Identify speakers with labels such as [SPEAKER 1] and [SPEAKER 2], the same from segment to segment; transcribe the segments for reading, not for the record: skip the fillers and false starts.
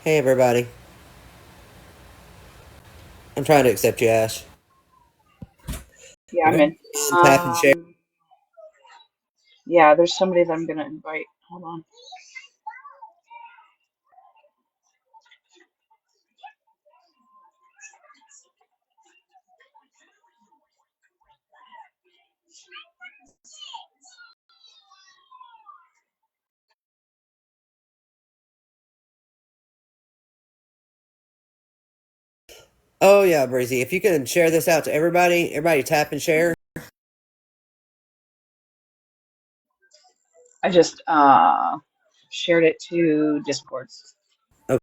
[SPEAKER 1] Hey everybody. I'm trying to accept you, Ash.
[SPEAKER 2] Yeah, I'm
[SPEAKER 1] Okay.
[SPEAKER 2] in.
[SPEAKER 1] And tap and share.
[SPEAKER 2] Um, yeah, there's somebody that I'm gonna invite. Hold on.
[SPEAKER 1] Oh yeah, Breezy. If you can share this out to everybody tap and share.
[SPEAKER 2] I just shared it to Discord.
[SPEAKER 1] Okay.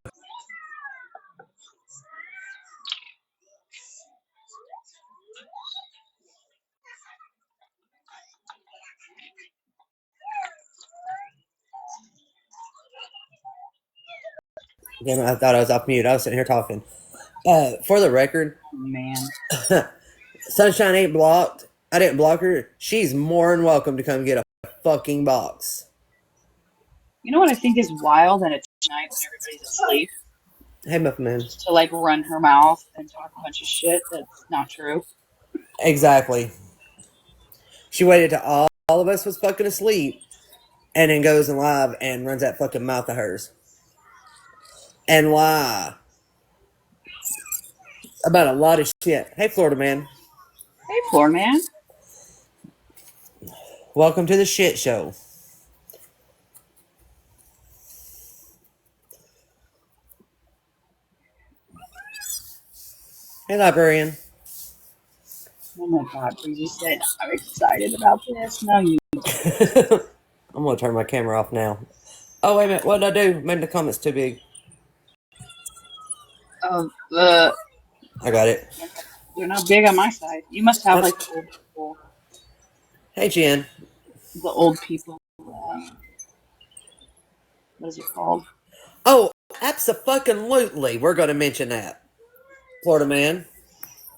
[SPEAKER 1] Damn, I thought I was off mute. I was sitting here talking. For the record,
[SPEAKER 2] Oh, man.
[SPEAKER 1] Sunshine ain't blocked. I didn't block her. She's more than welcome to come get a fucking box.
[SPEAKER 2] You know what I think is wild and it's night when everybody's asleep,
[SPEAKER 1] Hey Muffin Man.
[SPEAKER 2] just to like run her mouth and talk a bunch of shit that's not true.
[SPEAKER 1] Exactly. She waited till all of us was fucking asleep and then goes in live and runs that fucking mouth of hers. And lie about a lot of shit. Hey Florida man.
[SPEAKER 2] Hey, floor man.
[SPEAKER 1] Welcome to the shit show. Hey, librarian.
[SPEAKER 2] Oh my God, Breezy said, I'm excited about this. No, you don't.
[SPEAKER 1] I'm gonna turn my camera off now. Oh wait a minute, what did I do? Made the comments too big.
[SPEAKER 2] Oh,
[SPEAKER 1] I got it.
[SPEAKER 2] they're not big on my side. You must have like
[SPEAKER 1] Hey, Jen.
[SPEAKER 2] the old people. What is it called?
[SPEAKER 1] Oh, absolutely. We're gonna mention that, Florida man.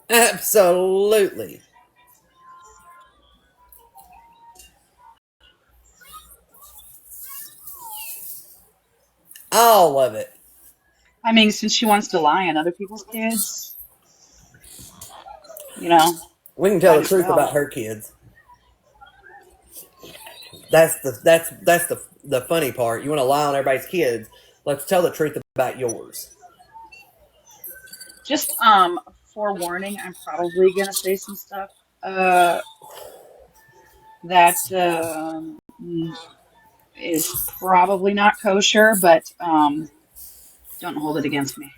[SPEAKER 1] Absolutely, all of it.
[SPEAKER 2] I mean, since she wants to lie on other people's kids, you know,
[SPEAKER 1] We can tell
[SPEAKER 2] might
[SPEAKER 1] the
[SPEAKER 2] as
[SPEAKER 1] truth about
[SPEAKER 2] well.
[SPEAKER 1] her kids. That's the funny part. You want to lie on everybody's kids. Let's tell the truth about yours.
[SPEAKER 2] Just forewarning, I'm probably gonna say some stuff uh that is probably not kosher, but don't hold it against me.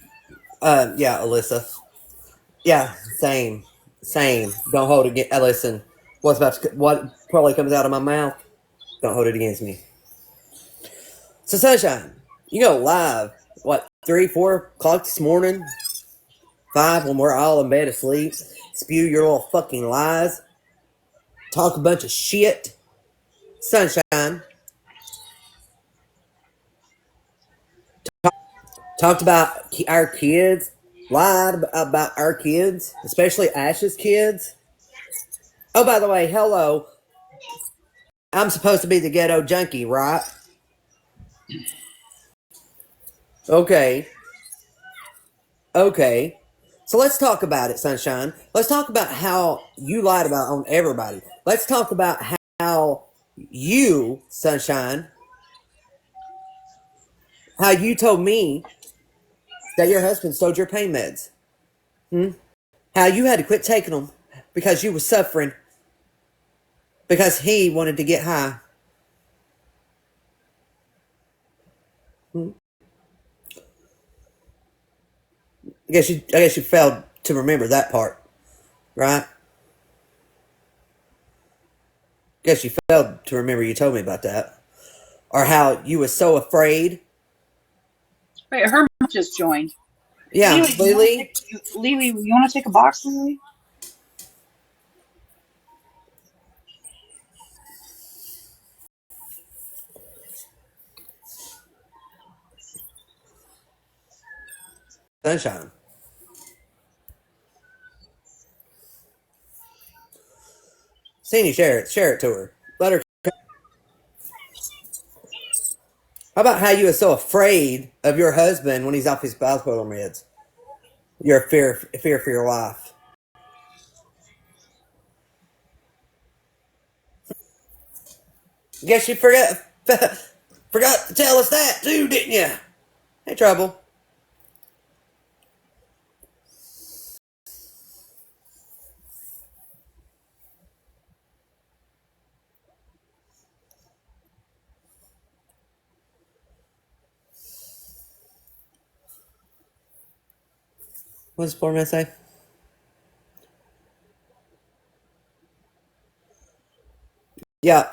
[SPEAKER 1] Yeah, Alyssa. Yeah, same. Don't hold it against. Listen, what probably comes out of my mouth? Don't hold it against me. So, Sunshine, you go live, what, 3, 4 o'clock this morning? 5 when we're all in bed asleep? Spew your little fucking lies? Talk a bunch of shit? Sunshine, talked about our kids, lied about our kids, especially Ash's kids. Oh, by the way, hello. I'm supposed to be the ghetto junkie, right? Okay. Okay. So let's talk about it, Sunshine. Let's talk about how you lied about on everybody. Let's talk about how you, Sunshine, how you told me that your husband stole your pain meds. Hmm? How you had to quit taking them because you were suffering because he wanted to get high. Hmm? I guess you failed to remember that part, right? Guess you failed to remember you told me about that. Or how you were so afraid.
[SPEAKER 2] Wait, her mom just joined.
[SPEAKER 1] Yeah, Lily.
[SPEAKER 2] Lily, you want to take a box, Lily?
[SPEAKER 1] Sunshine. Seen you share it to her. Let her. How about how you are so afraid of your husband when he's off his bipolar meds? You're a fear for your life. Guess you forgot to tell us that too, didn't you? Hey, trouble. What does poor man say? Yeah,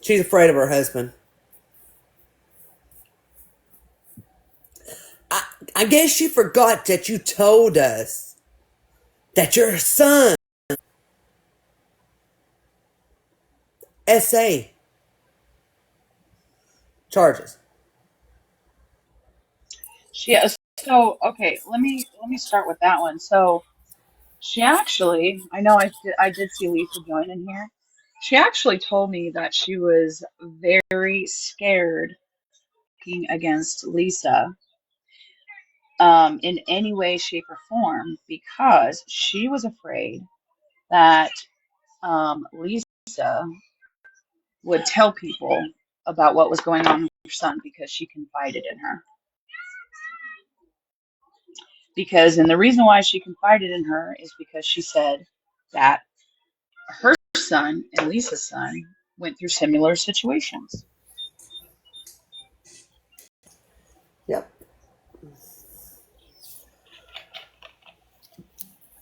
[SPEAKER 1] she's afraid of her husband. I guess you forgot that you told us that your son, SA, charges.
[SPEAKER 2] She so okay. Let me start with that one. So she actually, I know I did see Lisa join in here. She actually told me that she was very scared against Lisa in any way, shape, or form because she was afraid that Lisa would tell people about what was going on with her son because she confided in her. And the reason why she confided in her is because she said that her son and Lisa's son went through similar situations.
[SPEAKER 1] Yep.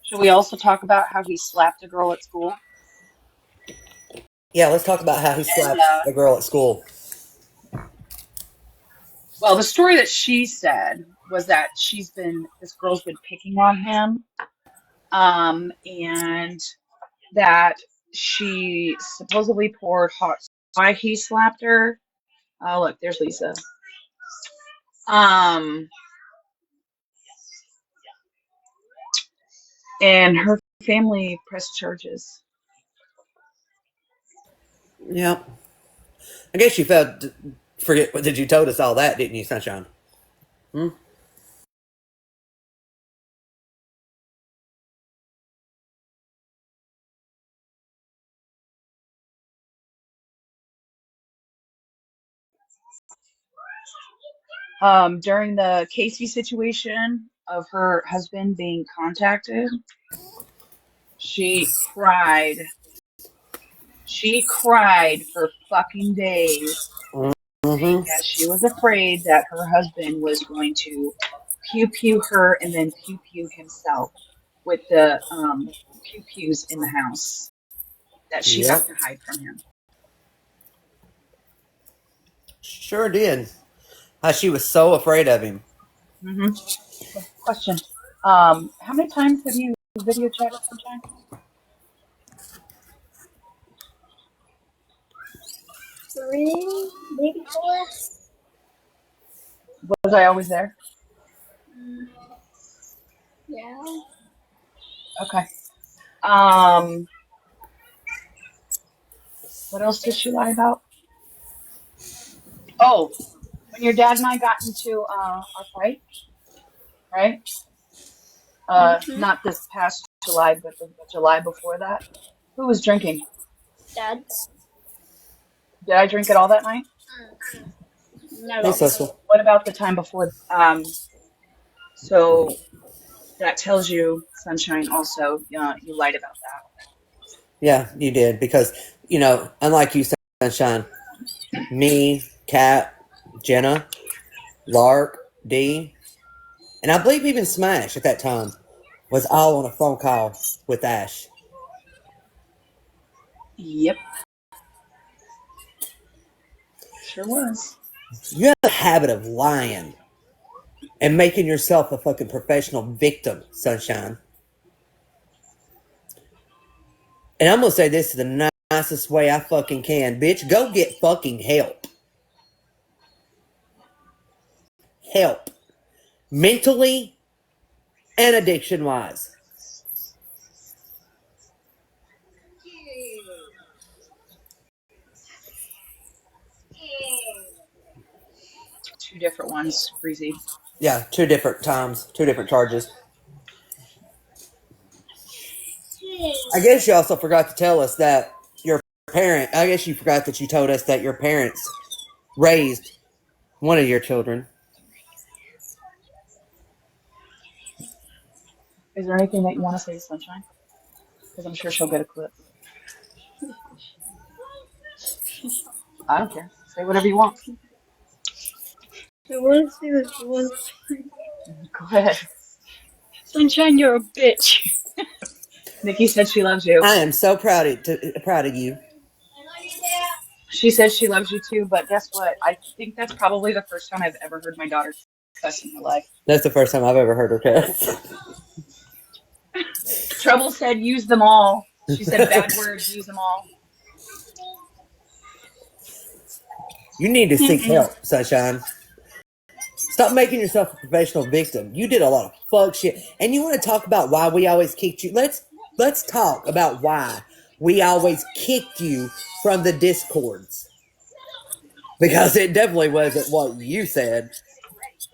[SPEAKER 2] Should we also talk about how he slapped a girl at school?
[SPEAKER 1] Yeah, let's talk about how he
[SPEAKER 2] And
[SPEAKER 1] slapped the girl at school.
[SPEAKER 2] well, the story that she said was that this girl's been picking on him, and that she supposedly poured hot. Why he slapped her? Oh, look, there's Lisa. Um, and her family pressed charges.
[SPEAKER 1] Yep. I guess you felt forget. Did you told us all that, didn't you, Sunshine? Hmm?
[SPEAKER 2] During the Casey situation of her husband being contacted, she cried. She cried for fucking days
[SPEAKER 1] Mm-hmm.
[SPEAKER 2] because she was afraid that her husband was going to pew pew her and then pew pew himself with the pew pews in the house that she has
[SPEAKER 1] Yep.
[SPEAKER 2] to hide from him.
[SPEAKER 1] Sure did. How she was so afraid of him.
[SPEAKER 2] Hmm. Question: how many times have you video chatted, Sunshine?
[SPEAKER 3] 3, maybe 4.
[SPEAKER 2] Was I always there?
[SPEAKER 3] Mm, yeah.
[SPEAKER 2] Okay. Um, what else did she lie about? Oh, when your dad and I got into our fight, right?
[SPEAKER 3] Mhm.
[SPEAKER 2] Not this past July, but the July before that. Who was drinking?
[SPEAKER 3] Dad.
[SPEAKER 2] Did I drink it all that night?
[SPEAKER 3] Not
[SPEAKER 1] Hey,
[SPEAKER 3] all the time.
[SPEAKER 1] Cecil.
[SPEAKER 2] What about the time before? So that tells you, Sunshine, also, you lied about that.
[SPEAKER 1] Yeah, you did because unlike you, Sunshine, me, Kat, Jenna, Lark, D, and I believe even Smash at that time was all on a phone call with Ash.
[SPEAKER 2] Yep, sure was.
[SPEAKER 1] You have a habit of lying and making yourself a fucking professional victim, Sunshine. And I'm gonna say this the nicest way I fucking can, bitch. Go get fucking help. Help. Mentally and addiction wise.
[SPEAKER 2] Two different ones, Breezy.
[SPEAKER 1] Yeah, 2 different times, 2 different charges. I guess you also forgot to tell us that your parent. I guess you forgot that you told us that your parents raised one of your children.
[SPEAKER 2] Is there anything that you want to say to Sunshine? Because I'm sure she'll get a clip. I don't care. Say whatever you want.
[SPEAKER 3] I want to say this one.
[SPEAKER 2] Go ahead.
[SPEAKER 3] Sunshine, you're a bitch.
[SPEAKER 2] Nikki said she loves you.
[SPEAKER 1] I am so proud of you.
[SPEAKER 2] She says she loves you too, but guess what? I think that's probably the first time I've ever heard my daughter cuss in her life.
[SPEAKER 1] That's the first time I've ever heard her cuss.
[SPEAKER 2] Trouble said use them all. She said bad words, use them all.
[SPEAKER 1] You need to seek
[SPEAKER 2] Mm-mm.
[SPEAKER 1] help, Sunshine. Stop making yourself a professional victim. You did a lot of fuck shit, and you want to talk about why we always kicked you. Let's talk about why we always kicked you from the discords, because it definitely wasn't what you said.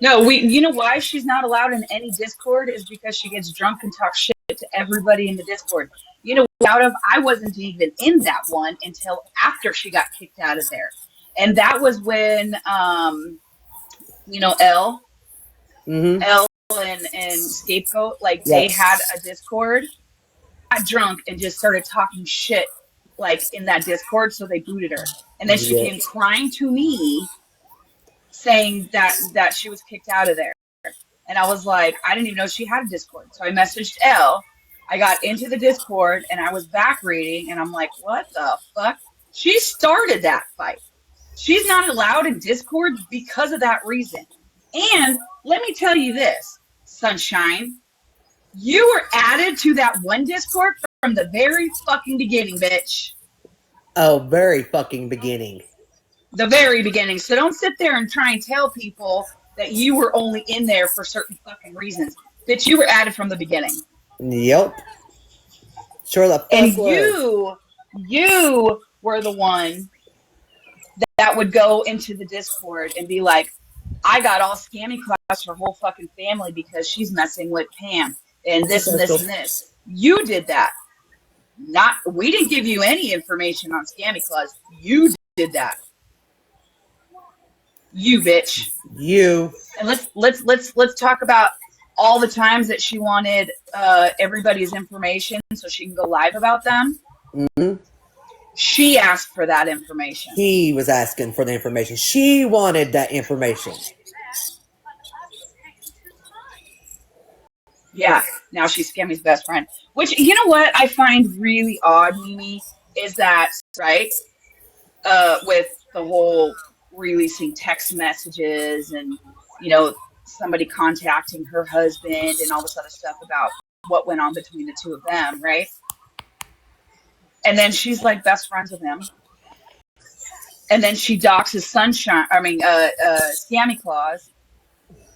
[SPEAKER 2] No, you know why she's not allowed in any Discord is because she gets drunk and talks shit to everybody in the Discord. You know, I wasn't even in that one until after she got kicked out of there. And that was when you know,
[SPEAKER 1] Mm-hmm.
[SPEAKER 2] L and Scapegoat, like they
[SPEAKER 1] Yes.
[SPEAKER 2] had a Discord, got drunk and just started talking shit like in that Discord, so they booted her. And then she came
[SPEAKER 1] Yes.
[SPEAKER 2] crying to me saying that she was kicked out of there. And I was like, I didn't even know she had a Discord. So I messaged Elle. I got into the Discord and I was back reading and I'm like, what the fuck? She started that fight. She's not allowed in Discord because of that reason. And let me tell you this, Sunshine, you were added to that one Discord from the very fucking beginning, bitch.
[SPEAKER 1] Oh, very fucking beginning.
[SPEAKER 2] The very beginning. So don't sit there and try and tell people that you were only in there for certain fucking reasons. Bitch, you were added from the beginning.
[SPEAKER 1] Yep. Sure the
[SPEAKER 2] And
[SPEAKER 1] fuck was.
[SPEAKER 2] you were the one that would go into the Discord and be like, I got all scammy class for her whole fucking family because she's messing with Pam and this and this
[SPEAKER 1] Social.
[SPEAKER 2] and this. You did that. Not we didn't give you any information on scammy clause. You did that. You bitch.
[SPEAKER 1] You.
[SPEAKER 2] And let's talk about all the times that she wanted everybody's information so she can go live about them.
[SPEAKER 1] Mm-hmm.
[SPEAKER 2] She asked for that information.
[SPEAKER 1] He was asking for the information. She wanted that information.
[SPEAKER 2] Yeah, now she's Scammy's best friend. Which, you know what I find really odd, Mimi, is that, right, with the whole releasing text messages and, you know, somebody contacting her husband and all this other stuff about what went on between the two of them, right? And then she's like best friends with him. And then she doxes Scammy Claus,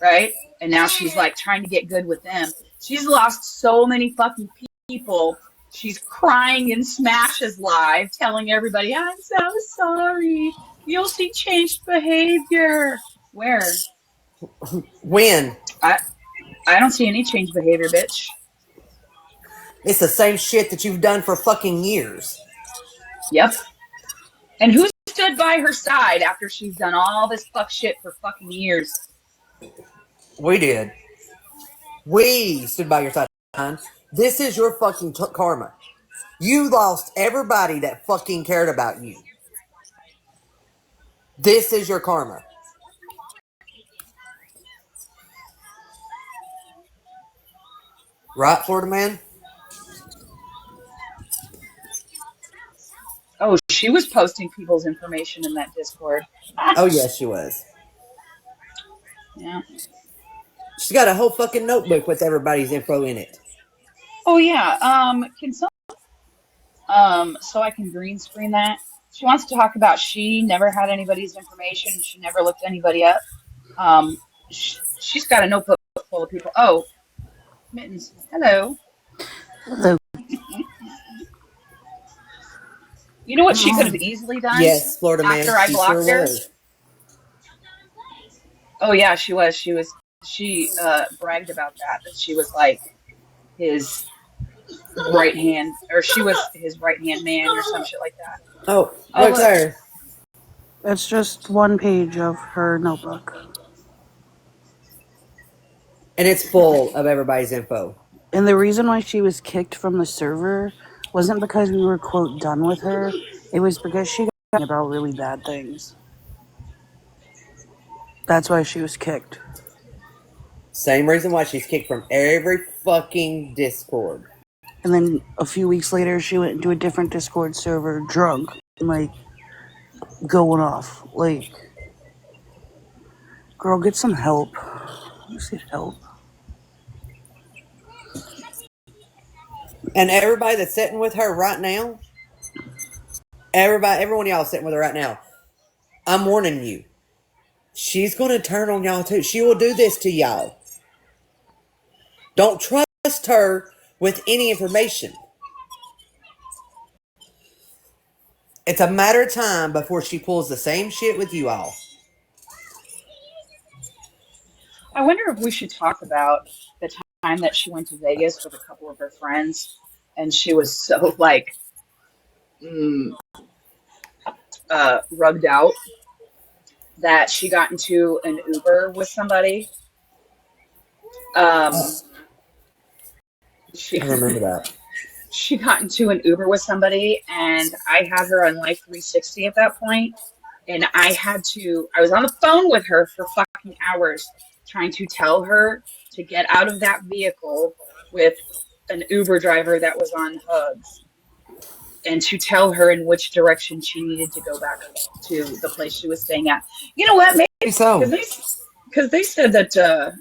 [SPEAKER 2] right? And now she's like trying to get good with them. She's lost so many fucking people. She's crying in Smash's live, telling everybody, I'm so sorry. You'll see changed behavior. Where?
[SPEAKER 1] When?
[SPEAKER 2] I don't see any changed behavior, bitch.
[SPEAKER 1] It's the same shit that you've done for fucking years.
[SPEAKER 2] Yep. And who stood by her side after she's done all this fuck shit for fucking years?
[SPEAKER 1] We did. We stood by your side, hon. This is your fucking karma. You lost everybody that fucking cared about you. This is your karma. Right, Florida man?
[SPEAKER 2] Oh, she was posting people's information in that Discord.
[SPEAKER 1] Oh, yes, she was.
[SPEAKER 2] Yeah.
[SPEAKER 1] She's got a whole fucking notebook with everybody's info in it.
[SPEAKER 2] Oh yeah. Can some so I can green screen that? She wants to talk about she never had anybody's information. She never looked anybody up. She's got a notebook full of people. Oh, Mittens. Hello.
[SPEAKER 4] Hello.
[SPEAKER 2] You know what she could have easily done
[SPEAKER 1] Yes, Florida man.
[SPEAKER 2] after I
[SPEAKER 1] She
[SPEAKER 2] blocked
[SPEAKER 1] sure
[SPEAKER 2] her?
[SPEAKER 1] was.
[SPEAKER 2] Oh yeah, she was. She bragged about that she was like his right hand, or she was his right hand man or some shit like that.
[SPEAKER 1] Oh,
[SPEAKER 2] Oh
[SPEAKER 1] look
[SPEAKER 2] look.
[SPEAKER 1] there.
[SPEAKER 4] It's just one page of her notebook.
[SPEAKER 1] And it's full of everybody's info.
[SPEAKER 4] And the reason why she was kicked from the server wasn't because we were, quote, done with her. It was because she got about really bad things. That's why she was kicked.
[SPEAKER 1] Same reason why she's kicked from every fucking Discord.
[SPEAKER 4] And then a few weeks later, she went into a different Discord server drunk and, like, going off. Like, girl, get some help. Just get help.
[SPEAKER 1] And everybody that's sitting with her right now, every one of y'all sitting with her right now, I'm warning you. She's going to turn on y'all too. She will do this to y'all. Don't trust her with any information. It's a matter of time before she pulls the same shit with you all.
[SPEAKER 2] I wonder if we should talk about the time that she went to Vegas with a couple of her friends, and she was so like mm, rugged out that she got into an Uber with somebody. Um, she
[SPEAKER 1] I remember that.
[SPEAKER 2] she got into an Uber with somebody, and I had her on Life 360 at that point, and I was on the phone with her for fucking hours trying to tell her to get out of that vehicle with an Uber driver that was on hugs, and to tell her in which direction she needed to go back to the place she was staying at. You know what? Maybe
[SPEAKER 1] So,
[SPEAKER 2] because they said that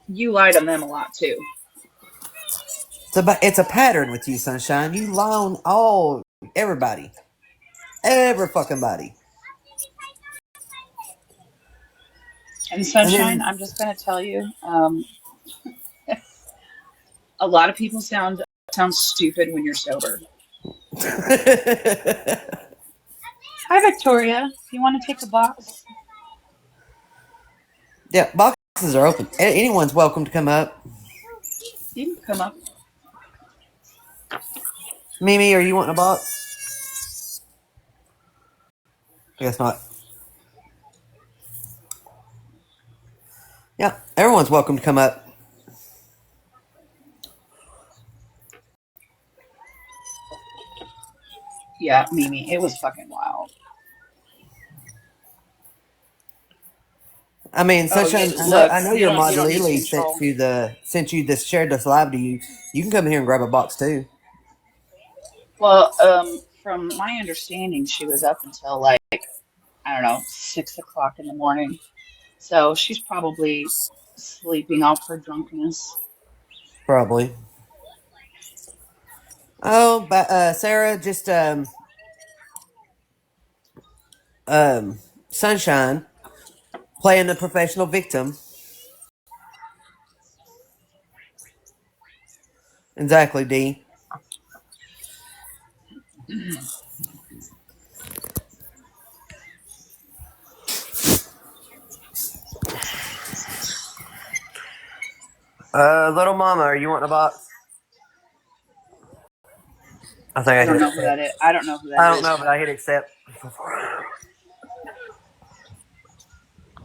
[SPEAKER 2] you lied on them a lot too.
[SPEAKER 1] it's a pattern with you, Sunshine. You lie on everybody. Every fucking body.
[SPEAKER 2] And
[SPEAKER 1] And
[SPEAKER 2] Sunshine,
[SPEAKER 1] then
[SPEAKER 2] I'm just gonna tell you, a lot of people sound stupid when you're sober. Hi, Victoria. You want to take a box?
[SPEAKER 1] yeah, boxes are open. Anyone's welcome to come up.
[SPEAKER 2] You can come up.
[SPEAKER 1] Mimi, are you wanting a box? I guess not. Yeah, everyone's welcome to come up.
[SPEAKER 2] Yeah, Mimi, it was fucking wild.
[SPEAKER 1] I mean,
[SPEAKER 2] Oh,
[SPEAKER 1] Sunshine,
[SPEAKER 2] look,
[SPEAKER 1] I know
[SPEAKER 2] you
[SPEAKER 1] your
[SPEAKER 2] don't
[SPEAKER 1] mod
[SPEAKER 2] need to
[SPEAKER 1] Lily
[SPEAKER 2] control.
[SPEAKER 1] sent you this shared this live to you. You can come here and grab a box too.
[SPEAKER 2] Well, from my understanding, she was up until like, I don't know, 6 o'clock in the morning. So she's probably sleeping off her drunkenness.
[SPEAKER 1] Probably. Oh, but Sarah, just um Sunshine playing the professional victim. Exactly, D. Little Mama, are you wanting a box? I think
[SPEAKER 2] I
[SPEAKER 1] I hit
[SPEAKER 2] don't know who that
[SPEAKER 1] accept.
[SPEAKER 2] is. I don't know who that
[SPEAKER 1] I don't
[SPEAKER 2] is.
[SPEAKER 1] know, but I hit accept.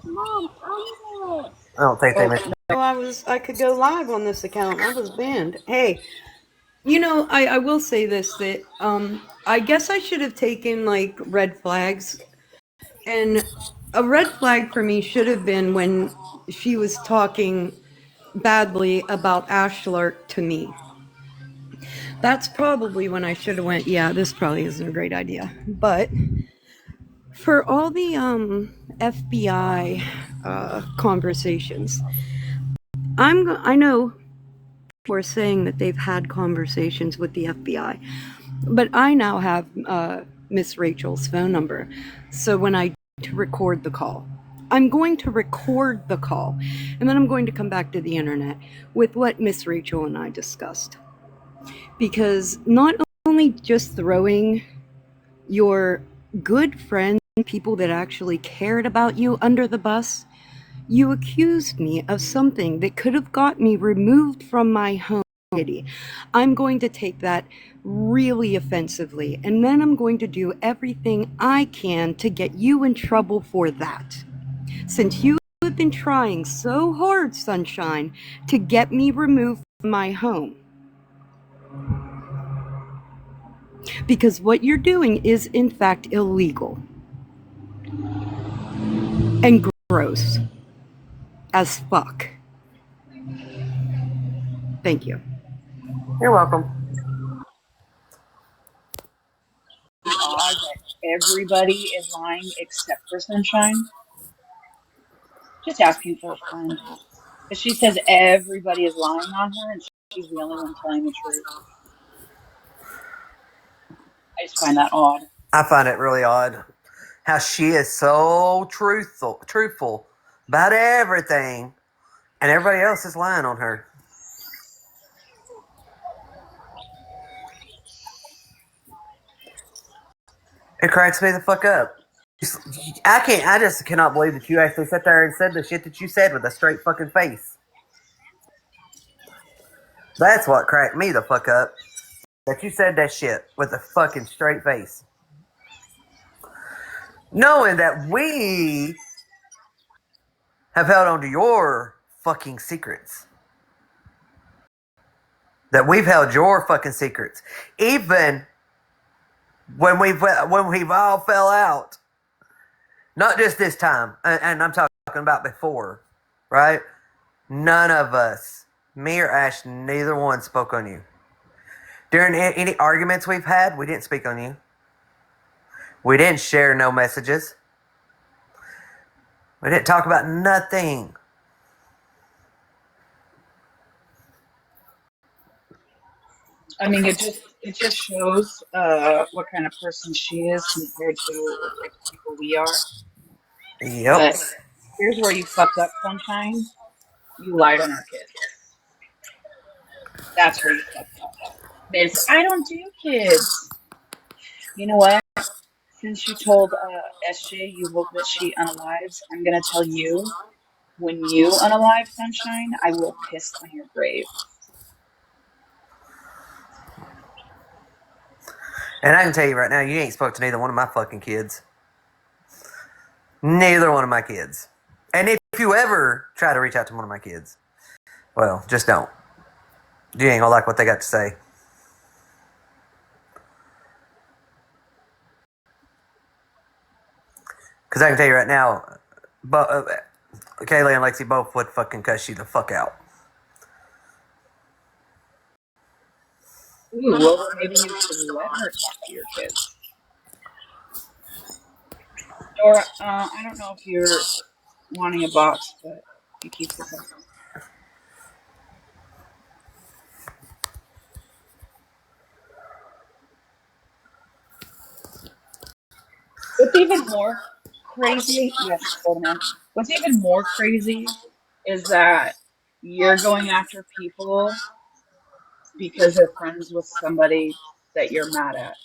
[SPEAKER 3] Mom, I'm
[SPEAKER 1] I don't think they
[SPEAKER 2] Oh,
[SPEAKER 1] meant.
[SPEAKER 3] Oh, I could go live on this account. I was banned. Hey, I will say this that I guess I should have taken like red flags. And a red flag for me should have been when she was talking badly about Ashlar to me. That's probably when I should have went, yeah, this probably isn't a great idea. But for all the FBI conversations, I know we're saying that they've had conversations with the FBI, but I now have Miss Rachel's phone number. So when I to record the call, I'm going to record the call, and then I'm going to come back to the internet with what Miss Rachel and I discussed. Because not only just throwing your good friends, people that actually cared about you under the bus, You accused me of something that could have got me removed from my home. I'm going to take that really offensively, and then I'm going to do everything I can to get you in trouble for that. Since you have been trying so hard, Sunshine, to get me removed from my home. Because what you're doing is, in fact, illegal and gross as fuck. Thank you.
[SPEAKER 1] You're welcome.
[SPEAKER 2] Odd that everybody is lying except for Sunshine. Just asking for a friend. Because she says everybody is lying on her and she's the only one telling the truth. I just find that odd.
[SPEAKER 1] I find it really odd how she is so truthful about everything, and everybody else is lying on her. It cracks me the fuck up. I just cannot believe that you actually sat there and said the shit that you said with a straight fucking face. That's what cracked me the fuck up. That you said that shit with a fucking straight face. Knowing that we have held on to your fucking secrets. That we've held your fucking secrets. Even when we've all fell out. Not just this time, and I'm talking about before, right? None of us, me or Ash, neither one spoke on you. During any arguments we've had, we didn't speak on you. We didn't share no messages. We didn't talk about nothing.
[SPEAKER 2] I mean, it just shows what kind of person she is compared to what type of people we are.
[SPEAKER 1] Yep.
[SPEAKER 2] But here's where you fucked up, Sunshine. You lied on our kids. That's where you fucked up. Miss, I don't do kids. You know what? Since you told SJ you hope that she unalives, I'm gonna tell you, when you unalive Sunshine, I will piss on your grave.
[SPEAKER 1] And I can tell you right now, you ain't spoke to neither one of my fucking kids. Neither one of my kids. And if you ever try to reach out to one of my kids, well, just don't. You ain't gonna like what they got to say. Because I can tell you right now, Kaylee and Lexi both would fucking cuss you the fuck out.
[SPEAKER 2] Ooh, well, then maybe you should let her talk to your kids. Dora, I don't know if you're wanting a box, but you keep this up. What's even more crazy, yes, Ferdinand. What's even more crazy is that you're going after people because they're friends with somebody that you're mad at.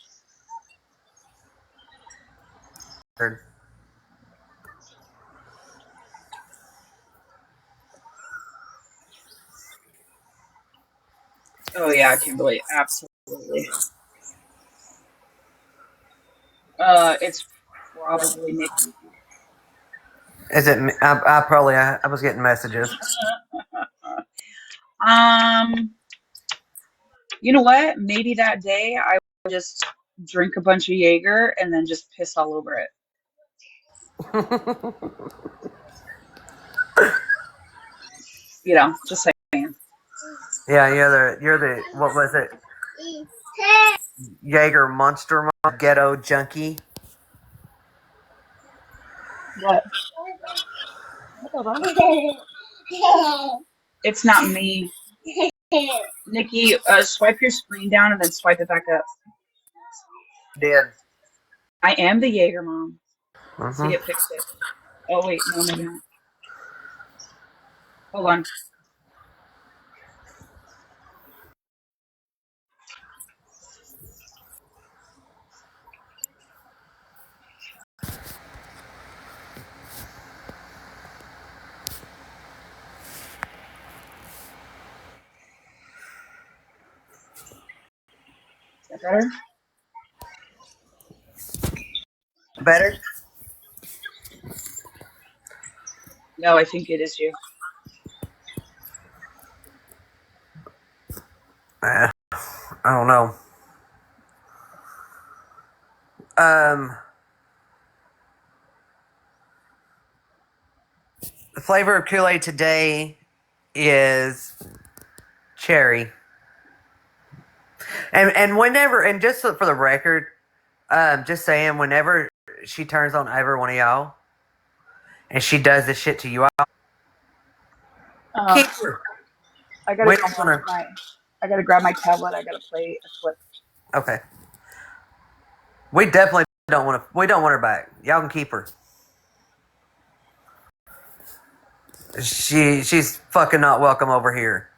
[SPEAKER 2] Oh yeah, Kimberly, absolutely. It's probably Nikki.
[SPEAKER 1] Is it? I was getting messages.
[SPEAKER 2] Um, you know what? Maybe that day I will just drink a bunch of Jaeger and then just piss all over it. You know, just saying.
[SPEAKER 1] Yeah, you're the what was it? Jaeger monster ghetto junkie.
[SPEAKER 2] What? It's not me. Nikki, swipe your screen down and then swipe it back up.
[SPEAKER 1] Did.
[SPEAKER 2] I am the Jaeger mom. See,
[SPEAKER 1] Mm-hmm.
[SPEAKER 2] it fixed it. Oh, wait, no, maybe not. Hold on. That better?
[SPEAKER 1] Better?
[SPEAKER 2] No, I think it is you.
[SPEAKER 1] I don't know. Um, the flavor of Kool-Aid today is cherry. And whenever, and just for the record, just saying, whenever she turns on every one of y'all and she does this shit to you all,
[SPEAKER 2] Um,
[SPEAKER 1] keep her.
[SPEAKER 2] I gotta
[SPEAKER 1] We
[SPEAKER 2] go
[SPEAKER 1] don't want
[SPEAKER 2] grab
[SPEAKER 1] her.
[SPEAKER 2] my. I gotta grab my tablet. I gotta play a clip.
[SPEAKER 1] Okay. We definitely don't want to. We don't want her back. Y'all can keep her. She's fucking not welcome over here.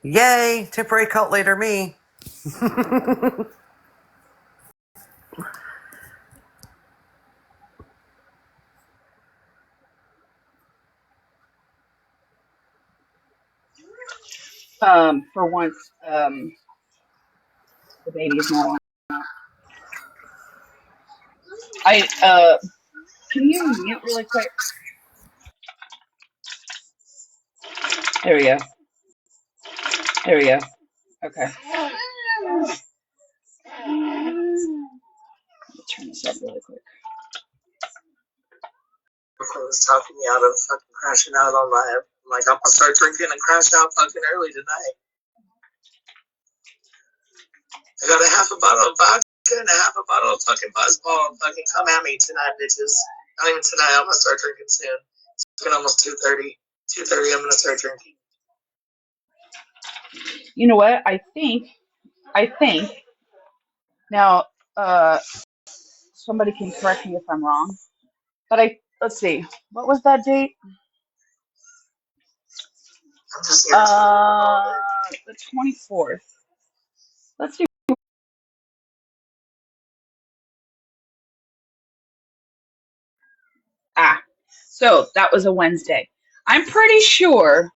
[SPEAKER 1] Yay, temporary cult leader me.
[SPEAKER 2] For once, the baby's not on. I can you mute really quick? There we go. There we go. Okay. Turn this up really quick.
[SPEAKER 5] Was talking me out of fucking crashing out on my, like, I'm gonna start drinking and crash out fucking early tonight. I got a half a bottle of vodka and a half a bottle of fucking Buzzball. Fucking come at me tonight, bitches. Not even tonight. I'm gonna start drinking soon. It's been almost 2:30. 2:30. I'm gonna start drinking.
[SPEAKER 2] You know what? I think now. Somebody can correct me if I'm wrong. But let's see. What was that date?
[SPEAKER 5] I'm just irritated.
[SPEAKER 2] The 24th. Let's see. So that was a Wednesday. I'm pretty sure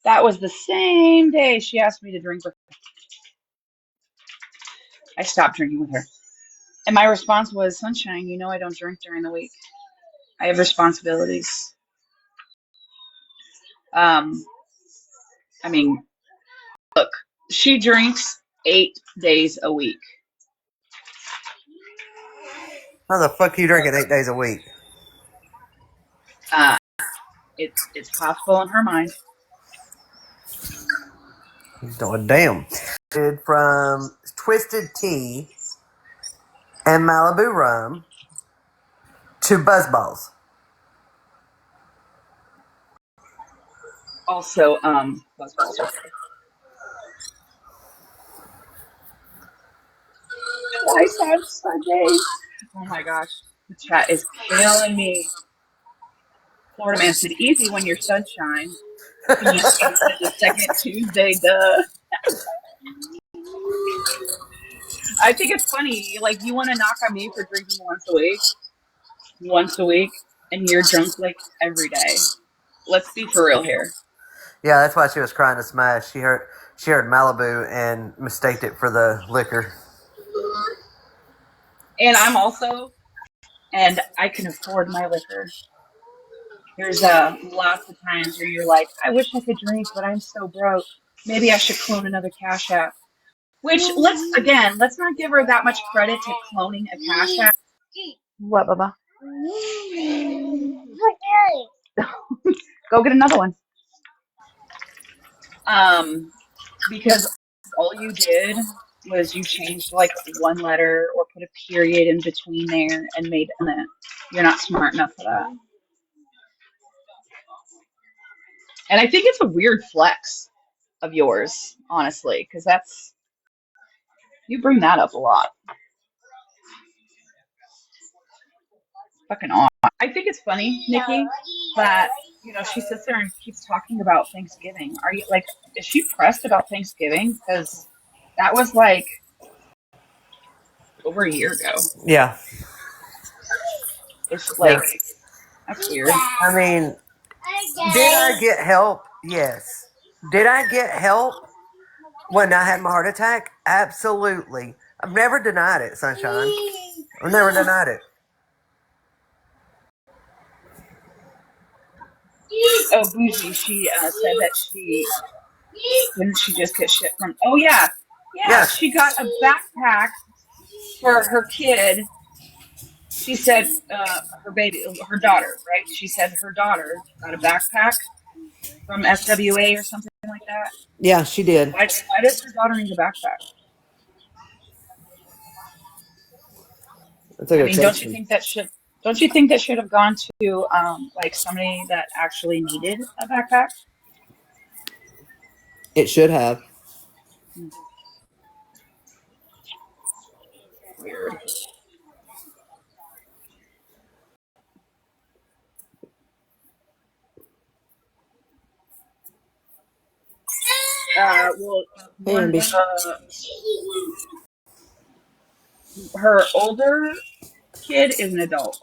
[SPEAKER 2] that was the same day she asked me to drink with her. I stopped drinking with her. And my response was, Sunshine, you know I don't drink during the week. I have responsibilities. Um, I mean, look, she drinks 8 days a week.
[SPEAKER 1] How the fuck are you drinking 8 days a week?
[SPEAKER 2] Uh, it's possible in her mind.
[SPEAKER 1] Oh, damn. From Twisted Tea and Malibu Rum to Buzzballs.
[SPEAKER 2] Also, Buzzballs are good. Twice on Sundays. Oh my gosh, the chat is killing me. Florida man said, "Easy when you're sunshine. Can you change it to second Tuesday?" Duh. I think it's funny. Like you want to knock on me for drinking once a week, and you're drunk like every day. Let's be for real here.
[SPEAKER 1] Yeah, that's why she was crying to smash. She heard Malibu and mistaked it for the liquor.
[SPEAKER 2] And and I can afford my liquor. There's lots of times where you're like, I wish I could drink, but I'm so broke. Maybe I should clone another Cash App. Which let's not give her that much credit to cloning a Cash App. What, Bubba? Go get another one. Because all you did was you changed like one letter or put a period in between there and made it. You're not smart enough for that. And I think it's a weird flex of yours, honestly, because you bring that up a lot. Fucking off. I think it's funny, Nikki, that she sits there and keeps talking about Thanksgiving. Are you like, is she pressed about Thanksgiving? Because that was like over a year ago.
[SPEAKER 1] Yeah.
[SPEAKER 2] It's
[SPEAKER 1] Yeah.
[SPEAKER 2] like, that's weird.
[SPEAKER 1] I mean, did I get help? Yes. Did I get help when I had my heart attack? Absolutely. I've never denied it, Sunshine. I've never denied it.
[SPEAKER 2] Oh, Bougie, she said that she didn't she just get shit from. Oh yeah, yeah.
[SPEAKER 1] Yeah.
[SPEAKER 2] She got a backpack for her kid. She said her baby, her daughter, right? She said her daughter got a backpack from SWA or something like that.
[SPEAKER 1] Yeah, she did.
[SPEAKER 2] Why does her daughter need a backpack?
[SPEAKER 1] That's a
[SPEAKER 2] I
[SPEAKER 1] good
[SPEAKER 2] mean,
[SPEAKER 1] question.
[SPEAKER 2] don't you think that should have gone to like somebody that actually needed a backpack?
[SPEAKER 1] It should have.
[SPEAKER 2] Hmm, weird. Well,
[SPEAKER 1] Hey,
[SPEAKER 2] one
[SPEAKER 1] Amby.
[SPEAKER 2] her older kid is an adult.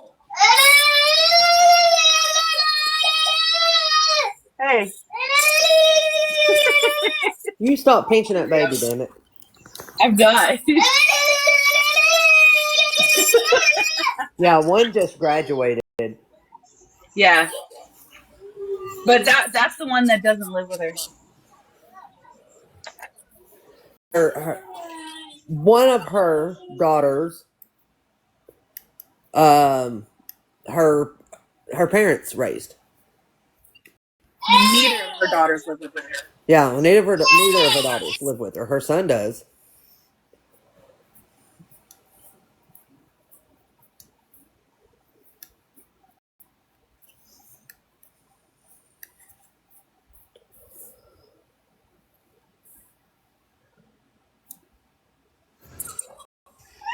[SPEAKER 2] Hey,
[SPEAKER 1] You stop pinching that baby, damn it.
[SPEAKER 2] I've done.
[SPEAKER 1] Yeah, one just graduated.
[SPEAKER 2] Yeah, but that's the one that doesn't live with her.
[SPEAKER 1] Her, one of her daughters, um, her her parents raised.
[SPEAKER 2] Neither of her daughters live with her.
[SPEAKER 1] Yeah, well, neither of her daughters live with her. Her son does.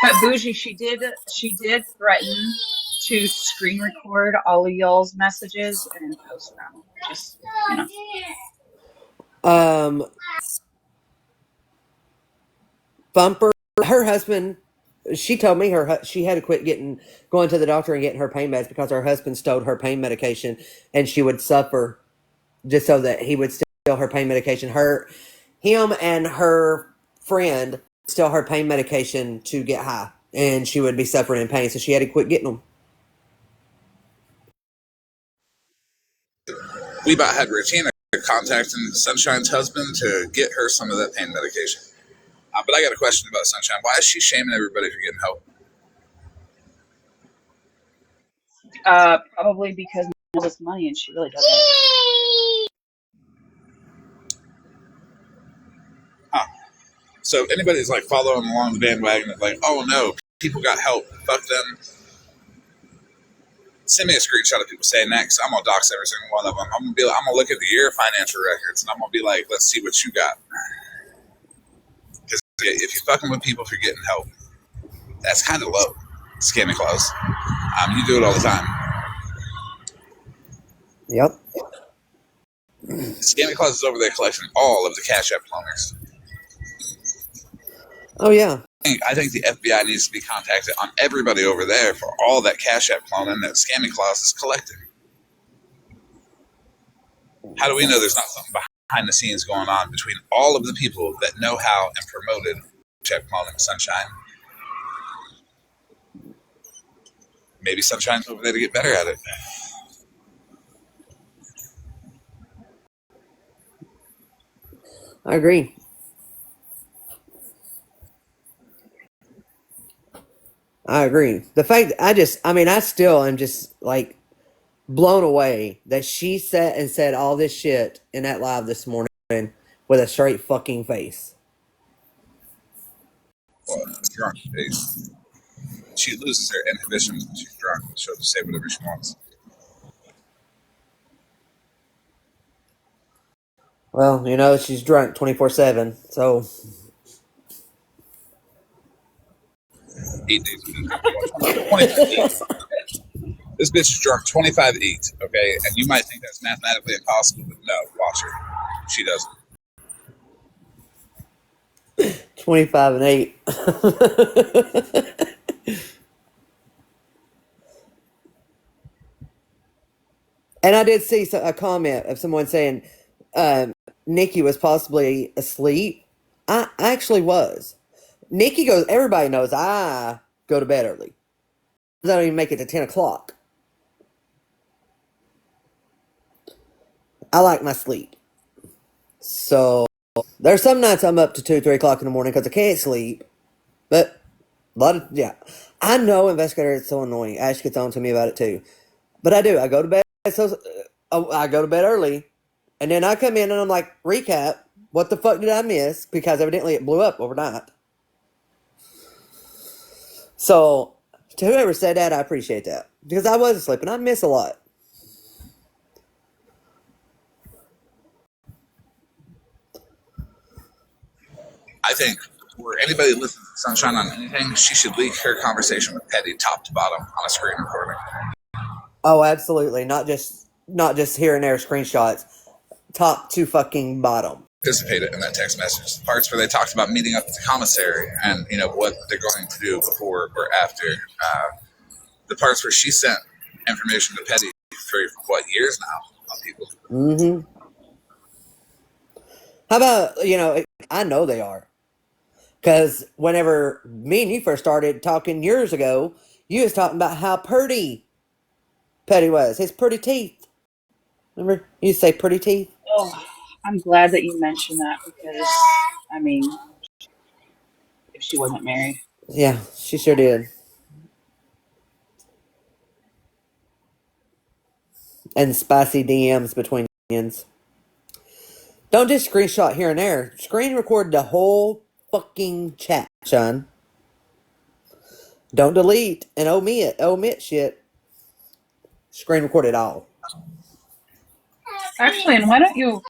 [SPEAKER 2] But Bougie, she did threaten to screen record all of y'all's messages and post them. Just
[SPEAKER 1] Um, Bumper, her husband. She told me she had to quit going to the doctor and getting her pain meds because her husband stole her pain medication, and she would suffer just so that he would steal her pain medication. Him and her friend steal her pain medication to get high, and she would be suffering in pain, so she had to quit getting them.
[SPEAKER 5] We about had Regina contacting Sunshine's husband to get her some of that pain medication. But I got a question about Sunshine. Why is she shaming everybody for getting help?
[SPEAKER 2] probably because all this money and she really doesn't.
[SPEAKER 5] Huh. So if anybody's like following along the bandwagon of like, oh no, people got help, fuck them. Send me a screenshot of people saying that because I'm gonna dox every single one of them. I'm gonna look at your financial records and I'm gonna be like, let's see what you got. Because if you're fucking with people for getting help, that's kind of low. Scamming clause. You do it all the time.
[SPEAKER 1] Yep.
[SPEAKER 5] Scamming clause is over there collecting all of the Cash App loaners.
[SPEAKER 1] Oh yeah.
[SPEAKER 5] I think the FBI needs to be contacted on everybody over there for all that Cash App cloning that Scamming Clause is collecting. How do we know there's not something behind the scenes going on between all of the people that know how and promoted Cash App cloning Sunshine? Maybe Sunshine's over there to get better at it.
[SPEAKER 1] I agree. I agree. The fact I still am just like blown away that she sat and said all this shit in that live this morning with a straight fucking face.
[SPEAKER 5] Well, drunk face. She loses her inhibitions when she's drunk. She'll just say whatever she wants.
[SPEAKER 1] Well, she's drunk 24/7, so
[SPEAKER 5] 8 days a week. 25 days.
[SPEAKER 6] This bitch is drunk 25-8, okay? And you might think that's mathematically impossible, but no, watch her. She doesn't.
[SPEAKER 1] 25-8. And I did see a comment of someone saying Nikki was possibly asleep. I actually was. Nikki goes, everybody knows I go to bed early. I don't even make it to 10 o'clock. I like my sleep. So there's some nights I'm up to 2, 3 o'clock in the morning because I can't sleep. But a lot of, yeah. I know, investigator, it's so annoying. Ash gets on to me about it too. But I do. I go to bed. So I go to bed early. And then I come in and I'm like, recap. What the fuck did I miss? Because evidently it blew up overnight. So to whoever said that, I appreciate that. Because I was asleep and I miss a lot.
[SPEAKER 6] I think for anybody listening to Sunshine on anything, she should leak her conversation with Petty top to bottom on a screen recording.
[SPEAKER 1] Oh, absolutely. Not just here and there screenshots. Top to fucking bottom.
[SPEAKER 6] Participated in that text message. The parts where they talked about meeting up at the commissary and, you know, what they're going to do before or after. The parts where she sent information to Petty for, what, years now on people.
[SPEAKER 1] Mm-hmm. How about, I know they are. Because whenever me and you first started talking years ago, you was talking about how pretty Petty was. His pretty teeth. Remember? You say pretty teeth?
[SPEAKER 2] Oh, I'm glad that you mentioned that because, I mean, if she wasn't married.
[SPEAKER 1] Yeah, she sure did. And spicy DMs between onions. Don't just screenshot here and there. Screen record the whole fucking chat, Sean. Don't delete and omit shit. Screen record it all.
[SPEAKER 2] Actually, and why don't you,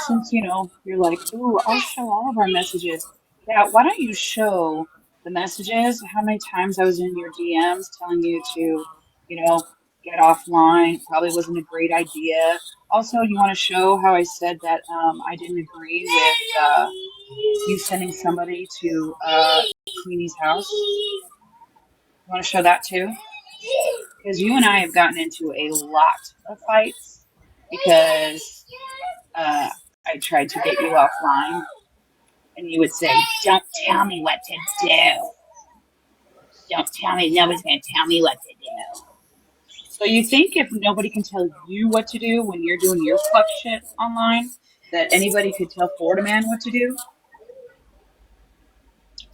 [SPEAKER 2] since you're like, ooh, I'll show all of our messages. Yeah, why don't you show the messages? How many times I was in your DMs telling you to, get offline. Probably wasn't a great idea. Also, you want to show how I said that I didn't agree with you sending somebody to Queenie's house. You want to show that too? Because you and I have gotten into a lot of fights because I tried to get you offline, and you would say, "Don't tell me what to do. Don't tell me. Nobody's going to tell me what to do." So you think if nobody can tell you what to do when you're doing your fuck shit online, that anybody could tell Florida Man what to do?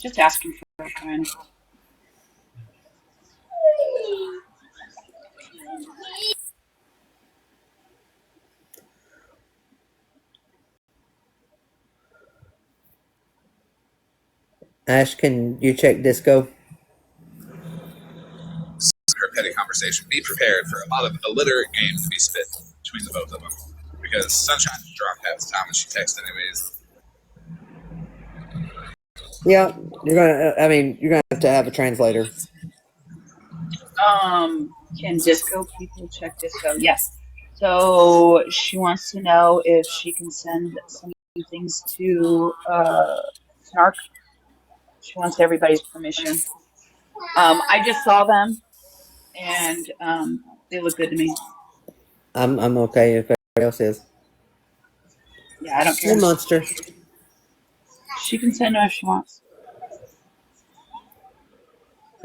[SPEAKER 2] Just asking for a friend.
[SPEAKER 1] Ash, can you check disco?
[SPEAKER 6] Her Petty conversation. Be prepared for a lot of illiterate game to be spit between the both of them. Because Sunshine is drunk half the time when she texts anyways.
[SPEAKER 1] Yeah, you're gonna have to have a translator.
[SPEAKER 2] Can disco people check disco? Yes. So she wants to know if she can send some things to Snark. She wants everybody's permission. I just saw them, and they look good to me.
[SPEAKER 1] I'm okay if everybody else is.
[SPEAKER 2] Yeah, I don't
[SPEAKER 1] You
[SPEAKER 2] care.
[SPEAKER 1] monster.
[SPEAKER 2] She can send them if she wants.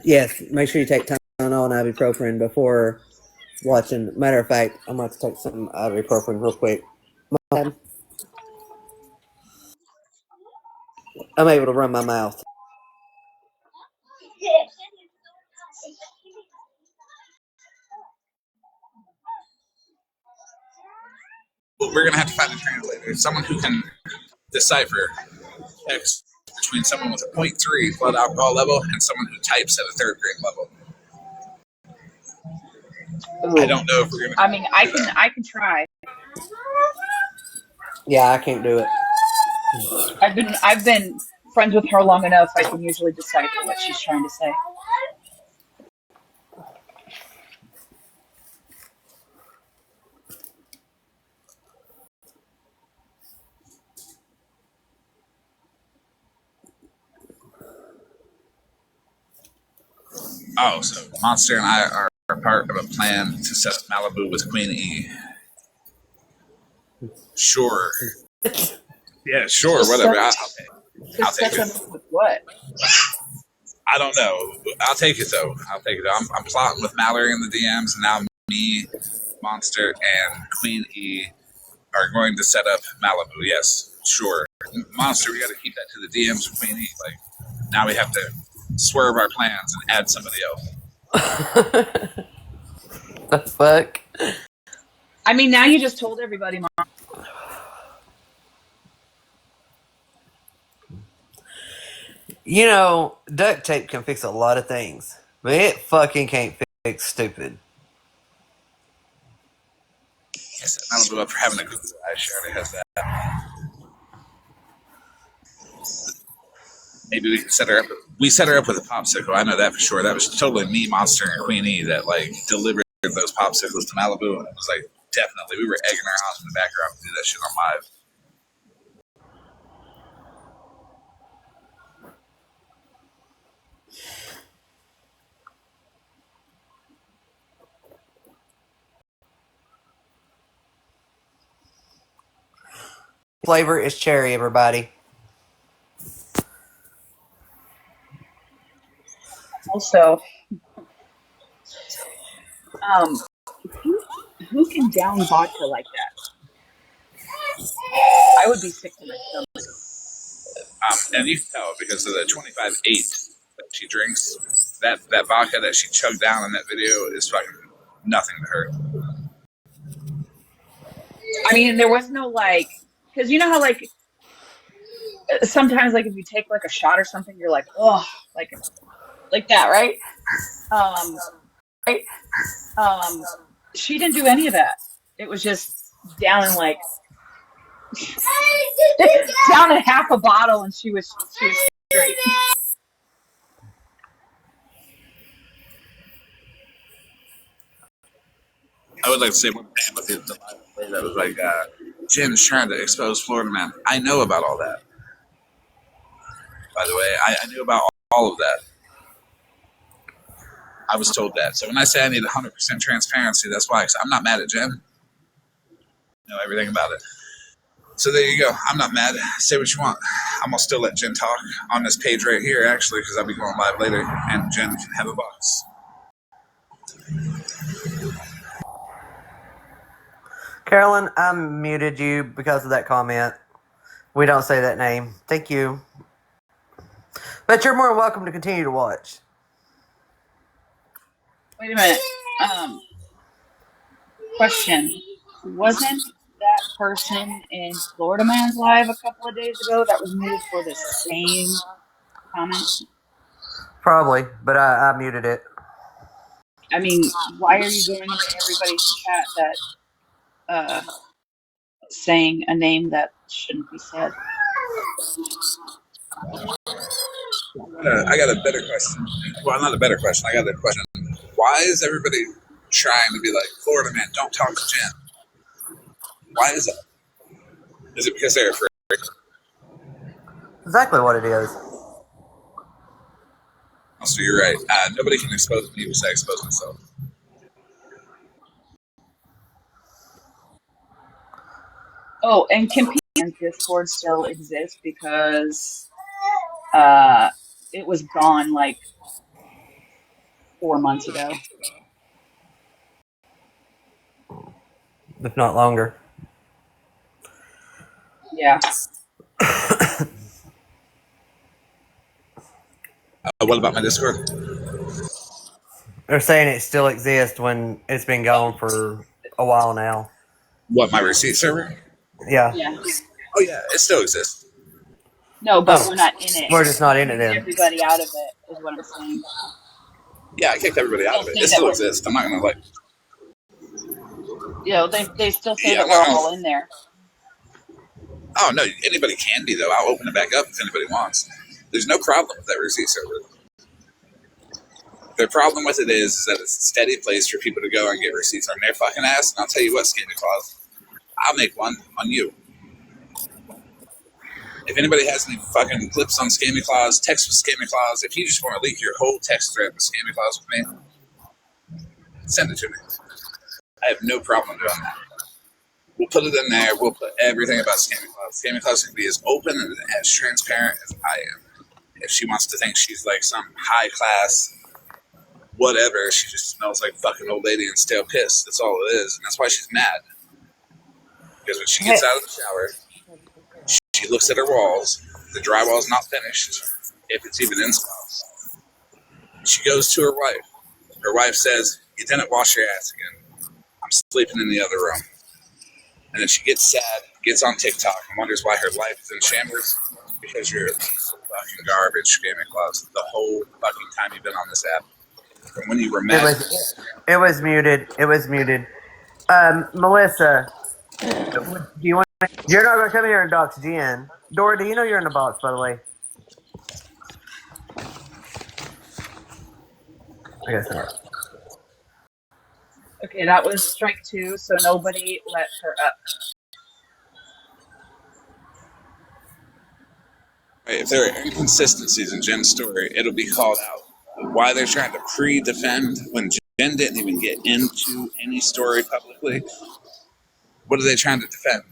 [SPEAKER 1] Yes, make sure you take Tylenol and ibuprofen before watching. Matter of fact, I'm about to take some ibuprofen real quick. I'm able to run my mouth.
[SPEAKER 6] But we're going to have to find a translator. Someone who can decipher text between someone with a 0.3 blood alcohol level and someone who types at a third grade level.
[SPEAKER 2] Ooh.
[SPEAKER 6] I don't know if we're going to.
[SPEAKER 2] I mean, I can try.
[SPEAKER 1] Yeah, I can't do it.
[SPEAKER 2] I've been friends with her long enough. I can usually decipher what she's trying to say.
[SPEAKER 6] Oh, so Monster and I are part of a plan to set up Malibu with Queen E. Sure. Yeah, sure,
[SPEAKER 2] To
[SPEAKER 6] whatever.
[SPEAKER 2] set to
[SPEAKER 6] I'll take
[SPEAKER 2] set
[SPEAKER 6] it.
[SPEAKER 2] them up with what?
[SPEAKER 6] I don't know. I'll take it though. I'll take it. I'm plotting with Mallory in the DMs, and now me, Monster, and Queen E are going to set up Malibu. Yes, sure. Monster, we got to keep that to the DMs with Queen E. Like now we have to swerve our plans and add somebody else.
[SPEAKER 1] The fuck?
[SPEAKER 2] I mean, now you just told everybody.
[SPEAKER 1] You know, duct tape can fix a lot of things, but it fucking can't fix stupid.
[SPEAKER 6] I set Malibu up for having a good eye. She already has that. Maybe we can set her up. We set her up with a popsicle. I know that for sure. That was totally me, Monster, and Queen E that like delivered those popsicles to Malibu. And it was like definitely we were egging her on in the background to do that shit on live.
[SPEAKER 1] Flavor is cherry, everybody.
[SPEAKER 2] Also, who who can down vodka like that? I would be sick to my stomach.
[SPEAKER 6] And you can tell because of the 25-8 that she drinks, that vodka that she chugged down in that video is fucking nothing to her.
[SPEAKER 2] I mean, there was no like, because you know how like sometimes like if you take like a shot or something, you're like, oh, like that, right? Um, right? She didn't do any of that. It was just down in like down in half a bottle, and she was straight.
[SPEAKER 6] I would like to say one thing about the live play that was like, Jim's trying to expose Florida man. I know about all that. By the way, I knew about all of that. I was told that. So when I say I need 100% transparency, that's why. Because I'm not mad at Jim. I know everything about it. So there you go. I'm not mad. Say what you want. I'm going to still let Jen talk on this page right here, actually, because I'll be going live later, and Jen can have a box.
[SPEAKER 1] Carolyn, I muted you because of that comment. We don't say that name. Thank you. But you're more than welcome to continue to watch.
[SPEAKER 2] Wait a minute. Question. Wasn't that person in Florida Man's Live a couple of days ago that was muted for the same comment?
[SPEAKER 1] Probably, but I muted it.
[SPEAKER 2] I mean, why are you going into everybody's chat that saying a name that shouldn't be said?
[SPEAKER 6] I got a better question. Well, not a better question. I got a question. Why is everybody trying to be like, Florida man, don't talk to Jen? Why is that? Is it because they're afraid?
[SPEAKER 1] Exactly what it is.
[SPEAKER 6] Oh, so you're right. Nobody can expose me because I expose myself.
[SPEAKER 2] Oh, and Competence's Discord still exists because it was gone like 4 months ago.
[SPEAKER 1] If not longer.
[SPEAKER 2] Yeah.
[SPEAKER 6] What about my Discord?
[SPEAKER 1] They're saying it still exists when it's been gone for a while now.
[SPEAKER 6] What, my receipt server?
[SPEAKER 1] Yeah.
[SPEAKER 2] Yeah.
[SPEAKER 6] Oh, yeah, it still exists.
[SPEAKER 2] No, but we're not in it.
[SPEAKER 1] We're just not in it
[SPEAKER 2] Kicked
[SPEAKER 1] then.
[SPEAKER 2] everybody out of it, is what I'm saying.
[SPEAKER 6] Yeah, I kicked everybody out of it. It still exists. I'm not going to like.
[SPEAKER 2] You know, they still say
[SPEAKER 6] Yeah,
[SPEAKER 2] that we're all in there.
[SPEAKER 6] Oh, no, anybody can be, though. I'll open it back up if anybody wants. There's no problem with that receipt server. The problem with it is that it's a steady place for people to go and get receipts on their fucking ass. And I'll tell you what, Skinny Claus, I'll make one on you. If anybody has any fucking clips on Scammy Claus, text with Scammy Claus. If you just want to leak your whole text thread with Scammy Claus with me, send it to me. I have no problem doing that. We'll put it in there. We'll put everything about Scammy Claus. Scammy Claus can be as open and as transparent as I am. If she wants to think she's like some high class whatever, she just smells like fucking old lady and stale piss. That's all it is, and that's why she's mad. Because when she gets out of the shower, she looks at her walls. The drywall's not finished, if it's even installed. She goes to her wife. Her wife says, "You didn't wash your ass again. I'm sleeping in the other room." And then she gets sad, gets on TikTok, and wonders why her life is in shambles. Because you're a piece of fucking garbage, Scammy Claus. The whole fucking time you've been on this app. From when you were
[SPEAKER 1] It
[SPEAKER 6] mad.
[SPEAKER 1] was it was muted. It was muted. Melissa, do you want? You're not gonna come here and dox Jen. Dora, do you know you're in the box? By the way, I guess not.
[SPEAKER 2] Okay, that was strike two, so nobody let her up.
[SPEAKER 6] If there are inconsistencies in Jen's story, it'll be called out. Why they're trying to pre-defend when Jen didn't even get into any story publicly. What are they trying to defend?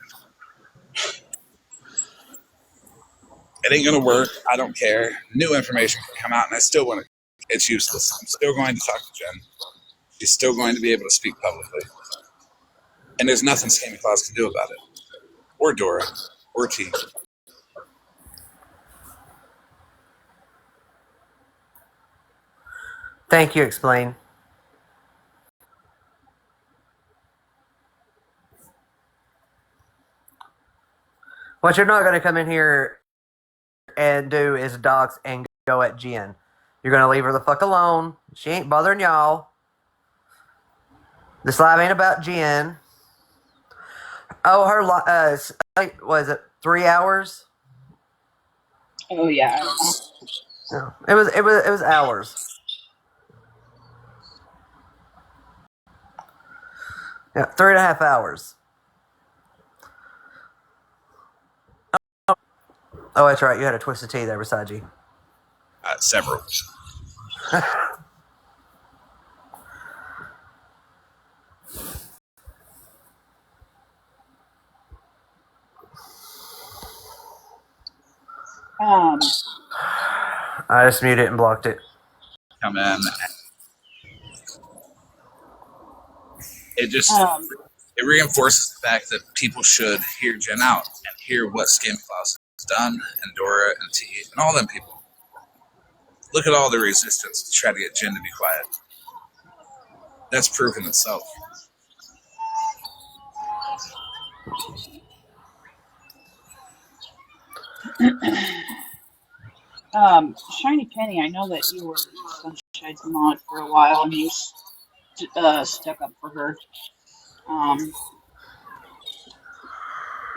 [SPEAKER 6] It ain't gonna work. I don't care. New information can come out, and I still want to. It's useless. I'm still going to talk to Jen. She's still going to be able to speak publicly, and there's nothing Scammy Claus can do about it, or Dora, or T.
[SPEAKER 1] Thank you. Explain. What you're not gonna come in here and do is dox and go at Jen. You're gonna leave her the fuck alone. She ain't bothering y'all. This live ain't about Jen. Oh, her was it 3 hours?
[SPEAKER 2] Oh yeah, I don't know.
[SPEAKER 1] No, it was hours. Yeah, 3.5 hours. Oh, that's right. You had a twisted tea there beside you.
[SPEAKER 6] Several.
[SPEAKER 1] I just muted it and blocked it.
[SPEAKER 6] Come in. It just it reinforces the fact that people should hear Jen out and hear what Scammy Claus has done, and Dora and T and all them people. Look at all the resistance to try to get Jen to be quiet. That's proof in itself.
[SPEAKER 2] Shiny Penny, I know that you were Sunshine's mod for a while, and you stuck up for her.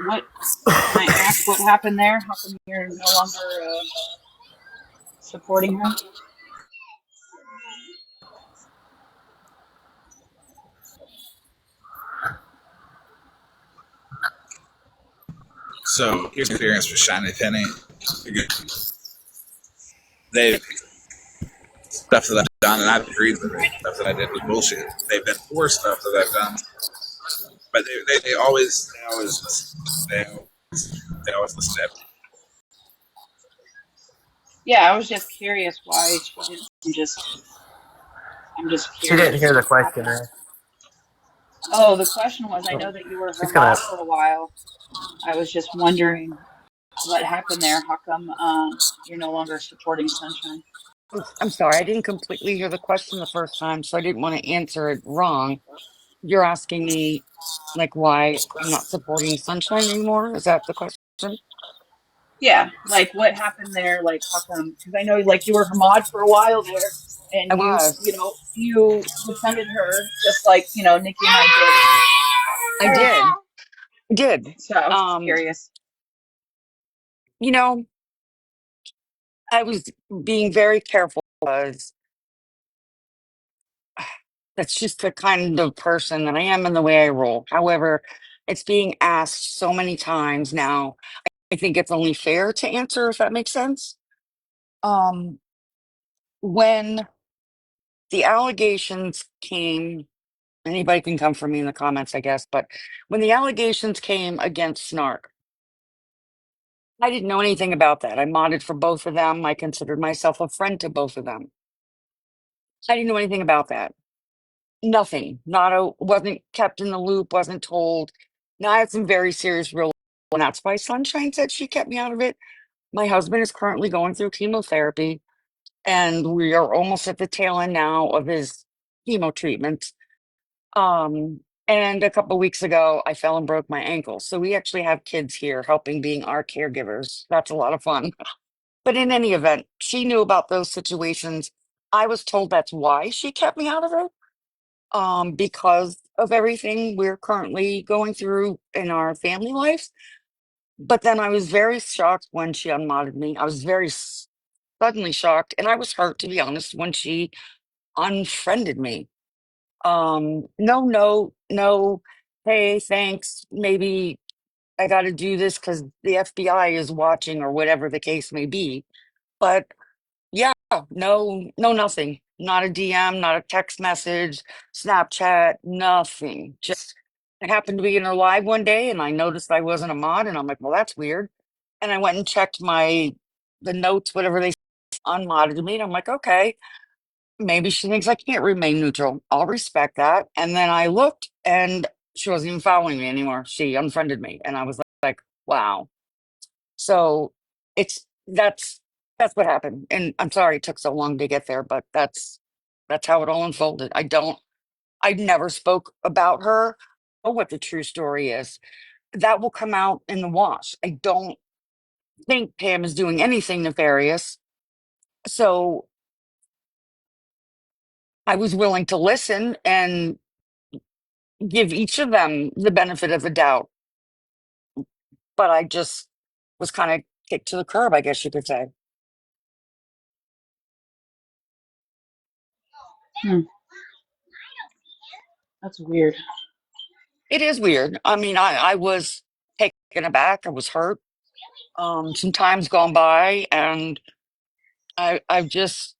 [SPEAKER 2] What can I ask? What happened there? How come you're no longer supporting her?
[SPEAKER 6] So here's my experience with Shiny Penny. They stuff that I've done, and I've agreed with it. Stuff that I did was bullshit. They've been for stuff that I've done, but they always listen to everything.
[SPEAKER 2] Yeah, I was just curious why she didn't I'm just
[SPEAKER 1] She didn't
[SPEAKER 2] curious
[SPEAKER 1] hear the
[SPEAKER 2] what
[SPEAKER 1] question.
[SPEAKER 2] happened. Oh, the question was, I know that you were her
[SPEAKER 1] She's gonna.
[SPEAKER 2] mod for a while. I was just wondering what happened there. How come you're no longer supporting Sunshine?
[SPEAKER 7] I'm sorry, I didn't completely hear the question the first time, so I didn't want to answer it wrong. You're asking me, like, why I'm not supporting Sunshine anymore? Is that the question?
[SPEAKER 2] Yeah, like what happened there? Like how come? Because I know like you were her mod for a while there,
[SPEAKER 7] I
[SPEAKER 2] and
[SPEAKER 7] was.
[SPEAKER 2] you defended her just like Nikki and
[SPEAKER 7] I
[SPEAKER 2] I
[SPEAKER 7] did. Did.
[SPEAKER 2] did. So I was just
[SPEAKER 7] Um,
[SPEAKER 2] curious.
[SPEAKER 7] you know, I was being very careful because that's just the kind of person that I am and the way I roll. However, it's being asked so many times now. I think it's only fair to answer if that makes sense. Um, when the allegations came, anybody can come for me in the comments, I guess, but when the allegations came against Snark, I didn't know anything about that. I modded for both of them. I considered myself a friend to both of them. I didn't know anything about that. Nothing. Not a wasn't kept in the loop, wasn't told. Now I had some very serious real and that's why Sunshine said she kept me out of it. My husband is currently going through chemotherapy and we are almost at the tail end now of his chemo treatment. And a couple weeks ago I fell and broke my ankle. So we actually have kids here helping being our caregivers. That's a lot of fun. But in any event, she knew about those situations. I was told that's why she kept me out of it, because of everything we're currently going through in our family lives. But then I was very shocked when she unmodded me. I was very suddenly shocked, and I was hurt, to be honest, when she unfriended me. No, no, no. Hey, thanks. Maybe I got to do this because the FBI is watching, or whatever the case may be. But yeah, no, no, nothing. Not a DM, not a text message, Snapchat, nothing. Just I happened to be in her live one day and I noticed I wasn't a mod and I'm like, well, that's weird. And I went and checked the notes, whatever they unmodded me. And I'm like, okay, maybe she thinks I can't remain neutral. I'll respect that. And then I looked and she wasn't even following me anymore. She unfriended me. And I was like, wow. So it's that's what happened. And I'm sorry it took so long to get there, but that's how it all unfolded. I never spoke about her or what the true story is. That will come out in the wash. I don't think Pam is doing anything nefarious. So I was willing to listen and give each of them the benefit of the doubt. But I just was kind of kicked to the curb, I guess you could say.
[SPEAKER 2] Hmm, that's weird.
[SPEAKER 7] It is weird. I mean, I was taken aback. I was hurt. Some time's gone by, and I've just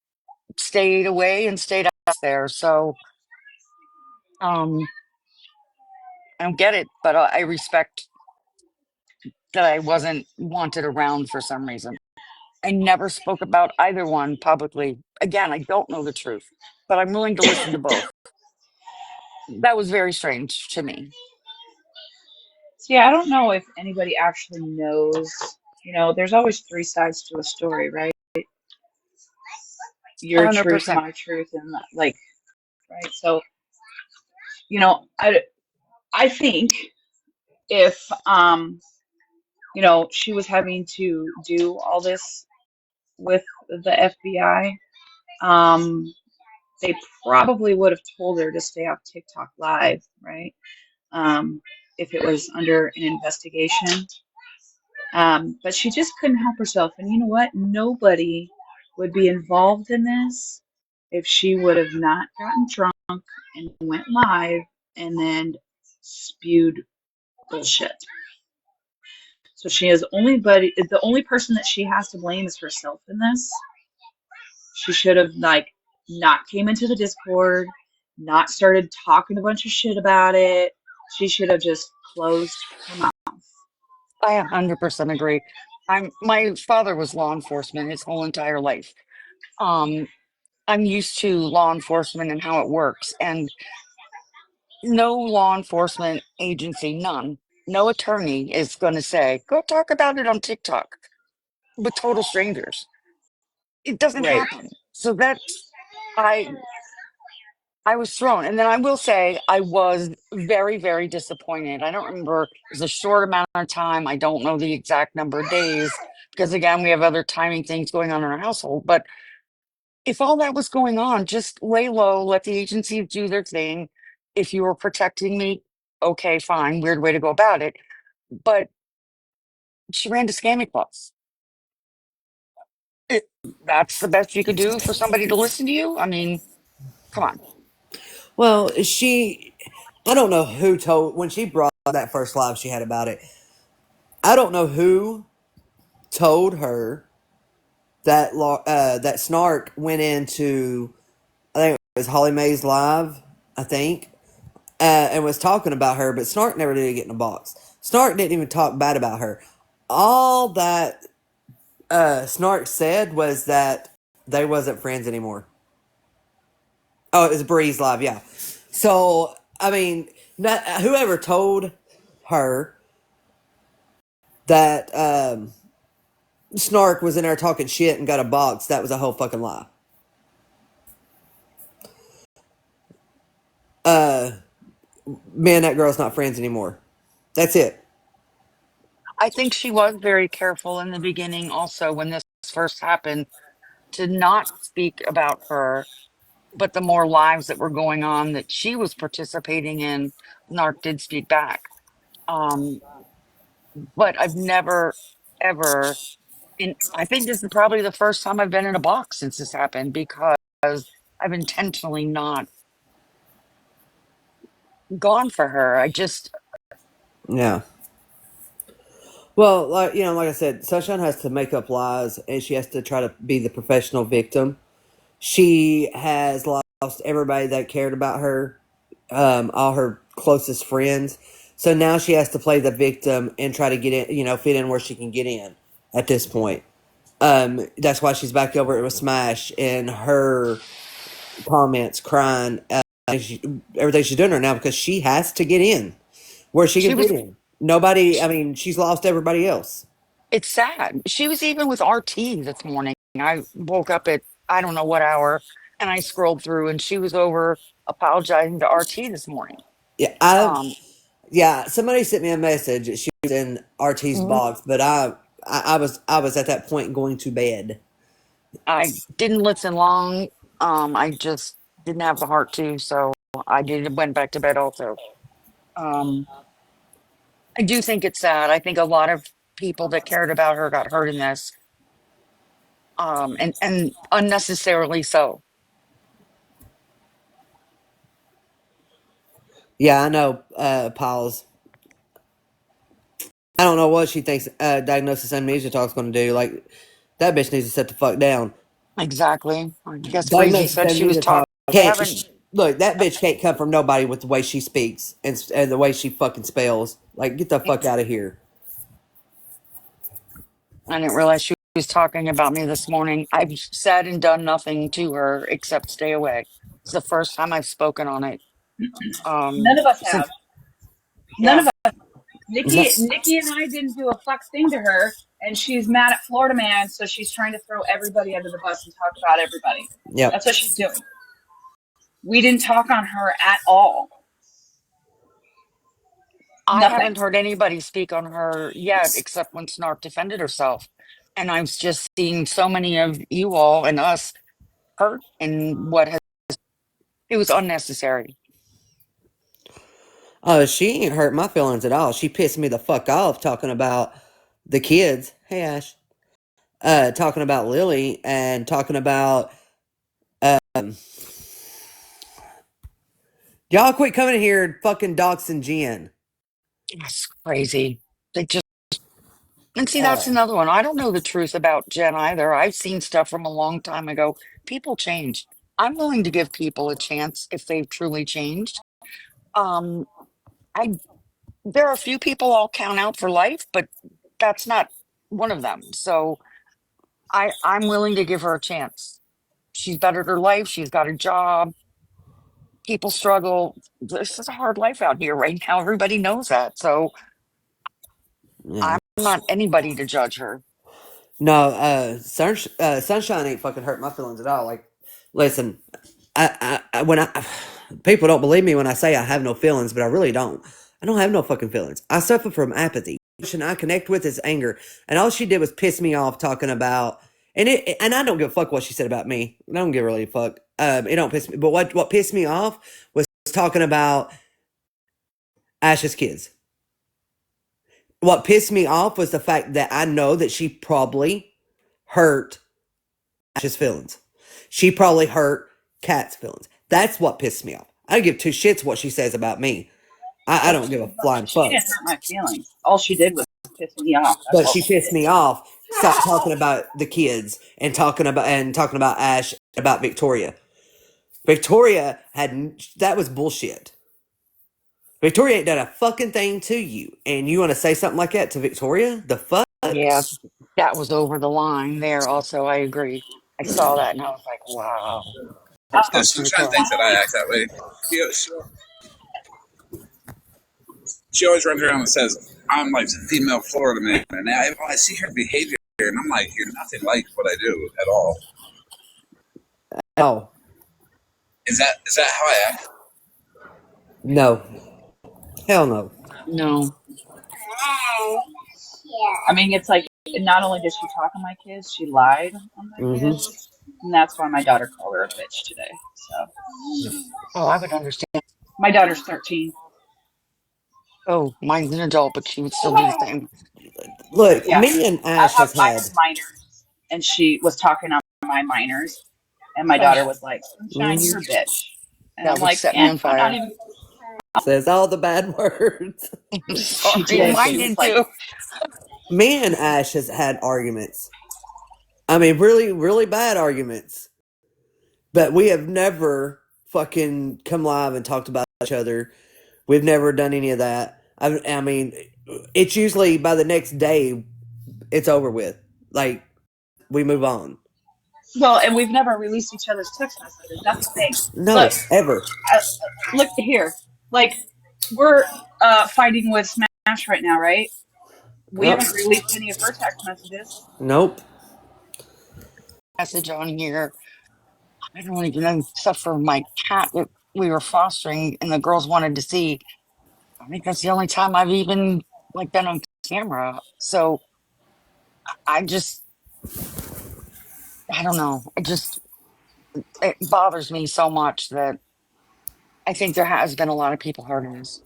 [SPEAKER 7] stayed away and stayed out there. So um, I don't get it, but I respect that I wasn't wanted around for some reason. I never spoke about either one publicly. Again, I don't know the truth, but I'm willing to listen to both. That was very strange to me.
[SPEAKER 2] See, I don't know if anybody actually knows. There's always three sides to a story, right? Your truth,
[SPEAKER 7] 100%.
[SPEAKER 2] my truth, and like, right? So, I think if she was having to do all this with the FBI, they probably would have told her to stay off TikTok live, right? Um, if it was under an investigation. But she just couldn't help herself. And you know what? Nobody would be involved in this if she would have not gotten drunk and went live and then spewed bullshit. So she has the only person that she has to blame is herself in this. She should have not came into the Discord, not started talking a bunch of shit about it. She should have just closed her mouth.
[SPEAKER 7] I 100% agree. My father was law enforcement his whole entire life. Um, I'm used to law enforcement and how it works, and no law enforcement agency, none, no attorney is going to say, go talk about it on TikTok with total strangers. It doesn't
[SPEAKER 2] Right.
[SPEAKER 7] happen. So I, I was thrown. And then I will say, I was very, very disappointed. I don't remember, it was a short amount of time. I don't know the exact number of days because, again, we have other timing things going on in our household. But if all that was going on, just lay low, let the agencies do their thing. If you were protecting me, okay, fine, weird way to go about it. But she ran to scamming clubs. It, that's the best you could do for somebody to listen to you. I mean, come on.
[SPEAKER 1] Well, I don't know who told when she brought that first live she had about it. I don't know who told her that that Snark went into, I think it was Holly Mae's live, I think, and was talking about her, but Snark never did get in a box. Snark didn't even talk bad about her. All that Snark said was that they wasn't friends anymore. Oh, it was Bree's live, yeah. So I mean, whoever told her that Snark was in there talking shit and got a box, that was a whole fucking lie. Me and that girl's not friends anymore. That's it.
[SPEAKER 7] I think she was very careful in the beginning, also, when this first happened, to not speak about her, but the more lives that were going on that she was participating in, Narc did speak back. Um, but I've never, ever, and I think this is probably the first time I've been in a box since this happened, because I've intentionally not gone for her. I just,
[SPEAKER 1] Yeah. Well, like I said, Sunshine has to make up lies, and she has to try to be the professional victim. She has lost everybody that cared about her, all her closest friends. So now she has to play the victim and try to get in, fit in where she can get in at this point. That's why she's back over it with Smash and her comments crying. Everything she's doing right now because she has to get in where she
[SPEAKER 7] she
[SPEAKER 1] can fit
[SPEAKER 7] was,
[SPEAKER 1] in. Nobody, I mean, she's lost everybody else.
[SPEAKER 7] it's sad. She was even with RT this morning. I woke up at, I don't know what hour, and I scrolled through, and she was over apologizing to RT this morning.
[SPEAKER 1] Yeah,
[SPEAKER 7] Um,
[SPEAKER 1] yeah. Somebody sent me a message. She was in RT's box, but I was at that point going to bed.
[SPEAKER 7] I didn't listen long. I just didn't have the heart to, so I did went back to bed also. Um, I do think it's sad. I think a lot of people that cared about her got hurt in this, and unnecessarily so.
[SPEAKER 1] Yeah, I know. Pause. I don't know what she thinks diagnosis amnesia talk's going to do. Like that bitch needs to sit the fuck down.
[SPEAKER 7] Exactly. I guess Breezy
[SPEAKER 1] Diagnosis
[SPEAKER 7] said she was
[SPEAKER 1] amnesia talk
[SPEAKER 7] talking.
[SPEAKER 1] can't.
[SPEAKER 7] Haven't
[SPEAKER 1] Look, that bitch can't come from nobody with the way she speaks and the way she fucking spells. Like, get the fuck out of here.
[SPEAKER 7] I didn't realize she was talking about me this morning. I've said and done nothing to her except stay away. It's the first time I've spoken on it.
[SPEAKER 2] None of us
[SPEAKER 7] Since
[SPEAKER 2] have. None
[SPEAKER 7] yeah,
[SPEAKER 2] of us. Nikki and I didn't do a fuck thing to her, and she's mad at Florida Man, so she's trying to throw everybody under the bus and talk about everybody.
[SPEAKER 1] Yep.
[SPEAKER 2] That's what she's doing. We didn't talk on her at all.
[SPEAKER 7] I
[SPEAKER 2] Nothing.
[SPEAKER 7] haven't heard anybody speak on her yet, except when Snark defended herself. And I've just seen so many of you all and us hurt, and what has, it was unnecessary.
[SPEAKER 1] Oh, she ain't hurt my feelings at all. She pissed me the fuck off talking about the kids. Hey, Ash. Talking about Lily and talking about y'all quit coming here and fucking doxing Jen.
[SPEAKER 7] That's crazy. They just, and see,
[SPEAKER 1] Uh,
[SPEAKER 7] that's another one. I don't know the truth about Jen either. I've seen stuff from a long time ago. People change. I'm willing to give people a chance if they've truly changed. Um, I there are a few people I'll count out for life, but that's not one of them. So I'm willing to give her a chance. She's bettered her life. She's got a job. People struggle. This is a hard life out here right now. Everybody knows that. So
[SPEAKER 1] yeah.
[SPEAKER 7] I'm not anybody to judge her.
[SPEAKER 1] No, Sunshine ain't fucking hurt my feelings at all. Like, listen, when I people don't believe me when I say I have no feelings, but I really don't. I don't have no fucking feelings. I suffer from apathy. The emotion I connect with is anger, and all she did was piss me off talking about. And I don't give a fuck what she said about me. I don't give really a fuck. It don't piss me. But what pissed me off was talking about Ash's kids. What pissed me off was the fact that I know that she probably hurt Ash's feelings. She probably hurt Kat's feelings. That's what pissed me off. I don't give two shits what she says about me. I don't give a flying
[SPEAKER 2] She
[SPEAKER 1] fuck.
[SPEAKER 2] didn't hurt my feelings. All she did was piss me off. That's
[SPEAKER 1] But
[SPEAKER 2] all
[SPEAKER 1] she
[SPEAKER 2] she
[SPEAKER 1] pissed
[SPEAKER 2] did.
[SPEAKER 1] me off stop talking about the kids and talking about Ash about Victoria. Victoria had that was bullshit. Victoria ain't done a fucking thing to you, and you want to say something like that to Victoria? The fuck?
[SPEAKER 7] Yeah, that was over the line there. Also, I agree. I saw that and I was like, wow, that's
[SPEAKER 6] You know,
[SPEAKER 7] not
[SPEAKER 6] Sunshine
[SPEAKER 7] Victoria.
[SPEAKER 6] thinks that I act that way. She always runs around and says, I'm like the female Florida man. And I see her behavior, and I'm like, you're nothing like what I do at all.
[SPEAKER 1] Oh
[SPEAKER 6] Is that how I act?
[SPEAKER 1] no, hell no.
[SPEAKER 7] No.
[SPEAKER 2] I mean, it's like not only did she talk on my kids, she lied on my
[SPEAKER 1] Mm-hmm.
[SPEAKER 2] kids, and that's why my daughter called her a bitch today. So
[SPEAKER 7] Oh, I would understand.
[SPEAKER 2] my daughter's 13.
[SPEAKER 7] Oh, mine's an adult, but she would still do the same.
[SPEAKER 1] Look,
[SPEAKER 2] Yeah,
[SPEAKER 1] me and Ash has
[SPEAKER 2] I
[SPEAKER 1] had.
[SPEAKER 2] have minors, and she was talking on my minors, and my daughter
[SPEAKER 7] Oh,
[SPEAKER 2] was like, "Sunshine,
[SPEAKER 1] Mm-hmm.
[SPEAKER 2] you're a bitch," and
[SPEAKER 7] that
[SPEAKER 2] I'm
[SPEAKER 7] would
[SPEAKER 2] like,
[SPEAKER 7] set me on
[SPEAKER 2] I'm not
[SPEAKER 7] fire.
[SPEAKER 2] even.
[SPEAKER 1] Says all the bad words.
[SPEAKER 2] She
[SPEAKER 7] Sorry,
[SPEAKER 2] did.
[SPEAKER 7] mine
[SPEAKER 2] She was
[SPEAKER 7] did
[SPEAKER 2] like,
[SPEAKER 7] too.
[SPEAKER 1] Me and Ash has had arguments. I mean, really, really bad arguments. But we have never fucking come live and talked about each other. We've never done any of that. I mean, it's usually by the next day, it's over with. Like, we move on.
[SPEAKER 2] well, and we've never released each other's text messages. That's the thing.
[SPEAKER 1] No,
[SPEAKER 2] Look,
[SPEAKER 1] ever.
[SPEAKER 2] look here. Like, we're fighting with Smash right now, right? We
[SPEAKER 1] Yep.
[SPEAKER 2] haven't released any of her text messages.
[SPEAKER 1] Nope.
[SPEAKER 7] Message on here. I don't even know stuff for my cat that we were fostering and the girls wanted to see. I think that's the only time I've even like been on camera. So I just I don't know. It bothers me so much that I think there has been a lot of people hurt in this.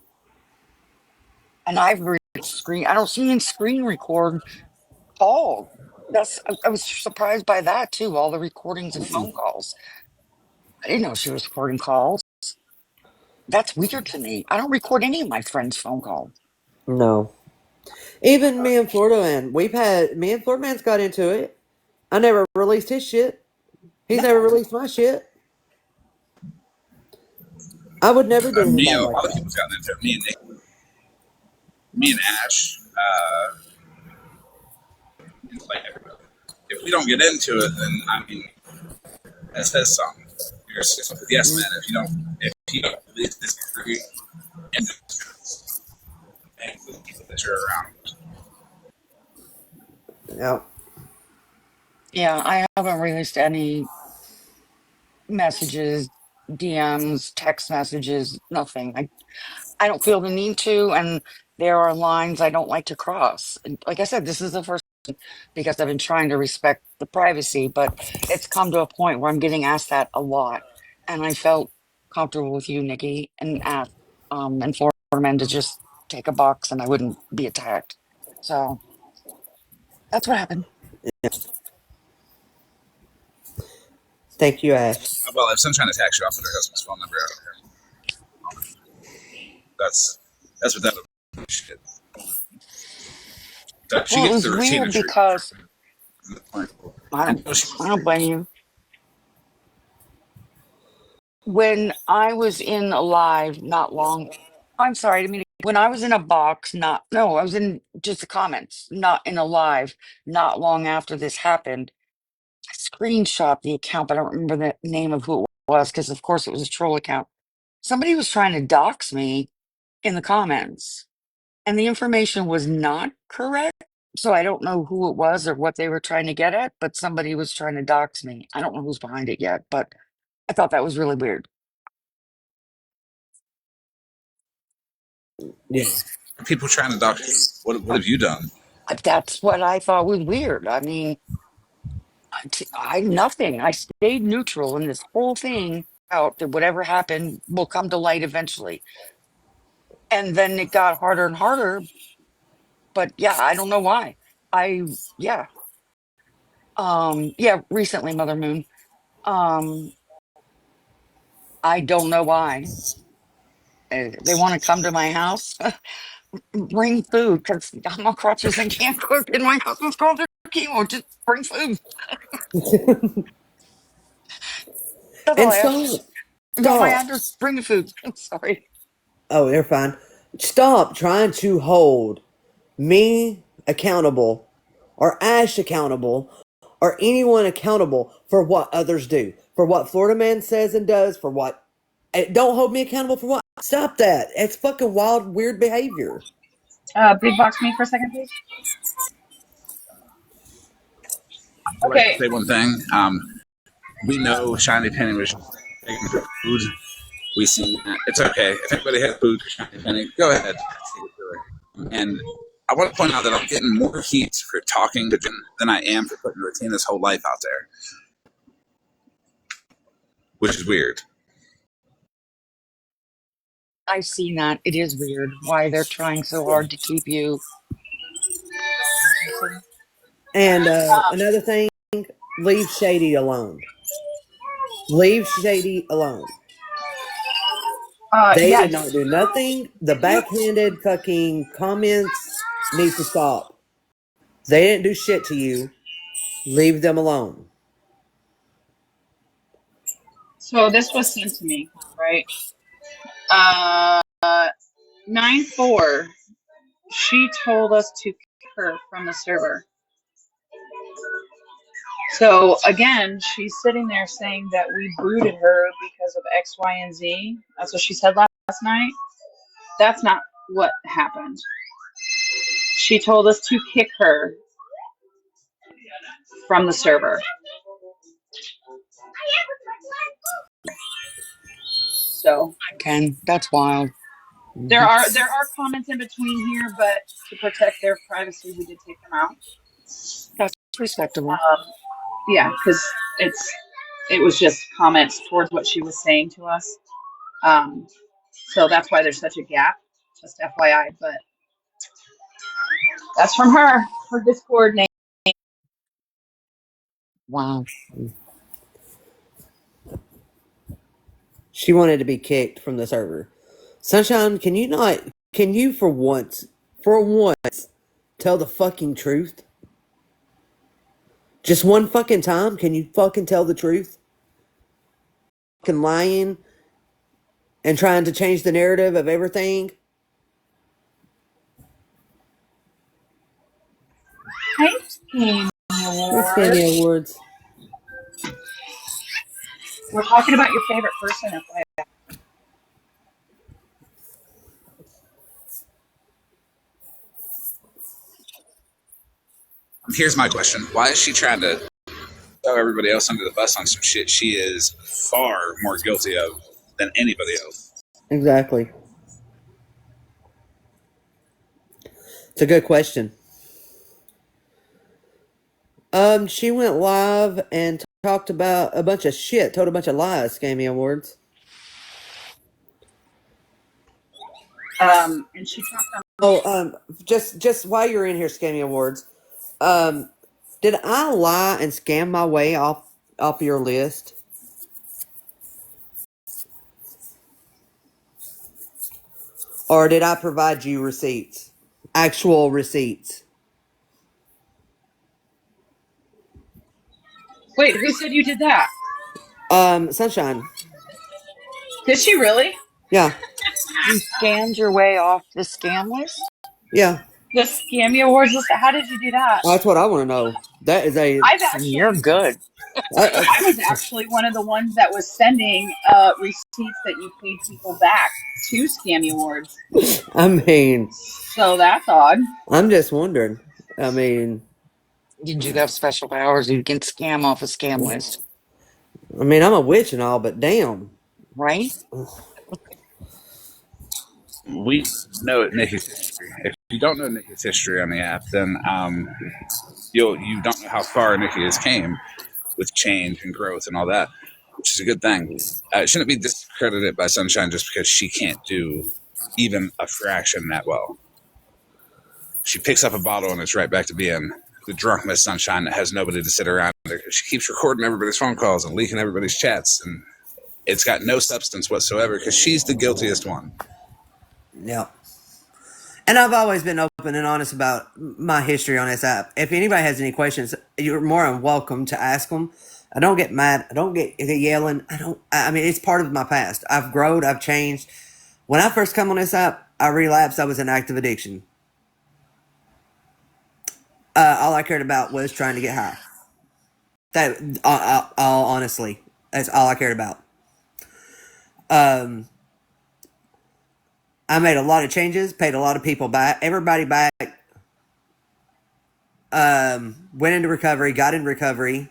[SPEAKER 7] And I don't see any screen record call. I was surprised by that too, all the recordings of phone calls. I didn't know she was recording calls. That's weird to me. I don't record any of my friends' phone calls.
[SPEAKER 1] No. Even me and Florida Man, me and Florida Man's got into it. I never released his shit. He's never released my shit. I would never do
[SPEAKER 6] Me
[SPEAKER 1] anybody
[SPEAKER 6] and a
[SPEAKER 1] like
[SPEAKER 6] lot of
[SPEAKER 1] that.
[SPEAKER 6] people's gotten into it. Me and Ash, like everybody. If we don't get into it, then I mean, that says something. You're a yes man. If you don't believe this degree and the people that you're around.
[SPEAKER 1] Yeah.
[SPEAKER 7] Yeah, I haven't released any messages, DMs, text messages, nothing. I don't feel the need to, and there are lines I don't like to cross. And like I said, this is the first because I've been trying to respect the privacy, but it's come to a point where I'm getting asked that a lot. And I felt comfortable with you, Nikki, and asked and for men to just take a box and I wouldn't be attacked. So that's what happened.
[SPEAKER 1] Thank you, Ash.
[SPEAKER 6] Well, if Sunshine attacks you, I'll put her husband's phone number out here. That's that's what that shit. So she
[SPEAKER 7] Well, it
[SPEAKER 6] gets
[SPEAKER 7] was
[SPEAKER 6] the retainer
[SPEAKER 7] weird
[SPEAKER 6] treatment
[SPEAKER 7] because
[SPEAKER 6] from the point.
[SPEAKER 7] I
[SPEAKER 6] I
[SPEAKER 7] don't
[SPEAKER 6] know she
[SPEAKER 7] I
[SPEAKER 6] was
[SPEAKER 7] don't blame you. When I was in a live not long, I'm sorry, I mean, when I was in a box, not, no, I was in just the comments, not in a live, not long after this happened. I screenshot the account, but I don't remember the name of who it was because, of course, it was a troll account. Somebody was trying to dox me in the comments, and the information was not correct. So I don't know who it was or what they were trying to get at, but somebody was trying to dox me. I don't know who's behind it yet, but I thought that was really weird.
[SPEAKER 1] Yeah.
[SPEAKER 6] people trying to dox you. What have you done?
[SPEAKER 7] That's what I thought was weird. I mean, nothing. I stayed neutral in this whole thing out that whatever happened will come to light eventually. And then it got harder and harder. But yeah, I don't know why. I yeah. Yeah, recently, Mother Moon. Um, I don't know why. They want to come to my house, bring food because I'm on crutches and can't cook, and my husband's called their chemo. Just bring food. That's all
[SPEAKER 1] And
[SPEAKER 7] I ask.
[SPEAKER 1] stop.
[SPEAKER 7] You want my
[SPEAKER 1] Stop.
[SPEAKER 7] address? Bring the food. I'm sorry.
[SPEAKER 1] Oh, they're fine. Stop trying to hold me accountable or Ash accountable or anyone accountable for what others do, for what Florida Man says and does, for what. Don't hold me accountable for what. Stop that. It's fucking wild, weird behavior.
[SPEAKER 2] Big box me for a second, please.
[SPEAKER 6] I'd like to
[SPEAKER 2] Okay.
[SPEAKER 6] say one thing. We know Shiny Penny was taking for food. We see that. It's okay. If anybody has food for Shiny Penny, go ahead. Take it to her. And I want to point out that I'm getting more heat for talking to Jen than I am for putting Retina's whole life out there, which is weird.
[SPEAKER 7] I've seen that. It is weird why they're trying so hard to keep you.
[SPEAKER 1] And another thing, leave Shady alone. Leave Shady alone. They did not
[SPEAKER 2] Yes.
[SPEAKER 1] do nothing. The backhanded fucking comments need to stop. They didn't do shit to you. Leave them alone.
[SPEAKER 2] So this was sent to me, right? Uh, 9-4. She told us to kick her from the server. So again, she's sitting there saying that we booted her because of X, Y, and Z. That's what she said last night. That's not what happened. She told us to kick her from the server. So
[SPEAKER 7] Ken, that's wild.
[SPEAKER 2] there are comments in between here, but to protect their privacy, we did take them out.
[SPEAKER 7] That's respectable.
[SPEAKER 2] Yeah, because it was just comments towards what she was saying to us. Um, so that's why there's such a gap. Just FYI, but that's from her Discord name.
[SPEAKER 7] Wow.
[SPEAKER 1] She wanted to be kicked from the server. Sunshine, can you not? Can you for once, tell the fucking truth? Just one fucking time, can you fucking tell the truth? Fucking lying and trying to change the narrative of everything.
[SPEAKER 2] Hi, Game
[SPEAKER 1] Let's
[SPEAKER 2] Award.
[SPEAKER 1] Cammy Awards.
[SPEAKER 2] We're talking about your favorite person, FYI.
[SPEAKER 6] Here's my question. Why is she trying to throw everybody else under the bus on some shit she is far more guilty of than anybody else?
[SPEAKER 1] Exactly. It's a good question. She went live and talked about a bunch of shit, told a bunch of lies, Cammy Awards.
[SPEAKER 2] And she talked on.
[SPEAKER 1] Oh, just while you're in here, Scammy Awards, did I lie and scam my way off your list, or did I provide you receipts, actual receipts?
[SPEAKER 2] Wait, who said you did that?
[SPEAKER 1] Sunshine.
[SPEAKER 2] Did she really?
[SPEAKER 1] Yeah,
[SPEAKER 7] You scammed your way off the scam list?
[SPEAKER 1] yeah.
[SPEAKER 2] The Scammy Awards list. How did you do that?
[SPEAKER 1] That's what I want to know. That is a.
[SPEAKER 2] I've
[SPEAKER 7] You're
[SPEAKER 2] actually,
[SPEAKER 7] good.
[SPEAKER 2] I was actually one of the ones that was sending receipts that you paid people back to Scammy Awards.
[SPEAKER 1] I mean,
[SPEAKER 2] So that's odd.
[SPEAKER 1] I'm just wondering. I mean,
[SPEAKER 7] Did you have special powers? You can scam off a scam list,
[SPEAKER 1] I'm a witch and all, but damn.
[SPEAKER 7] right?
[SPEAKER 6] We know Nikki's history. If you don't know Nikki's history on the app, then you don't know how far Nikki has came with change and growth and all that, which is a good thing. It shouldn't be discredited by Sunshine just because she can't do even a fraction that well. She picks up a bottle and it's right back to being the drunk Miss Sunshine that has nobody to sit around her. She keeps recording everybody's phone calls and leaking everybody's chats, and it's got no substance whatsoever because she's the guiltiest one.
[SPEAKER 1] Yeah. And I've always been open open and honest about my history on this app. If anybody has any questions, you're more than welcome to ask them. I don't get mad. I don't get yelling. I don't. I mean, it's part of my past. I've grown. I've changed. When I first come on this app, I relapsed. I was in active addiction. All I cared about was trying to get high. That, all honestly, that's all I cared about. Um, I made a lot of changes, paid a lot of people back, everybody back. Went into recovery, got in recovery.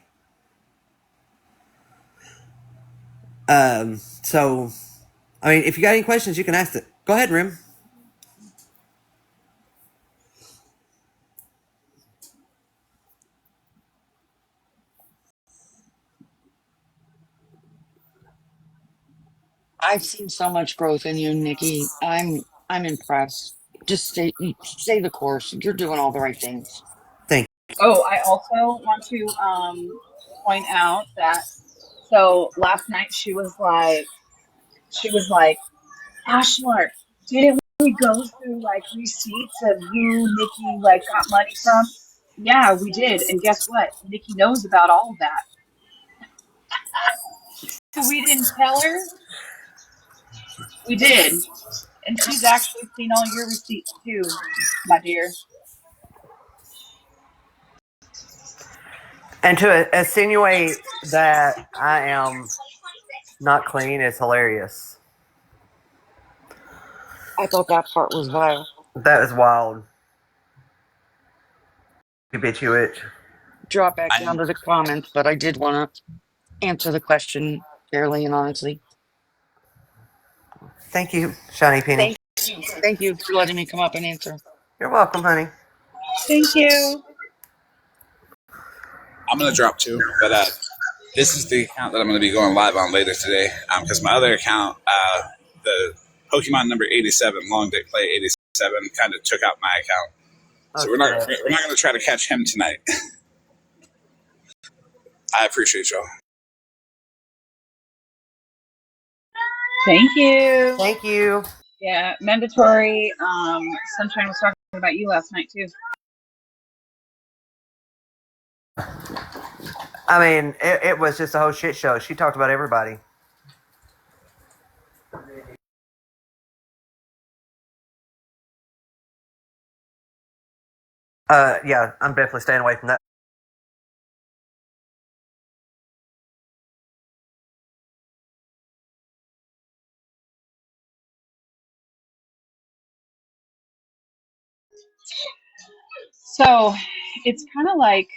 [SPEAKER 1] So, I mean, if you got any questions, you can ask it. Go ahead, Rim.
[SPEAKER 7] I've seen so much growth in you, Nikki. I'm impressed. Just stay the course. You're doing all the right things.
[SPEAKER 1] Thank
[SPEAKER 2] Oh, I also want to point out that so last night she was like, Ashlar, didn't we go through like receipts of who Nikki like got money from? Yeah, we did. And guess what? Nikki knows about all of that. So we didn't tell her. We did. And she's actually seen all your receipts too, my dear.
[SPEAKER 1] And to insinuate that I am not clean is hilarious.
[SPEAKER 7] I thought that part was vile.
[SPEAKER 1] That is wild. You bitch, you itch.
[SPEAKER 7] Drop back down
[SPEAKER 6] I'm
[SPEAKER 7] to the comments, but I did want to answer the question fairly and honestly.
[SPEAKER 1] Thank you, Shiny Penny.
[SPEAKER 7] Thank you. Thank you for letting me come up and answer.
[SPEAKER 1] You're welcome, honey.
[SPEAKER 2] Thank you.
[SPEAKER 6] I'm gonna drop too, but this is the account that I'm gonna be going live on later today. Because my other account, the Pokemon number 87, Long Day Play 87, kind of took out my account. So we're not gonna try to catch him tonight. I appreciate y'all.
[SPEAKER 2] Thank you.
[SPEAKER 1] Thank you.
[SPEAKER 2] Yeah, mandatory. Sunshine was talking about you last night too.
[SPEAKER 1] I mean, it was just a whole shit show. She talked about everybody. Yeah, I'm definitely staying away from that.
[SPEAKER 2] So it's kind of like,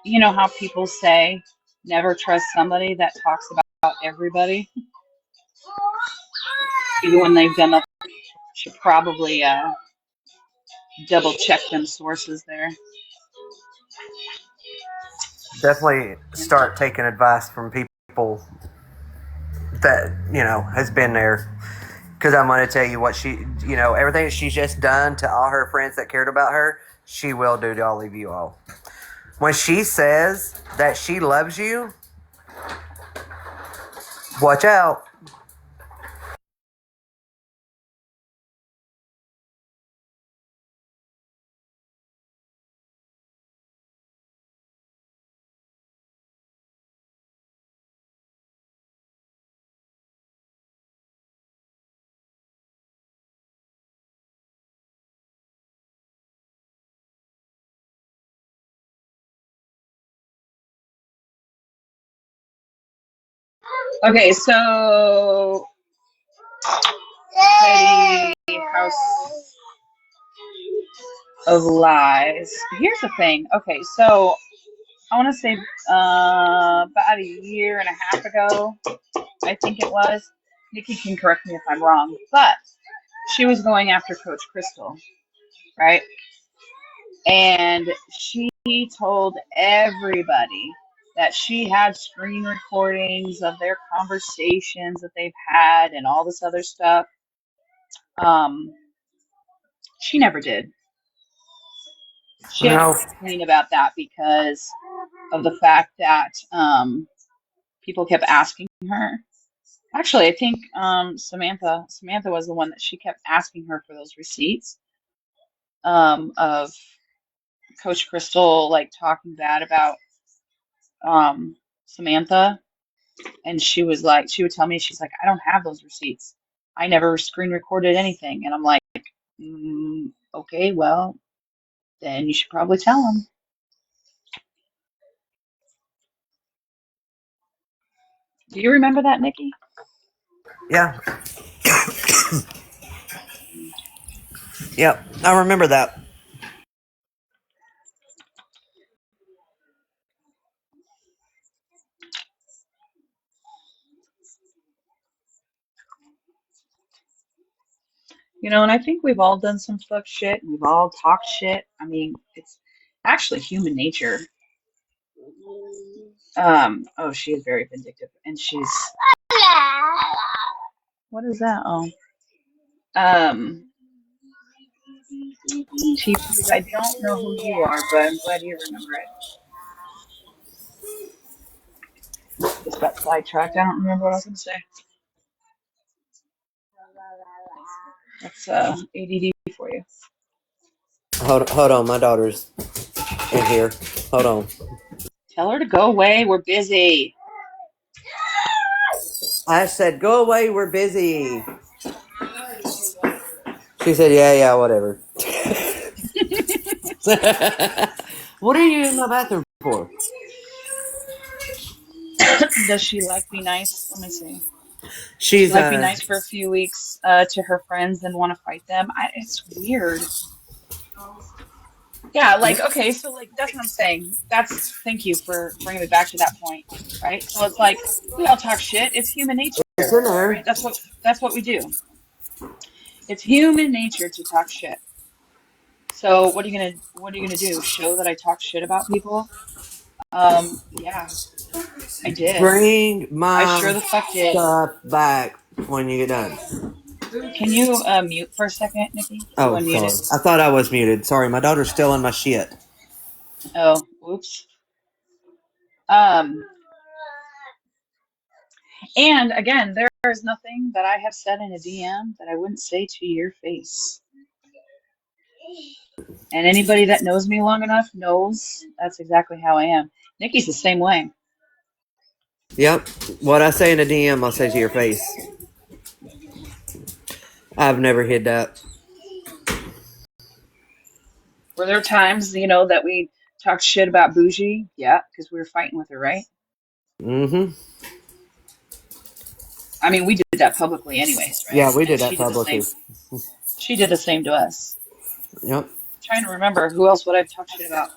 [SPEAKER 2] you know how people say never trust somebody that talks about everybody, even when they've done nothing. Should probably double check them sources there.
[SPEAKER 1] Definitely start taking advice from people that, has been there. Because I'm going to tell you what everything she's just done to all her friends that cared about her, she will do to all of you all. When she says that she loves you, watch out.
[SPEAKER 2] Okay, so Petty House of Lies. Here's the thing. Okay, so I want to say about a year and a half ago, I think it was. Nikki can correct me if I'm wrong, but she was going after Coach Crystal, right? And she told everybody that she had screen recordings of their conversations that they've had and all this other stuff. She never did. She had to
[SPEAKER 1] No,
[SPEAKER 2] come clean about that because of the fact that people kept asking her. Actually, I think Samantha was the one that she kept asking her for those receipts. of Coach Crystal like talking bad about Samantha, and she was like, she would tell me, she's like, I don't have those receipts. I never screen recorded anything, and I'm like, okay, well, then you should probably tell them. Do you remember that, Nikki?
[SPEAKER 1] Yeah. Yep. I remember that.
[SPEAKER 2] You know, and I think we've all done some fuck shit. We've all talked shit. I mean, it's actually human nature. Oh, she is very vindictive, and she's, what is that? Oh, um, TP. I don't know who you are, but I'm glad you remember it. Just got sidetracked. I don't remember what I was going to say. That's ADD for you.
[SPEAKER 1] Hold on. My daughter's in here. Hold on.
[SPEAKER 2] Tell her to go away. We're busy.
[SPEAKER 1] I said, go away. We're busy. She said, yeah, whatever. What are you in my bathroom for?
[SPEAKER 2] Does she like be nice? Let me see. She
[SPEAKER 1] She's
[SPEAKER 2] like be nice for a few weeks to her friends and want to fight them. It's weird. Yeah, like okay, so like that's what I'm saying. Thank you for bringing me back to that point, right? So it's like we all talk shit. It's human nature,
[SPEAKER 1] it's in there.
[SPEAKER 2] right? That's what we do. It's human nature to talk shit. So what are you gonna do? Show that I talk shit about people? Yeah, I did.
[SPEAKER 1] Bring
[SPEAKER 2] I sure
[SPEAKER 1] my
[SPEAKER 2] the fuck did.
[SPEAKER 1] stuff back when you get done.
[SPEAKER 2] Can you mute for a second, Nikki? You
[SPEAKER 1] Oh, sorry.
[SPEAKER 2] unmuted.
[SPEAKER 1] I thought I was muted. Sorry, my daughter's still in my shit.
[SPEAKER 2] Oh, oops. Um, and again, there is nothing that I have said in a DM that I wouldn't say to your face. And anybody that knows me long enough knows that's exactly how I am. Nikki's the same way.
[SPEAKER 1] Yep. What I say in a DM, I'll say to your face. I've never hid that.
[SPEAKER 2] Were there times, that we talked shit about Bougie? Yeah, because we were fighting with her, right?
[SPEAKER 1] Mm-hmm.
[SPEAKER 2] I mean, we did that publicly anyways, right?
[SPEAKER 1] Yeah, we
[SPEAKER 2] And
[SPEAKER 1] did that
[SPEAKER 2] she did the
[SPEAKER 1] publicly.
[SPEAKER 2] same. She did the same to us.
[SPEAKER 1] Yep.
[SPEAKER 2] Trying to remember who else would I talk shit about.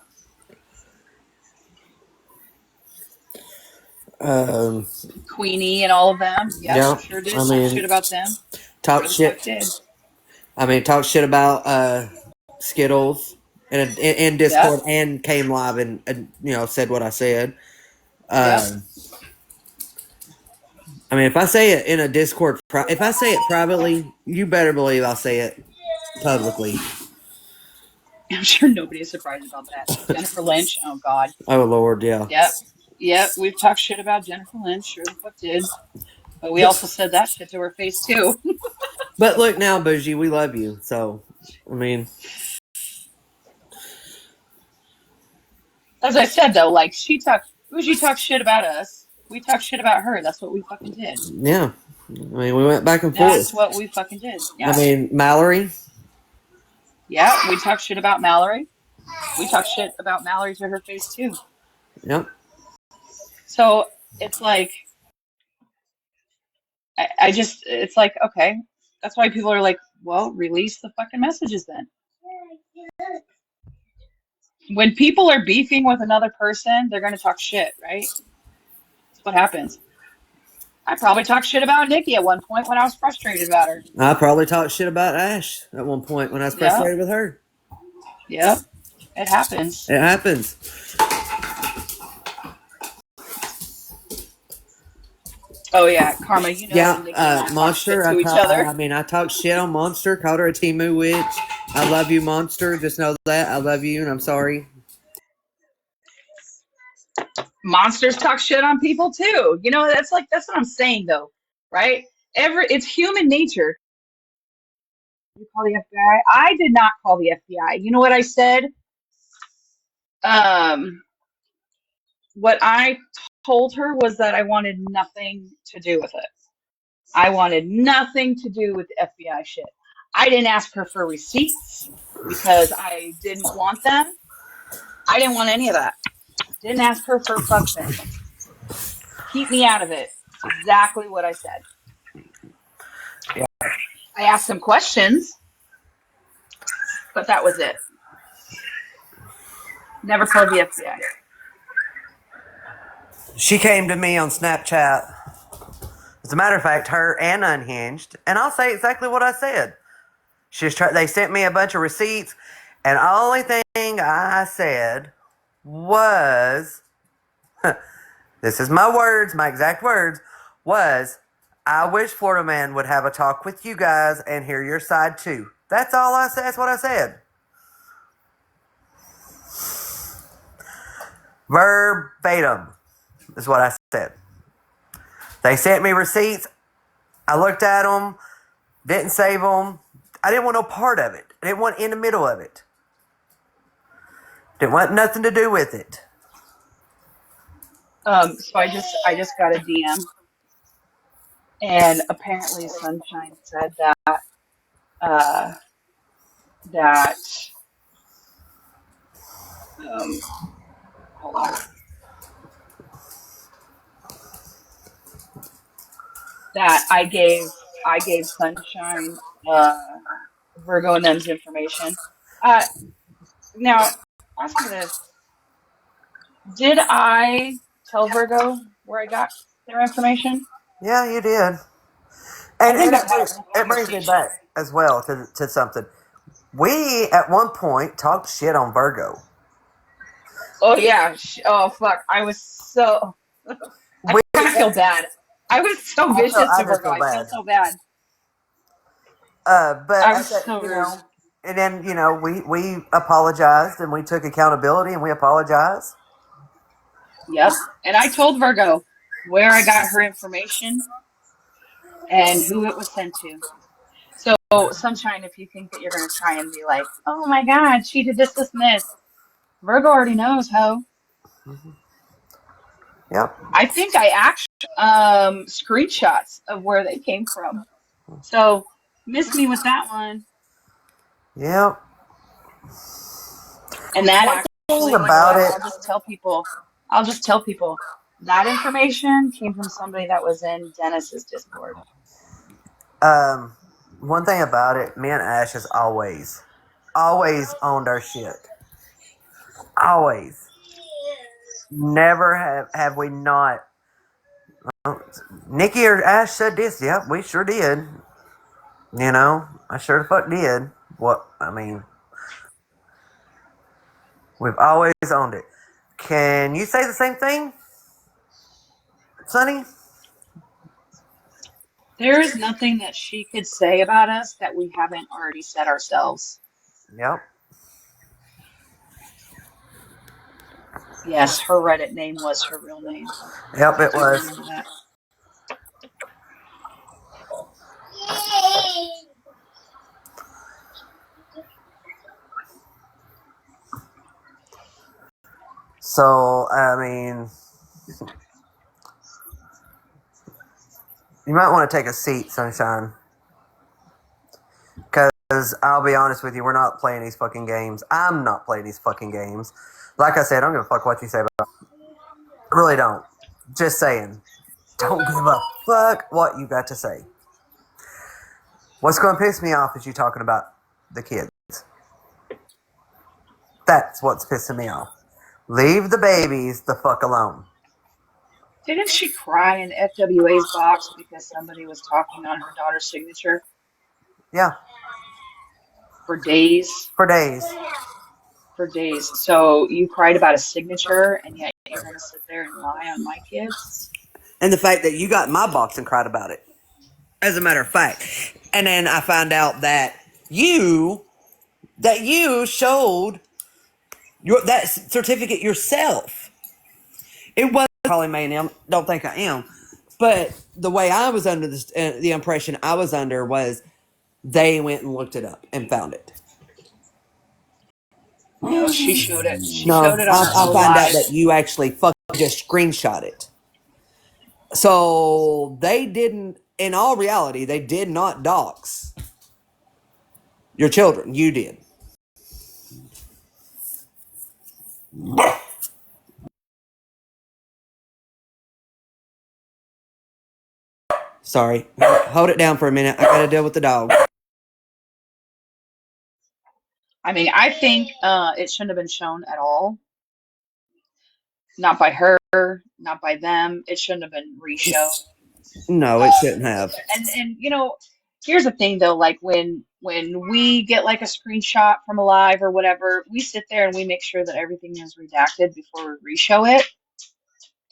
[SPEAKER 1] Um.
[SPEAKER 2] Queenie and all of them. Yep,
[SPEAKER 1] Yeah.
[SPEAKER 2] sure did
[SPEAKER 1] I
[SPEAKER 2] talk
[SPEAKER 1] mean,
[SPEAKER 2] shit about them.
[SPEAKER 1] talk
[SPEAKER 2] Sure the fuck
[SPEAKER 1] shit.
[SPEAKER 2] did.
[SPEAKER 1] I mean, talk shit about Skittles in
[SPEAKER 2] Yep,
[SPEAKER 1] Discord and came live and said what I said.
[SPEAKER 2] yep.
[SPEAKER 1] Um. I mean, if I say it in a Discord, if I say it privately, you better believe I'll say it publicly.
[SPEAKER 2] I'm sure nobody is surprised about that. Jennifer Lynch. Oh God.
[SPEAKER 1] Oh Lord, yeah.
[SPEAKER 2] Yep, yep. We've talked shit about Jennifer Lynch. Sure the fuck did. But we also said that shit to her face too.
[SPEAKER 1] But look now, Bougie, we love you. So, I mean,
[SPEAKER 2] As I said though, like Bougie talked shit about us. We talked shit about her. That's what we fucking did.
[SPEAKER 1] yeah. I mean, we went back and
[SPEAKER 2] That's
[SPEAKER 1] forth.
[SPEAKER 2] what we fucking did.
[SPEAKER 1] I
[SPEAKER 2] Yeah.
[SPEAKER 1] mean, Mallory.
[SPEAKER 2] Yeah, we talked shit about Mallory. We talked shit about Mallory to her face too.
[SPEAKER 1] Yep.
[SPEAKER 2] So it's like I just it's like okay. That's why people are like, well, release the fucking messages then. When people are beefing with another person, they're gonna talk shit, right? That's what happens. I probably talked shit about Nikki at one point when I was frustrated about her.
[SPEAKER 1] I probably talked shit about Ash at one point when I was
[SPEAKER 2] Yep,
[SPEAKER 1] frustrated with her.
[SPEAKER 2] yep, it happens.
[SPEAKER 1] It happens.
[SPEAKER 2] Oh yeah, Karma, you know
[SPEAKER 1] Yeah,
[SPEAKER 2] when Nikki and I talk shit
[SPEAKER 1] Monster.
[SPEAKER 2] to each other.
[SPEAKER 1] I mean, I talked shit on Monster. Called her a Timu witch. I love you, Monster. Just know that I love you, and I'm sorry.
[SPEAKER 2] Monsters talk shit on people too. That's what I'm saying though, right? It's human nature You call the FBI? I did not call the FBI. You know what I said? Um, what I told her was that I wanted nothing to do with it. I wanted nothing to do with the FBI shit. I didn't ask her for receipts because I didn't want them. I didn't want any of that. Didn't ask her for a fuck thing. Keep me out of it. It's exactly what I said.
[SPEAKER 1] Yeah.
[SPEAKER 2] I asked some questions, but that was it. Never called the FBI.
[SPEAKER 1] She came to me on Snapchat. As a matter of fact, her and Unhinged, and I'll say exactly what I said. They sent me a bunch of receipts, and the only thing I said was, this is my words, my exact words, was, I wish Florida Man would have a talk with you guys and hear your side too. That's all I said. That's what I said. Verbatim is what I said. They sent me receipts. I looked at them, didn't save them. I didn't want no part of it. I didn't want in the middle of it. Didn't want nothing to do with it.
[SPEAKER 2] So I just got a DM, and apparently Sunshine said uh, that um, hold on, that I gave Sunshine Virgo and them's information. Uh, now ask me this: did I tell Virgo where I got their information?
[SPEAKER 1] Yeah, you did.
[SPEAKER 2] I
[SPEAKER 1] And
[SPEAKER 2] think
[SPEAKER 1] it
[SPEAKER 2] I've got a
[SPEAKER 1] brings,
[SPEAKER 2] whole
[SPEAKER 1] it brings me
[SPEAKER 2] conversation.
[SPEAKER 1] back as well to something. We, at one point, talked shit on Virgo.
[SPEAKER 2] Oh yeah. Oh fuck. I
[SPEAKER 1] We,
[SPEAKER 2] kind of feel bad. I was so vicious
[SPEAKER 1] I
[SPEAKER 2] to
[SPEAKER 1] just
[SPEAKER 2] Virgo.
[SPEAKER 1] feel
[SPEAKER 2] I feel
[SPEAKER 1] bad.
[SPEAKER 2] so bad.
[SPEAKER 1] But
[SPEAKER 2] I
[SPEAKER 1] I
[SPEAKER 2] was
[SPEAKER 1] said,
[SPEAKER 2] so rude.
[SPEAKER 1] and then, we apologized and we took accountability and we apologized.
[SPEAKER 2] Yep. And I told Virgo where I got her information and who it was sent to. So, Sunshine, if you think that you're going to try and be like, oh my God, she did this, this, and this, Virgo already knows, ho.
[SPEAKER 1] Yep.
[SPEAKER 2] I think I actually screenshots of where they came from. So, miss me with that one.
[SPEAKER 1] Yep.
[SPEAKER 2] And that
[SPEAKER 1] One thing
[SPEAKER 2] actually, you know
[SPEAKER 1] about
[SPEAKER 2] what?
[SPEAKER 1] it,
[SPEAKER 2] I'll just tell people that information came from somebody that was in Dennis's Discord.
[SPEAKER 1] um, one thing about it, me and Ash has always owned our shit. Always. Never have we not. Nikki or Ash said this. Yep, we sure did. I sure the fuck did. What I mean, we've always owned it. Can you say the same thing, Sonny?
[SPEAKER 2] There is nothing that she could say about us that we haven't already said ourselves.
[SPEAKER 1] Yep.
[SPEAKER 2] Yes, her Reddit name was her real name.
[SPEAKER 1] Yep,
[SPEAKER 2] I
[SPEAKER 1] it
[SPEAKER 2] do
[SPEAKER 1] was.
[SPEAKER 2] remember that.
[SPEAKER 1] So, I mean, you might want to take a seat, Sunshine. Because I'll be honest with you, we're not playing these fucking games. I'm not playing these fucking games. Like I said, I don't give a fuck what you say about it. I really don't. Just saying. Don't give a fuck what you got to say. What's going to piss me off is you talking about the kids. That's what's pissing me off. Leave the babies the fuck alone.
[SPEAKER 2] Didn't she cry in FWA's box because somebody was talking on her daughter's signature
[SPEAKER 1] Yeah,
[SPEAKER 2] for days?
[SPEAKER 1] for days.
[SPEAKER 2] For days. So you cried about a signature and yet you're going to sit there and lie on my kids?
[SPEAKER 1] And the fact that you got in my box and cried about it. As a matter of fact. And then I found out that you showed that certificate yourself. It wasn't probably me, and I don't think I am. But the way I was under the impression I was under was They went and looked it up and found it.
[SPEAKER 2] No, she showed it. She
[SPEAKER 1] No,
[SPEAKER 2] showed it on her
[SPEAKER 1] I
[SPEAKER 2] O
[SPEAKER 1] find out
[SPEAKER 2] Live.
[SPEAKER 1] that you actually fucking just screenshot it. So they didn't, in all reality, they did not dox your children. You did. Sorry. Hold it down for a minute. I gotta deal with the dog.
[SPEAKER 2] I mean, I think it shouldn't have been shown at all. Not by her, not by them. It shouldn't have been re-showed.
[SPEAKER 1] No, it shouldn't have.
[SPEAKER 2] And here's the thing though, like when we get like a screenshot from a live or whatever, we sit there and we make sure that everything is redacted before we re-show it.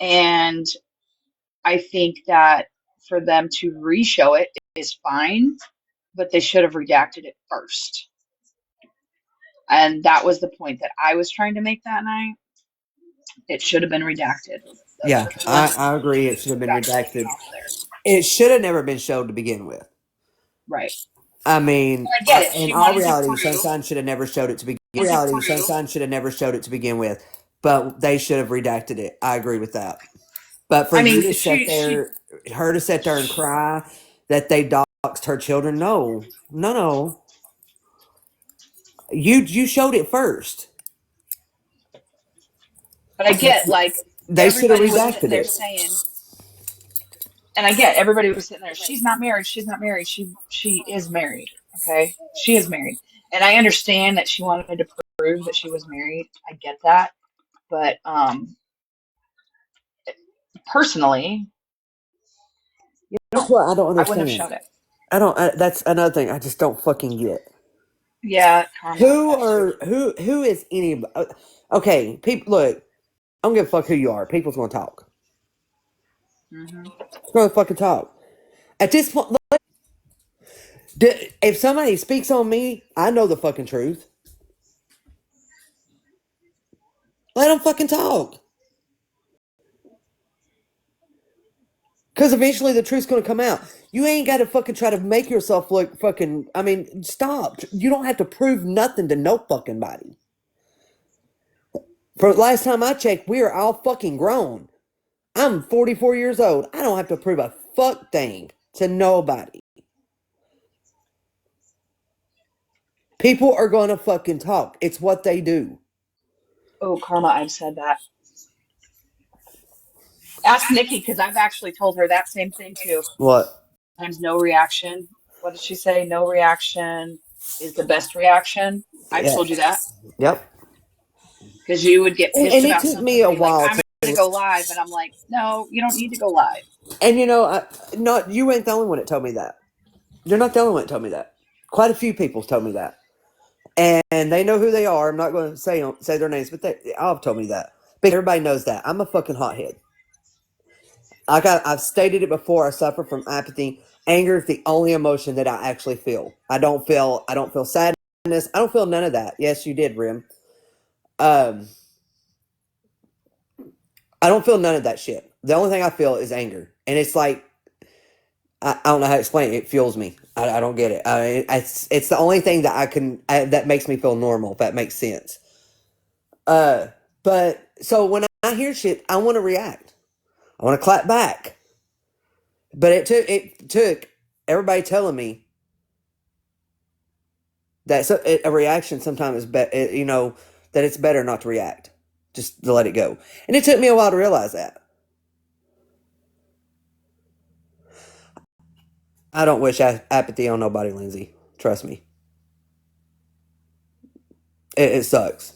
[SPEAKER 2] And I think that for them to re-show it is fine, but they should have redacted it first. And that was the point that I was trying to make that night. It should have been redacted.
[SPEAKER 1] Yeah,
[SPEAKER 2] The ones
[SPEAKER 1] I agree. It should have
[SPEAKER 2] that
[SPEAKER 1] been
[SPEAKER 2] got taken
[SPEAKER 1] redacted.
[SPEAKER 2] off there.
[SPEAKER 1] It should have never been showed to begin with.
[SPEAKER 2] Right.
[SPEAKER 1] I mean,
[SPEAKER 2] I get it.
[SPEAKER 1] in
[SPEAKER 2] She
[SPEAKER 1] all
[SPEAKER 2] wanted to
[SPEAKER 1] reality,
[SPEAKER 2] prove,
[SPEAKER 1] Sunshine should have never showed it to begin. In
[SPEAKER 2] wanted to
[SPEAKER 1] reality,
[SPEAKER 2] prove.
[SPEAKER 1] Sunshine should have never showed it to begin with. But they should have redacted it. I agree with that. But for
[SPEAKER 2] I
[SPEAKER 1] you
[SPEAKER 2] mean,
[SPEAKER 1] to sit
[SPEAKER 2] she
[SPEAKER 1] there, her to sit there and cry that they doxed her children, no, no, no. You showed it first.
[SPEAKER 2] but I get like
[SPEAKER 1] They should have
[SPEAKER 2] everybody was sitting
[SPEAKER 1] redacted
[SPEAKER 2] there
[SPEAKER 1] it.
[SPEAKER 2] saying, and I get everybody was sitting there, she's not married, she's not married, she is married. Okay. She is married. And I understand that she wanted to prove that she was married. I get that. But personally,
[SPEAKER 1] That's what I don't
[SPEAKER 2] I wouldn't have
[SPEAKER 1] understand.
[SPEAKER 2] showed it.
[SPEAKER 1] I don't. That's another thing I just don't fucking get.
[SPEAKER 2] Yeah, karma,
[SPEAKER 1] Who
[SPEAKER 2] that's true.
[SPEAKER 1] are who is anybody? Okay, people. Look, I don't give a fuck who you are. People's gonna talk.
[SPEAKER 2] Hmm.
[SPEAKER 1] It's gonna fucking talk. At this point, look, if somebody speaks on me, I know the fucking truth. Let them fucking talk. Because eventually the truth's gonna come out. You ain't got to fucking try to make yourself look fucking. I mean, stop. You don't have to prove nothing to no fucking body. For last time I checked, we are all fucking grown. I'm 44 years old. I don't have to prove a fuck thing to nobody. People are gonna fucking talk. It's what they do.
[SPEAKER 2] Oh, karma, I've said that. Ask Nikki, because I've actually told her that same thing too.
[SPEAKER 1] What?
[SPEAKER 2] Sometimes no reaction. What did she say? No reaction is the best reaction. I've
[SPEAKER 1] Yeah.
[SPEAKER 2] told you that
[SPEAKER 1] Yep.
[SPEAKER 2] because you would get pissed
[SPEAKER 1] And it
[SPEAKER 2] about
[SPEAKER 1] took
[SPEAKER 2] something
[SPEAKER 1] me
[SPEAKER 2] and
[SPEAKER 1] a
[SPEAKER 2] be like,
[SPEAKER 1] while
[SPEAKER 2] I'm
[SPEAKER 1] to.
[SPEAKER 2] going to go live. And I'm like, no, you don't need to go live.
[SPEAKER 1] And not you ain't the only one that told me that. You're not the only one that told me that. Quite a few people told me that, and they know who they are. I'm not going to say their names, but they all have told me that. But everybody knows that I'm a fucking hothead. I've stated it before. I suffer from apathy. Anger is the only emotion that I actually feel. I don't feel sadness. I don't feel none of that. Yes, you did, Rim. Um, I don't feel none of that shit. The only thing I feel is anger, and it's like I don't know how to explain it. It fuels me. I don't get it. It's the only thing that that makes me feel normal. If that makes sense. Uh, but so when I hear shit, I want to react. I want to clap back. But it took everybody telling me that a reaction sometimes is better. That it's better not to react, just to let it go. And it took me a while to realize that. I don't wish apathy on nobody, Lindsay. Trust me. It sucks.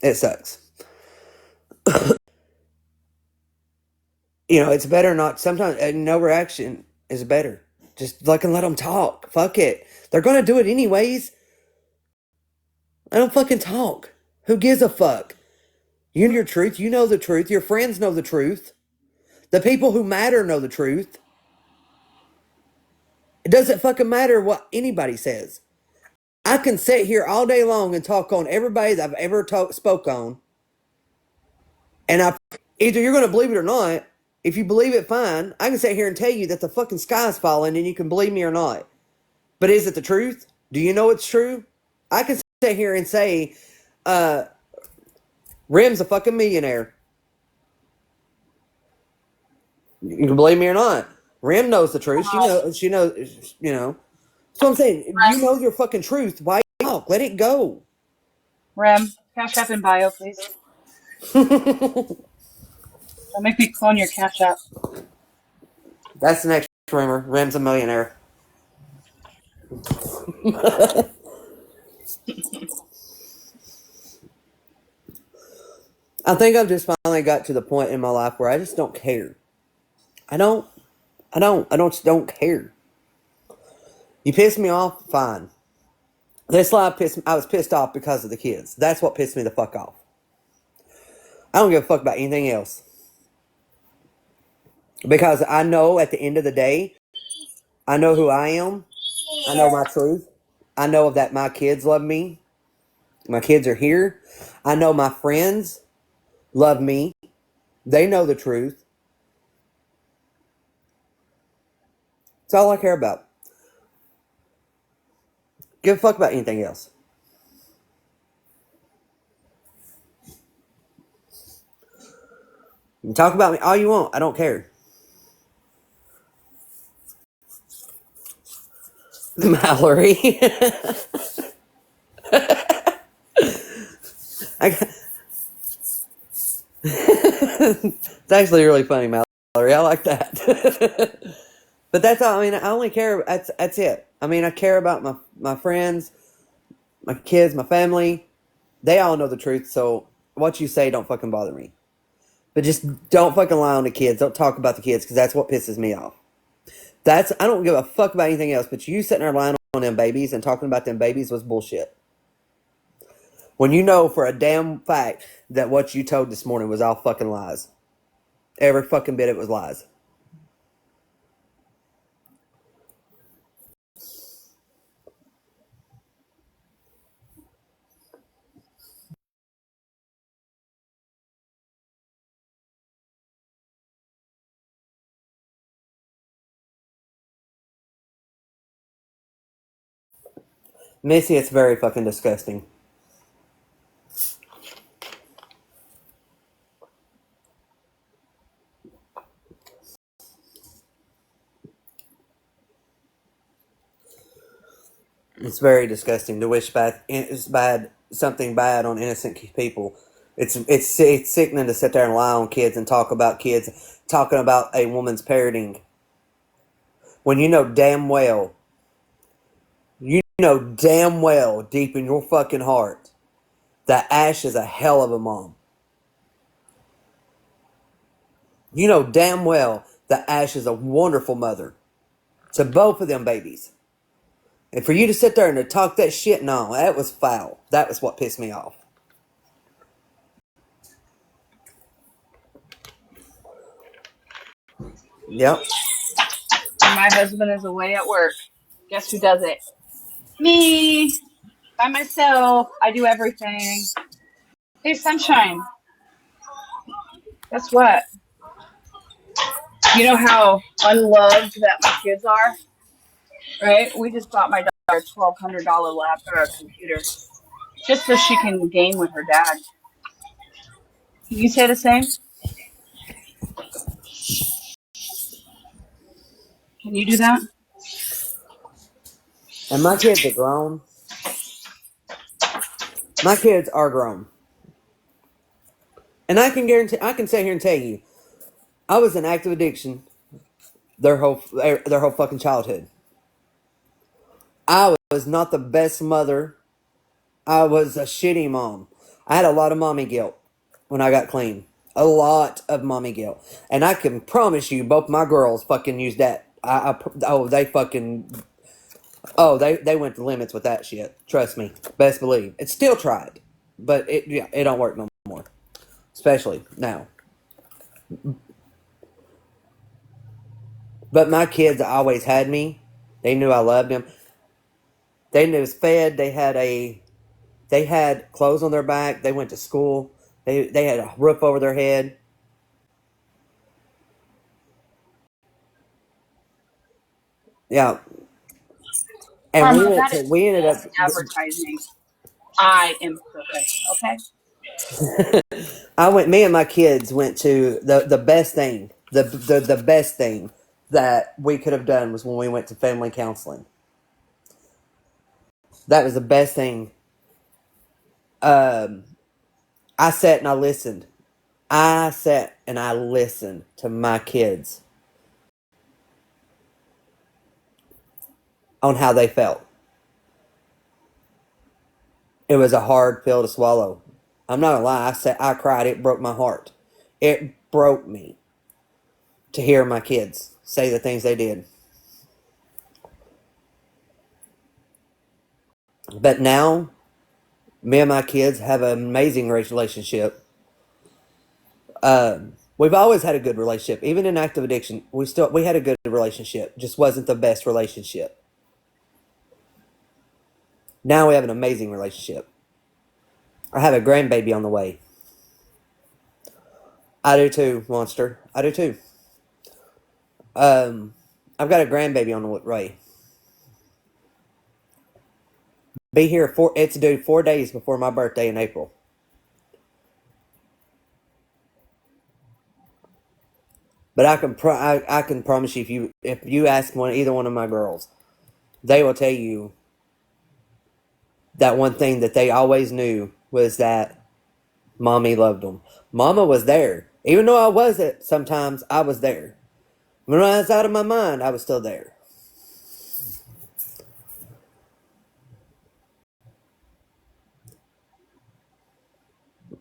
[SPEAKER 1] It sucks. It's better not. Sometimes no reaction is better. Just fucking let them talk. Fuck it. They're gonna do it anyways. I don't fucking talk. Who gives a fuck? You know your truth. You know the truth. Your friends know the truth. The people who matter know the truth. It doesn't fucking matter what anybody says. I can sit here all day long and talk on everybody that I've ever spoke on, and either you're gonna believe it or not. If you believe it, fine. I can sit here and tell you that the fucking sky's falling, and you can believe me or not. But is it the truth? Do you know it's true? I can sit here and say, uh, Rim's a fucking millionaire. You can believe me or not. Rim knows the truth. She
[SPEAKER 2] Uh,
[SPEAKER 1] knows. She knows. You know. So I'm saying, you
[SPEAKER 2] Rem,
[SPEAKER 1] know your fucking truth. Why talk? Let it go.
[SPEAKER 2] Rem, Cash App in bio, please. Don't make me clone your Cash App.
[SPEAKER 1] That's the next rumor. Rim's a millionaire. I think I've just finally got to the point in my life where I just don't care. I don't. I don't care. You piss me off, fine. This live pissed. I was pissed off because of the kids. That's what pissed me the fuck off. I don't give a fuck about anything else because I know at the end of the day, I know who I am. I know my truth. I know that my kids love me. My kids are here. I know my friends love me. They know the truth. It's all I care about. Give a fuck about anything else. You can talk about me all you want. I don't care. Mallory. I, it's actually really funny, Mallory. I like that. But that's all. I mean, I only care. That's it. I mean, I care about my friends, my kids, my family. They all know the truth. So what you say don't fucking bother me. But just don't fucking lie on the kids. Don't talk about the kids because that's what pisses me off. I don't give a fuck about anything else. But you sitting there lying on them babies and talking about them babies was bullshit. When you know for a damn fact that what you told this morning was all fucking lies. Every fucking bit of it was lies. Missy, it's very fucking disgusting. It's very disgusting to wish something bad on innocent people. It's sickening to sit there and lie on kids and talk about kids, talking about a woman's parenting when you know damn well deep in your fucking heart that Ash is a hell of a mom. You know damn well that Ash is a wonderful mother to both of them babies. And for you to sit there and to talk that shit, no, that was foul. That was what pissed me off. Yep.
[SPEAKER 2] When my husband is away at work, guess who does it? Me. By myself. I do everything. Hey, Sunshine. Guess what? You know how unloved that my kids are, right? We just bought my daughter a $1,200 computer just so she can game with her dad. Can you say the same? Can you do that?
[SPEAKER 1] And my kids are grown. My kids are grown. And I can sit here and tell you, I was in active addiction their whole fucking childhood. I was not the best mother. I was a shitty mom. I had a lot of mommy guilt when I got clean. A lot of mommy guilt. And I can promise you, both my girls fucking used that. They went to limits with that shit. Trust me. Best believe. It's still tried. But it don't work no more. Especially now. But my kids always had me. They knew I loved them. They knew was fed. They had clothes on their back. They went to school. They had a roof over their head. Yeah. And
[SPEAKER 2] Karma, that is
[SPEAKER 1] we ended
[SPEAKER 2] false
[SPEAKER 1] up.
[SPEAKER 2] advertising. I am perfect. Okay.
[SPEAKER 1] Me and my kids went to the best thing, the best thing that we could have done was when we went to family counseling. That was the best thing. Um, I sat and I listened. I sat and I listened to my kids on how they felt. It was a hard pill to swallow. I'm not gonna lie. I cried. It broke my heart. It broke me to hear my kids say the things they did. But now, me and my kids have an amazing relationship. We've always had a good relationship, even in active addiction. We had a good relationship. Just wasn't the best relationship. Now we have an amazing relationship. I have a grandbaby on the way. I do too, Monster. I do too. Um, I've got a grandbaby on the way. Be here it's due 4 days before my birthday in April. But I can promise you, if you ask either one of my girls, they will tell you that one thing that they always knew was that mommy loved them. Mama was there, even though I wasn't. Sometimes I was there. When I was out of my mind, I was still there.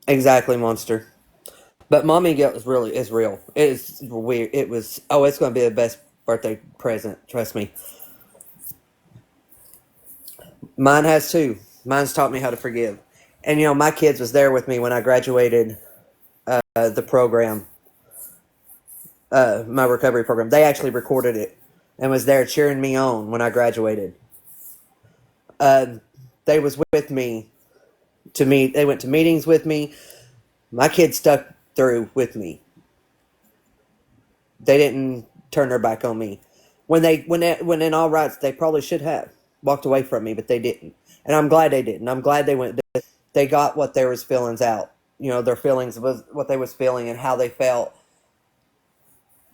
[SPEAKER 1] Exactly, Monster. But mommy guilt is real. It is weird. It was it's going to be the best birthday present. Trust me. Mine has too. Mine's taught me how to forgive. And my kids was there with me when I graduated the program, my recovery program. They actually recorded it and was there cheering me on when I graduated. They was with me to meet. They went to meetings with me. My kids stuck through with me. They didn't turn their back on me. When in all rights, they probably should have walked away from me, but they didn't. And I'm glad they didn't. I'm glad they went. They got what their feelings out. Their feelings was what they was feeling and how they felt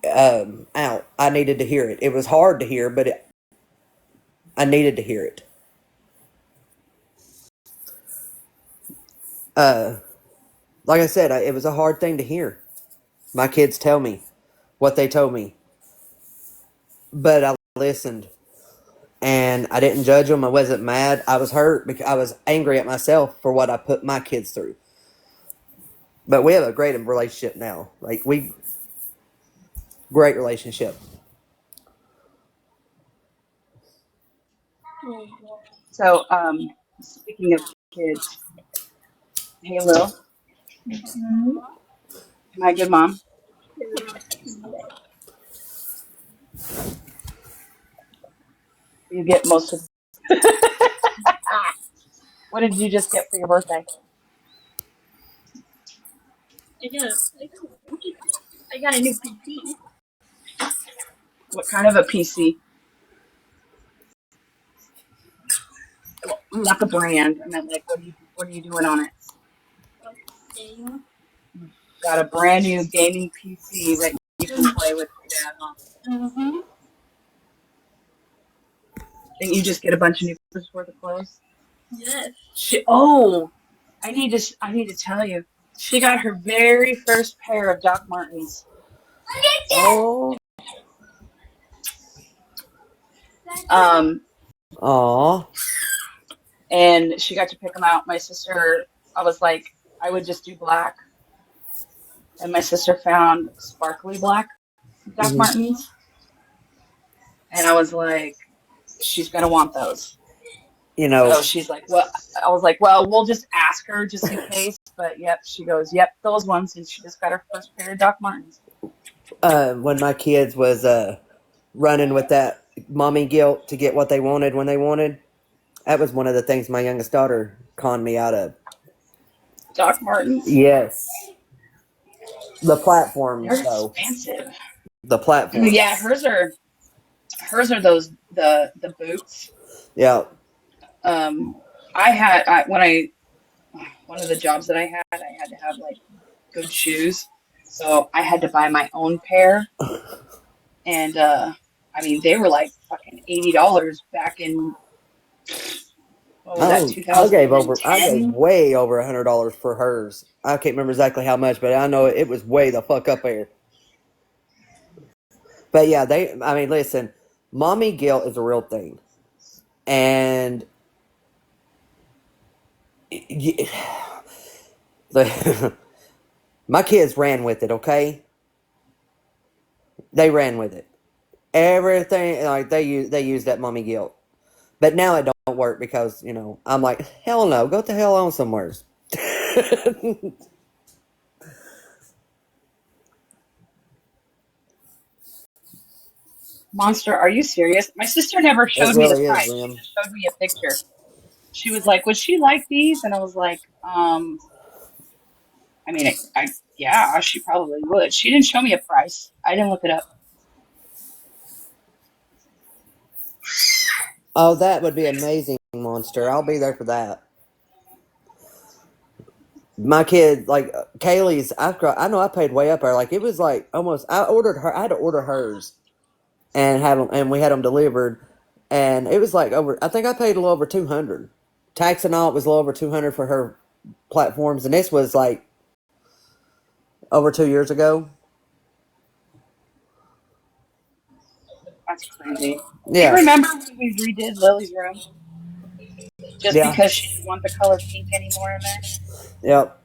[SPEAKER 1] out. I needed to hear it. It was hard to hear, but I needed to hear it. Uh, like I said, it was a hard thing to hear. My kids tell me what they told me, but I listened. And I didn't judge them. I wasn't mad. I was hurt because I was angry at myself for what I put my kids through. But we have a great relationship now. Great relationship.
[SPEAKER 2] So, speaking of kids, hey Lil, am I a good mom? You get most of. What did you just get for your birthday?
[SPEAKER 8] I got a new PC.
[SPEAKER 2] What kind of a PC? Well, not the brand. I meant like, what are you doing on it?
[SPEAKER 8] Game.
[SPEAKER 2] Got a brand new gaming PC that you can play with your dad, huh?
[SPEAKER 8] Mm-hmm.
[SPEAKER 2] Didn't you just get a bunch of new worth of clothes?
[SPEAKER 8] Yes.
[SPEAKER 2] I need to tell you. She got her very first pair of Doc Martens.
[SPEAKER 1] Oh.
[SPEAKER 2] Um,
[SPEAKER 1] Aw.
[SPEAKER 2] and she got to pick them out. My sister, I was like, I would just do black. And my sister found sparkly black Doc
[SPEAKER 1] Mm-hmm.
[SPEAKER 2] Martens. And I was like, she's going to want those.
[SPEAKER 1] You know,
[SPEAKER 2] So she's like, well, I was like, well, we'll just ask her just in case. But yep, she goes, yep, those ones. And she just got her first pair of Doc Martens.
[SPEAKER 1] when my kids was running with that mommy guilt to get what they wanted when they wanted, that was one of the things my youngest daughter conned me out of.
[SPEAKER 2] Doc Martens,
[SPEAKER 1] Yes. The
[SPEAKER 2] they're
[SPEAKER 1] platforms, though.
[SPEAKER 2] expensive.
[SPEAKER 1] The platforms.
[SPEAKER 2] Yeah, hers are those the boots.
[SPEAKER 1] Yeah.
[SPEAKER 2] I had when I one of the jobs that I had to have like good shoes, so I had to buy my own pair, and I mean they were like fucking $80 back in what was that,
[SPEAKER 1] I gave
[SPEAKER 2] 2010?
[SPEAKER 1] way over $100 for hers. I can't remember exactly how much, but I know it was way the fuck up there. But yeah, I mean, listen, mommy guilt is a real thing. And the, my kids ran with it, okay? They ran with it. Everything, like, they use that mommy guilt. But now it don't work because, I'm like, hell no, go to hell on somewhere.
[SPEAKER 2] Monster, are you serious? My sister never
[SPEAKER 1] It
[SPEAKER 2] showed me the
[SPEAKER 1] really is,
[SPEAKER 2] price. She
[SPEAKER 1] Liam.
[SPEAKER 2] just showed me a picture. She was like, "Would she like these?" And I was like, I mean, yeah, she probably would. She didn't show me a price. I didn't look it up.
[SPEAKER 1] Oh, that would be amazing, Monster. I'll be there for that. My kid, like Kaylee's, I know I paid way up there. Like it was like almost. I ordered her. I had to order hers and have them, and we had them delivered, and it was like over. I think I paid a little over 200. Tax and all, it was a little over 200 for her platforms, and this was like over 2 years ago.
[SPEAKER 2] That's crazy. Do you
[SPEAKER 1] Yeah,
[SPEAKER 2] remember when we redid Lily's room just
[SPEAKER 1] yeah,
[SPEAKER 2] because she didn't want the color pink anymore in there?
[SPEAKER 1] yep.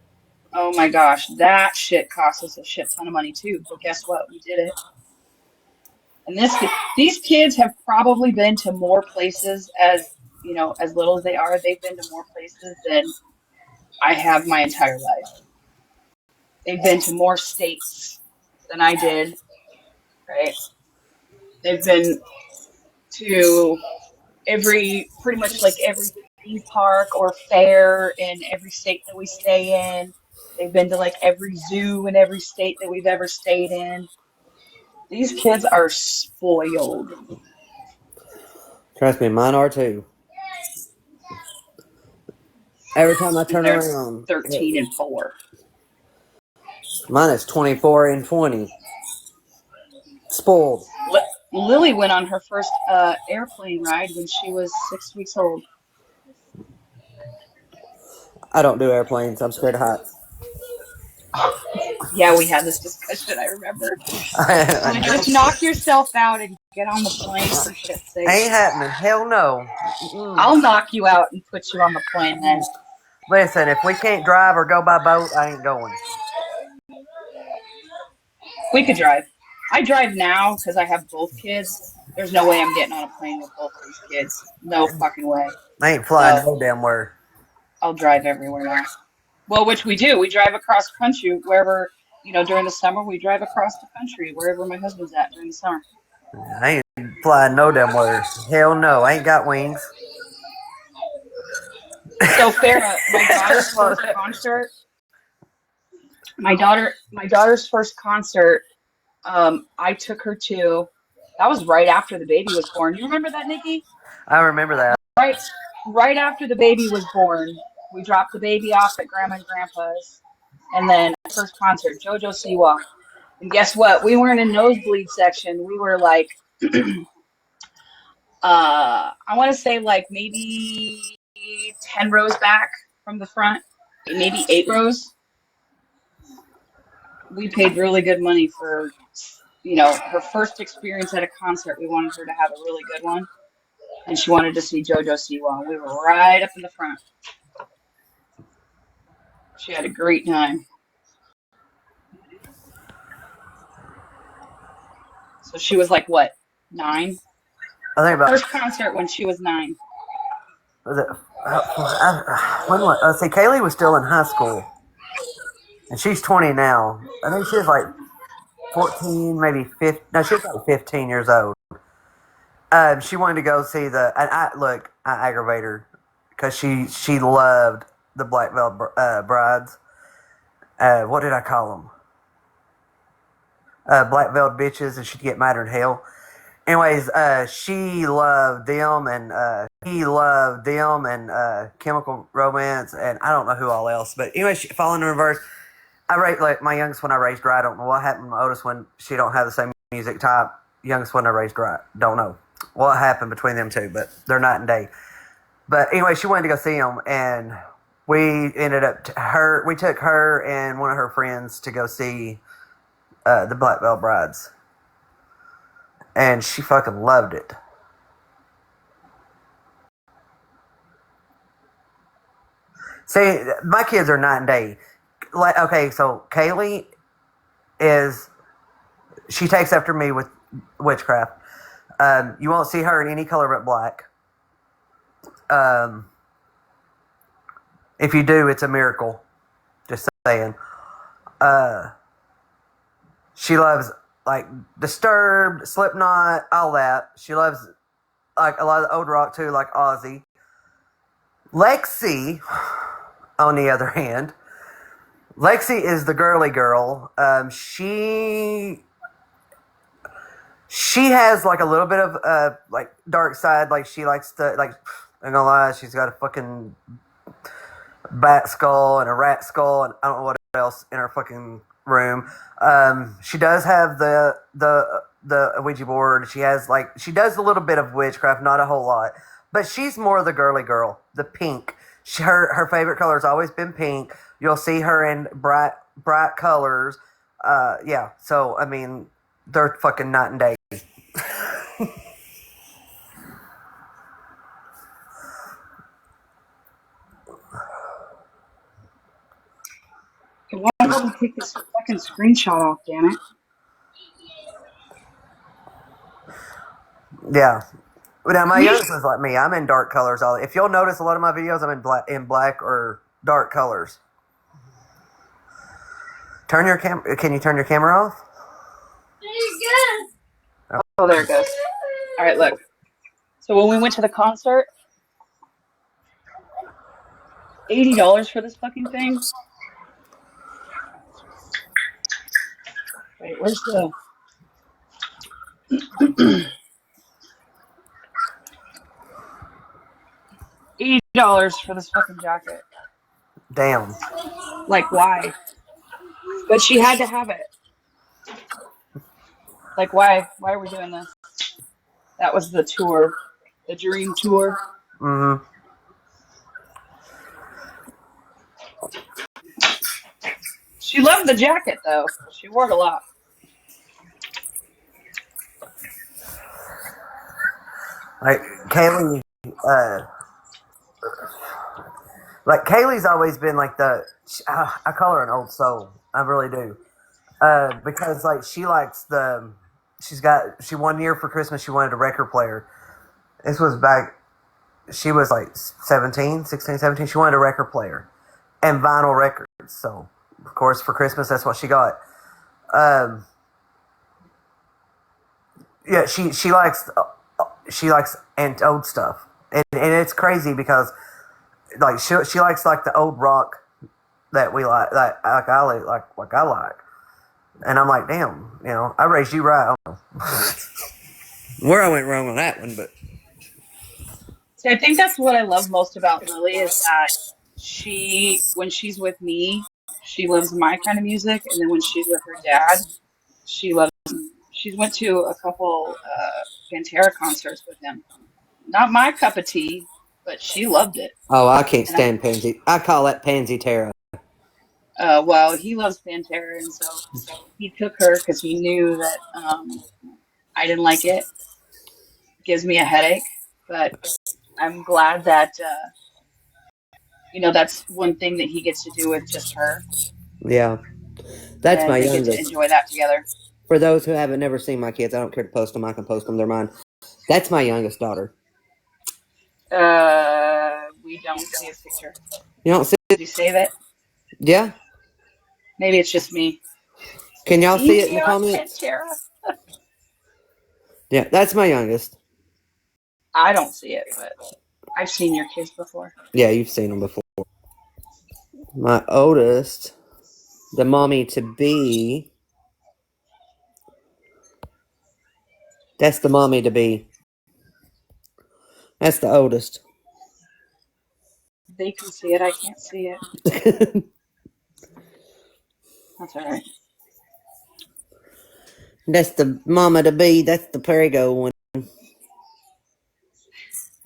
[SPEAKER 2] Oh my gosh, that shit cost us a shit ton of money too. But guess what? We did it. And these kids have probably been to more places as, as little as they are. They've been to more places than I have my entire life. They've been to more states than I did, right? They've been to pretty much like every theme park or fair in every state that we stay in. They've been to like every zoo in every state that we've ever stayed in. These kids are spoiled.
[SPEAKER 1] Trust me, mine are too. Every time I
[SPEAKER 2] And
[SPEAKER 1] turn
[SPEAKER 2] they're
[SPEAKER 1] around,
[SPEAKER 2] 13 and 4.
[SPEAKER 1] mine is 24 and 20. Spoiled.
[SPEAKER 2] Lily went on her first airplane ride when she was 6 weeks old.
[SPEAKER 1] I don't do airplanes. I'm scared of heights.
[SPEAKER 2] Yeah, we had this discussion, I remember. I'm like, just knock yourself out and get on the plane for shit's sake.
[SPEAKER 1] Ain't happening. Hell no. Mm-mm.
[SPEAKER 2] I'll knock you out and put you on the plane then.
[SPEAKER 1] Listen, if we can't drive or go by boat, I ain't going.
[SPEAKER 2] We could drive. I drive now because I have both kids. There's no way I'm getting on a plane with both of these kids. No fucking way.
[SPEAKER 1] I ain't flying
[SPEAKER 2] So
[SPEAKER 1] no damn where.
[SPEAKER 2] I'll drive everywhere now. Well, which we do. We drive across country wherever, during the summer, we drive across the country wherever my husband's at during the summer.
[SPEAKER 1] I ain't flying no damn where. Hell no. I ain't got wings.
[SPEAKER 2] So Farah, my daughter's first concert, my daughter's first concert, I took her to, that was right after the baby was born. You remember that, Nikki?
[SPEAKER 1] I remember that.
[SPEAKER 2] Right, right after the baby was born, we dropped the baby off at Grandma and Grandpa's, and then first concert, JoJo Siwa. And guess what? We weren't in nosebleed section. We were like, I want to say like maybe 10 rows back from the front, maybe 8 rows. We paid really good money for, her first experience at a concert. We wanted her to have a really good one, and she wanted to see JoJo Siwa. We were right up in the front. She had a great time. So she was like, what, 9?
[SPEAKER 1] I think about.
[SPEAKER 2] First concert when she was 9.
[SPEAKER 1] Was it, when was, see, Kaylee was still in high school. And she's 20 now. I think she was like 14, maybe 15. No, she was like 15 years old. She wanted to go see I aggravate her because she loved the Black Veil Brides. What did I call them? Black veiled bitches, and she'd get madder than hell. anyways, she loved them and Chemical Romance and I don't know who all else. But anyway, following in reverse, I rate like my youngest one I raised right. I don't know what happened. My oldest one, she don't have the same music type. Youngest one I raised right. Don't know what happened between them two, but they're night and day. But anyway, she wanted to go see them, and we ended up we took her and one of her friends to go see the Black Veil Brides, and she fucking loved it. See, my kids are night and day. Like, okay, so Kaylee she takes after me with witchcraft. You won't see her in any color but black. If you do, it's a miracle. Just saying. She loves like Disturbed, Slipknot, all that. She loves like a lot of the old rock too, like Ozzy. Lexi, on the other hand, Lexi is the girly girl. She has like a little bit of like dark side. Like she likes to like. I'm gonna lie, she's got a fucking bat skull and a rat skull and I don't know what else in her fucking room. She does have the Ouija board. She does a little bit of witchcraft, not a whole lot, but she's more the girly girl, the pink. Her favorite color has always been pink. You'll see her in bright colors. Yeah. So I mean, they're fucking night and day.
[SPEAKER 2] It won't let me take this fucking screenshot off, damn it.
[SPEAKER 1] Yeah. Now my youngest one's like me. I'm in dark colors. If you'll notice, a lot of my videos, I'm in black or dark colors. Can you turn your camera off?
[SPEAKER 2] Oh, there it goes. All right, look. So when we went to the concert, $80 for this fucking thing. Wait, where's the $80 for this fucking jacket?
[SPEAKER 1] Damn.
[SPEAKER 2] Like, why? But she had to have it. Like, why? Why are we doing this? That was the tour, the dream tour.
[SPEAKER 1] Mm-hmm.
[SPEAKER 2] She loved the jacket though. She wore it a lot.
[SPEAKER 1] Like Kaylee, Kaylee's always been like I call her an old soul. I really do. Because like she likes she 1 year for Christmas she wanted a record player. This was back, she was like 16, 17. She wanted a record player and vinyl records. So of course for Christmas that's what she got. Yeah, she likes and old stuff, and it's crazy because like she likes like the old rock that we like I like, and I'm like, damn, I raised you right. I don't know where I went wrong on that one, but
[SPEAKER 2] See, I think that's what I love most about Lily is that when she's with me, she loves my kind of music, and then when she's with her dad, she loves. She's went to a couple Pantera concerts with him. Not my cup of tea, but she loved it.
[SPEAKER 1] oh, I can't
[SPEAKER 2] And
[SPEAKER 1] stand Pansy. I call that Pansy Terra.
[SPEAKER 2] well, he loves Pantera, and so he took her because he knew that I didn't like it. Gives me a headache, but I'm glad that that's one thing that he gets to do with just her,
[SPEAKER 1] Yeah, that's my
[SPEAKER 2] and they get to
[SPEAKER 1] youngest.
[SPEAKER 2] enjoy that together.
[SPEAKER 1] For those who haven't never seen my kids, I don't care to post them. I can post them. They're mine. That's my youngest daughter.
[SPEAKER 2] We don't see a picture.
[SPEAKER 1] You don't see
[SPEAKER 2] Did
[SPEAKER 1] it?
[SPEAKER 2] you save it?
[SPEAKER 1] Yeah.
[SPEAKER 2] Maybe it's just me.
[SPEAKER 1] Can y'all see it in the
[SPEAKER 2] Easy on
[SPEAKER 1] comments?
[SPEAKER 2] Pantera.
[SPEAKER 1] Yeah, that's my youngest.
[SPEAKER 2] I don't see it, but I've seen your kids before.
[SPEAKER 1] Yeah, you've seen them before. My oldest, the mommy to be, That's the mommy to be. That's the oldest.
[SPEAKER 2] They can see it. I can't see it. That's all right.
[SPEAKER 1] That's the mama to be. That's the Perigo one.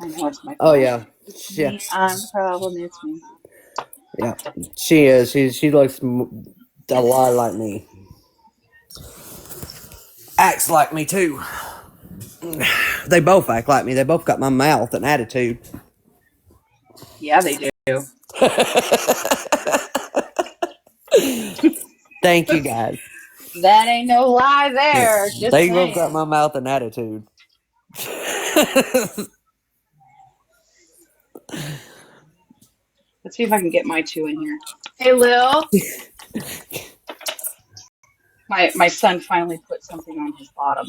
[SPEAKER 2] I know it's my
[SPEAKER 1] Oh
[SPEAKER 2] fault.
[SPEAKER 1] yeah,
[SPEAKER 2] It's
[SPEAKER 1] yeah,
[SPEAKER 2] me. I'm the problem. It's me.
[SPEAKER 1] yeah. She is. She looks a lot like me. Acts like me too. They both act like me. They both got my mouth and attitude.
[SPEAKER 2] Yeah, they do.
[SPEAKER 1] Thank you guys.
[SPEAKER 2] That ain't no lie there. Just
[SPEAKER 1] They both got
[SPEAKER 2] saying.
[SPEAKER 1] my mouth and attitude.
[SPEAKER 2] Let's see if I can get my two in here. Hey, Lil. My son finally put something on his bottom.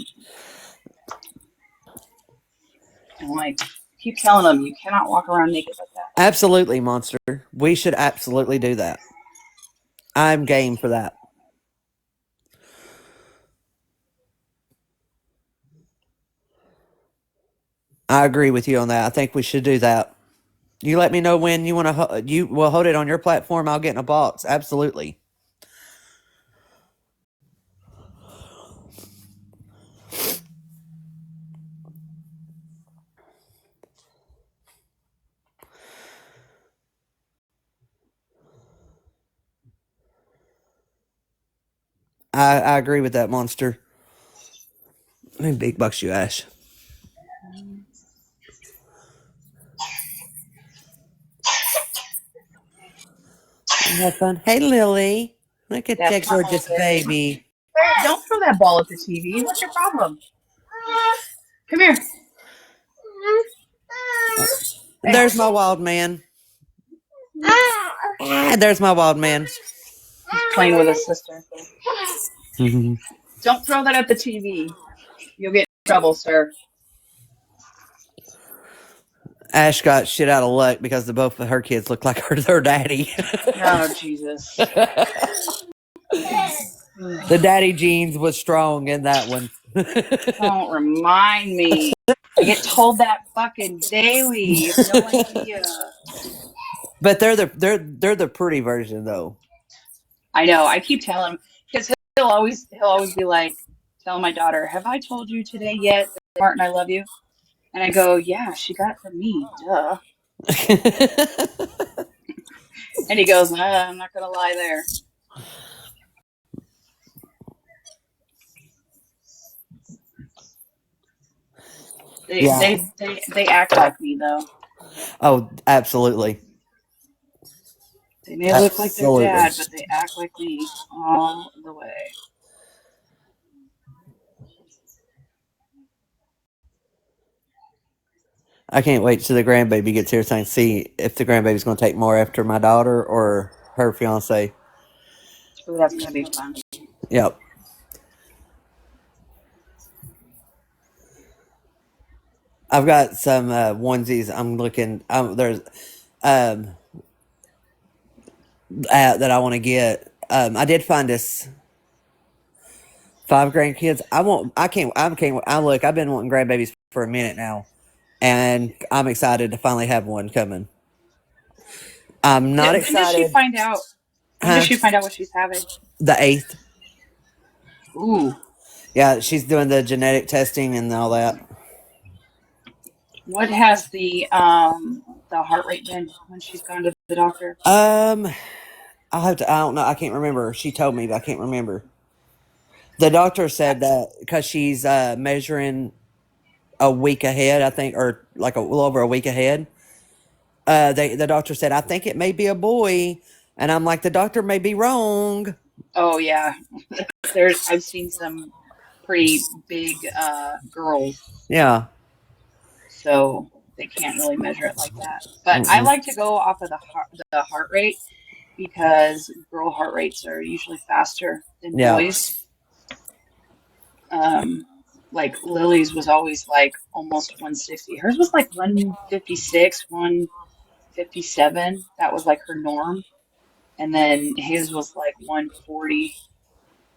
[SPEAKER 2] And like, keep telling him you cannot walk around naked like that.
[SPEAKER 1] Absolutely, monster. We should absolutely do that. I'm game for that. I agree with you on that. I think we should do that. You let me know when you want to. You will hold it on your platform. I'll get in a box. Absolutely. I agree with that, monster. How many big bucks you, Ash? You have fun. Hey, Lily. Look at
[SPEAKER 2] That's
[SPEAKER 1] that
[SPEAKER 2] my
[SPEAKER 1] gorgeous
[SPEAKER 2] oldest.
[SPEAKER 1] baby.
[SPEAKER 2] Don't throw that ball at the TV. What's your problem? Come here. Hey,
[SPEAKER 1] There's my wild man. There's my wild man.
[SPEAKER 2] he's playing with his sister.
[SPEAKER 1] Mhm.
[SPEAKER 2] Don't throw that at the TV. You'll get in trouble, sir.
[SPEAKER 1] Ash got shit out of luck because the both of her kids look like her daddy.
[SPEAKER 2] Oh, Jesus.
[SPEAKER 1] The daddy genes was strong in that one.
[SPEAKER 2] Don't remind me. I get told that fucking daily. You have no idea.
[SPEAKER 1] But they're the pretty version though.
[SPEAKER 2] I know. I keep telling him because he'll always be like, tell my daughter, have I told you today yet that Martin, I love you? And I go, yeah, she got it from me, duh. And he goes, I'm not gonna lie there. They
[SPEAKER 1] Yeah.
[SPEAKER 2] they they act like me though.
[SPEAKER 1] Oh, absolutely.
[SPEAKER 2] They may look like their
[SPEAKER 1] Absolutely.
[SPEAKER 2] dad, but they act like me all the way.
[SPEAKER 1] I can't wait till the grandbaby gets here so I can see if the grandbaby's going to take more after my daughter or her fiance.
[SPEAKER 2] Ooh, that's gonna be fun.
[SPEAKER 1] Yep. I've got some onesies. I'm looking. There's um, that I want to get. I did find this 5 grandkids. I want. I can't. I can't. I look. I've been wanting grandbabies for a minute now, and I'm excited to finally have one coming. I'm not
[SPEAKER 2] When does she
[SPEAKER 1] excited.
[SPEAKER 2] find out? When does
[SPEAKER 1] Huh?
[SPEAKER 2] she find out what she's having?
[SPEAKER 1] The eighth.
[SPEAKER 2] Ooh,
[SPEAKER 1] Yeah, she's doing the genetic testing and all that.
[SPEAKER 2] what has the heart rate been when she's gone to the doctor?
[SPEAKER 1] Um, I'll have to. I don't know. I can't remember. She told me, but I can't remember. The doctor said that because she's measuring a week ahead, I think, or like a little over a week ahead. The doctor said, I think it may be a boy, and I'm like, the doctor may be wrong.
[SPEAKER 2] Oh yeah, I've seen some pretty big girls,
[SPEAKER 1] Yeah.
[SPEAKER 2] so they can't really measure it like that. But I
[SPEAKER 1] Mm-mm.
[SPEAKER 2] like to go off of the heart rate because girl heart rates are usually faster than
[SPEAKER 1] Yeah.
[SPEAKER 2] boys. Um, like Lily's was always like almost 160. Hers was like 156, 157. That was like her norm. And then his was like 140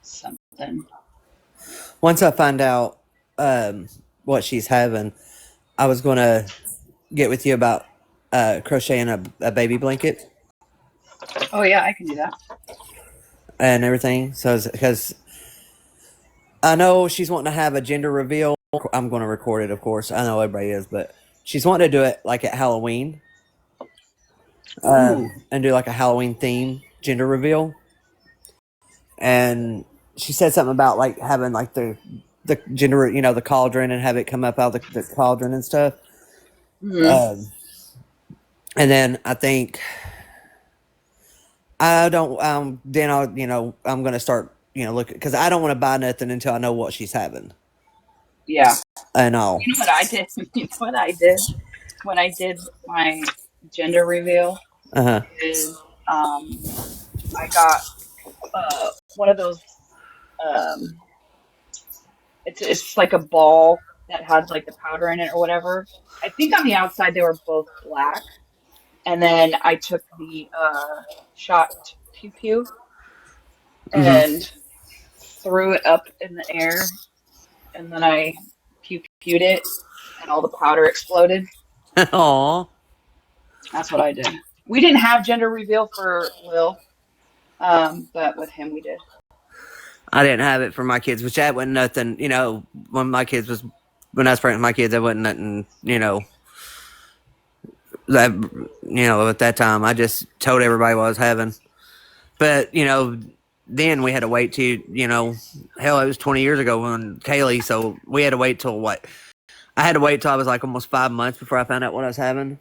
[SPEAKER 2] something.
[SPEAKER 1] Once I find out, what she's having, I was gonna get with you about crocheting a baby blanket
[SPEAKER 2] Oh yeah, I can do that.
[SPEAKER 1] and everything. So because I know she's wanting to have a gender reveal. I'm going to record it, of course. I know everybody is, but she's wanting to do it like at Halloween,
[SPEAKER 2] Ooh.
[SPEAKER 1] and do like a Halloween theme gender reveal. And she said something about like having like the gender, the cauldron, and have it come up out of the cauldron and stuff.
[SPEAKER 2] Hmm.
[SPEAKER 1] Um, and then I think I don't. Then I'll, I'm gonna start, looking because I don't want to buy nothing until I know what she's having
[SPEAKER 2] Yeah.
[SPEAKER 1] and all.
[SPEAKER 2] You know what I did? You know what I did when I did my gender reveal
[SPEAKER 1] Uh huh.
[SPEAKER 2] is I got one of those um it's like a ball that has like the powder in it or whatever. I think on the outside they were both black, and then I took the shot pew pew
[SPEAKER 1] Mm-hmm.
[SPEAKER 2] and threw it up in the air, and then I pew pewed it, and all the powder exploded.
[SPEAKER 1] Aw.
[SPEAKER 2] That's what I did. We didn't have gender reveal for Lil, but with him we did.
[SPEAKER 1] I didn't have it for my kids, which that wasn't nothing. When I was pregnant with my kids, that wasn't nothing. That at that time, I just told everybody what I was having. But then we had to wait till hell, it was 20 years ago when Kaylee. So we had to wait till what? I had to wait till I was like almost 5 months before I found out what I was having.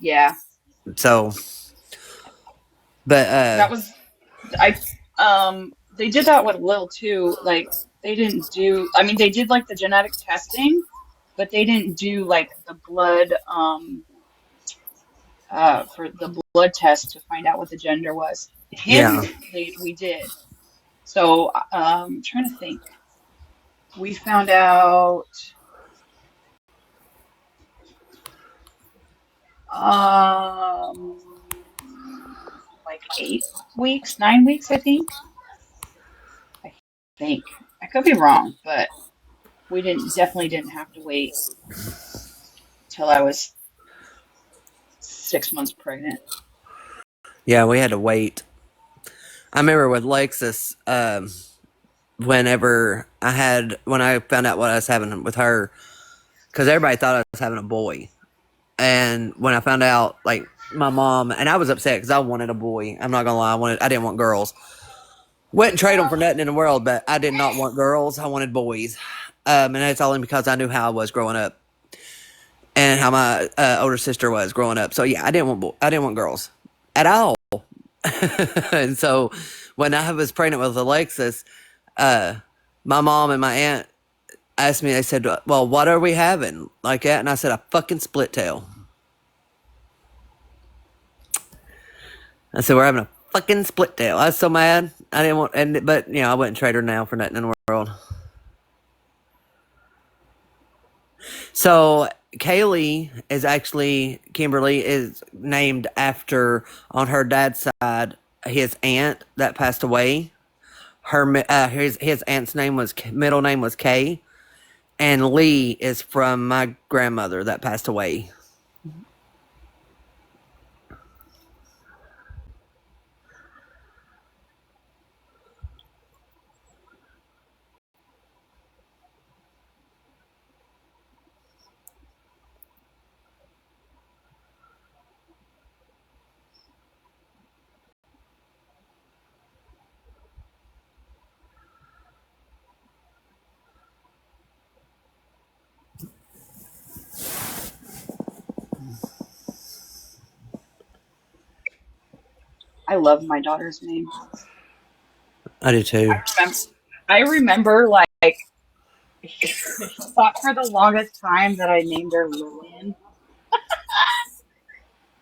[SPEAKER 2] Yeah,
[SPEAKER 1] So, but
[SPEAKER 2] that was I. They did that with Lil too. Like they didn't do. I mean, they did like the genetic testing, but they didn't do like the blood. For the blood test to find out what the gender was.
[SPEAKER 1] yeah,
[SPEAKER 2] Him, we did. So, I'm trying to think. We found out um like 8 weeks, 9 weeks, I think. I think. I could be wrong, but we didn't definitely didn't have to wait till I was 6 months pregnant.
[SPEAKER 1] yeah, we had to wait. I remember with Lexus, when I found out what I was having with her, because everybody thought I was having a boy. And when I found out, like my mom, and I was upset because I wanted a boy. I'm not gonna lie, I didn't want girls. Wouldn't trade them for nothing in the world, but I did not want girls. I wanted boys, and that's only because I knew how I was growing up and how my older sister was growing up. So yeah, I didn't want girls at all. And so when I was pregnant with Alexis, uh, my mom and my aunt asked me. They said, "Well, what are we having like that?" And I said, "A fucking split tail." I said, "We're having a fucking split tail." I was so mad. I didn't want, but I wouldn't trade her now for nothing in the world. So Kimberly is named after, on her dad's side, his aunt that passed away. His aunt's middle name was Kay, and Lee is from my grandmother that passed away.
[SPEAKER 2] I love my daughter's name.
[SPEAKER 1] I do too.
[SPEAKER 2] Remember, I remember like he thought for the longest time that I named her Lillian.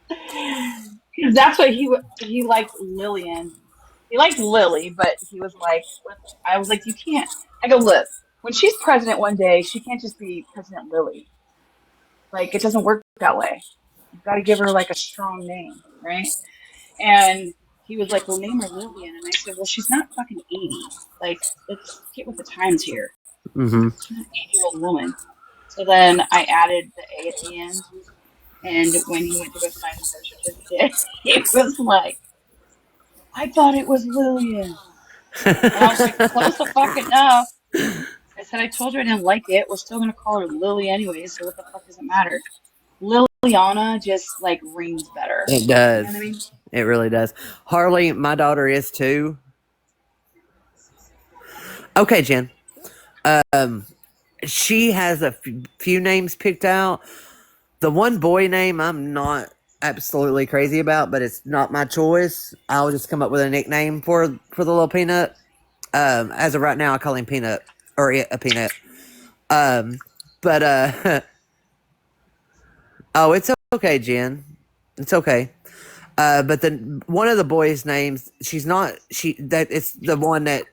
[SPEAKER 2] Because that's what he liked Lillian. He liked Lily, but he was like, I was like, you can't. I go, look, when she's president one day, she can't just be President Lily. Like, it doesn't work that way. You've got to give her like a strong name, right? And he was like, well, name her Lillian. And I said, well, she's not fucking 80. Like, let's get with the times here.
[SPEAKER 1] Mm-hmm.
[SPEAKER 2] She's an 8-year-old woman. So then I added the A at the end. And when he went to go sign his birth certificate, he was like, I thought it was Lillian. And I was like, close the fuck enough. I said, I told you I didn't like it. We're still going to call her Lily anyways, so what the fuck does it matter? Liliana just like rings better.
[SPEAKER 1] It
[SPEAKER 2] You know what I
[SPEAKER 1] does.
[SPEAKER 2] mean?
[SPEAKER 1] It really does. Harley, my daughter is too. Okay, Jen. Um, she has a few names picked out. The one boy name I'm not absolutely crazy about, but it's not my choice. I'll just come up with a nickname for the little peanut. As of right now, I call him Peanut or a peanut. Um, but oh, it's okay, Jen. It's okay. But then one of the boys' names, it's the one that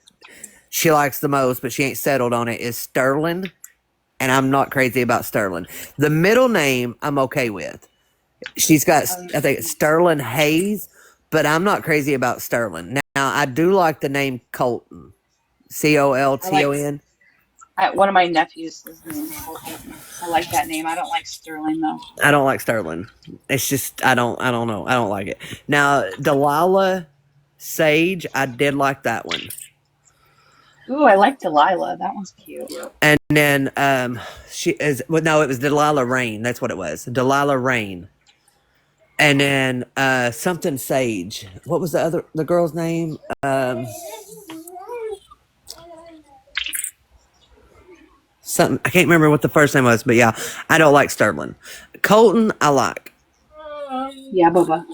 [SPEAKER 1] she likes the most, but she ain't settled on it, is Sterling. And I'm not crazy about Sterling. The middle name I'm okay with. She's got, I think, Sterling Hayes, but I'm not crazy about Sterling. Now, I do like the name Colton.
[SPEAKER 2] I like
[SPEAKER 1] Colton.
[SPEAKER 2] one of my nephews, his name's Colton. I like that name. I don't like Sterling though.
[SPEAKER 1] I don't like Sterling. It's just, I don't know. I don't like it. Now, Delilah Sage, I did like that one.
[SPEAKER 2] Ooh, I like Delilah. That one's cute.
[SPEAKER 1] And then, no, it was Delilah Rain. That's what it was. Delilah Rain. And then something Sage. What was the girl's name? Something I can't remember what the first name was, but yeah, I don't like Sterling. Colton, I like.
[SPEAKER 2] Yeah, Bubba.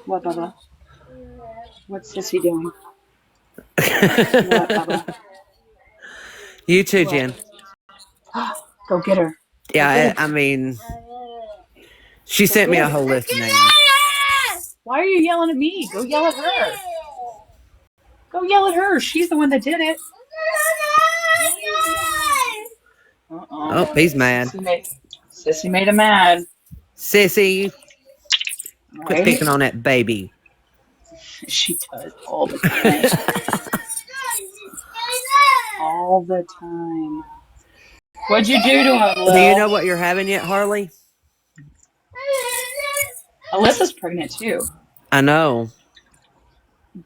[SPEAKER 2] What, Bubba? What's Sissy doing? What, Bubba?
[SPEAKER 1] You too,
[SPEAKER 2] What?
[SPEAKER 1] Jen.
[SPEAKER 2] Go get her. Go
[SPEAKER 1] Yeah,
[SPEAKER 2] get her.
[SPEAKER 1] I mean, she
[SPEAKER 2] Go
[SPEAKER 1] sent me
[SPEAKER 2] get
[SPEAKER 1] a
[SPEAKER 2] her.
[SPEAKER 1] whole list of names.
[SPEAKER 2] Why are you yelling at me? Go yell at her. Go yell at her. She's the one that did it. Uh-oh.
[SPEAKER 1] Oh, he's mad.
[SPEAKER 2] Sissy made him mad.
[SPEAKER 1] Sissy, quit
[SPEAKER 2] Right?
[SPEAKER 1] picking on that baby.
[SPEAKER 2] She does all the time. All the time. What'd you do to him,
[SPEAKER 1] Do you know
[SPEAKER 2] Lil?
[SPEAKER 1] what you're having yet, Harley?
[SPEAKER 2] Alyssa's pregnant too.
[SPEAKER 1] I know.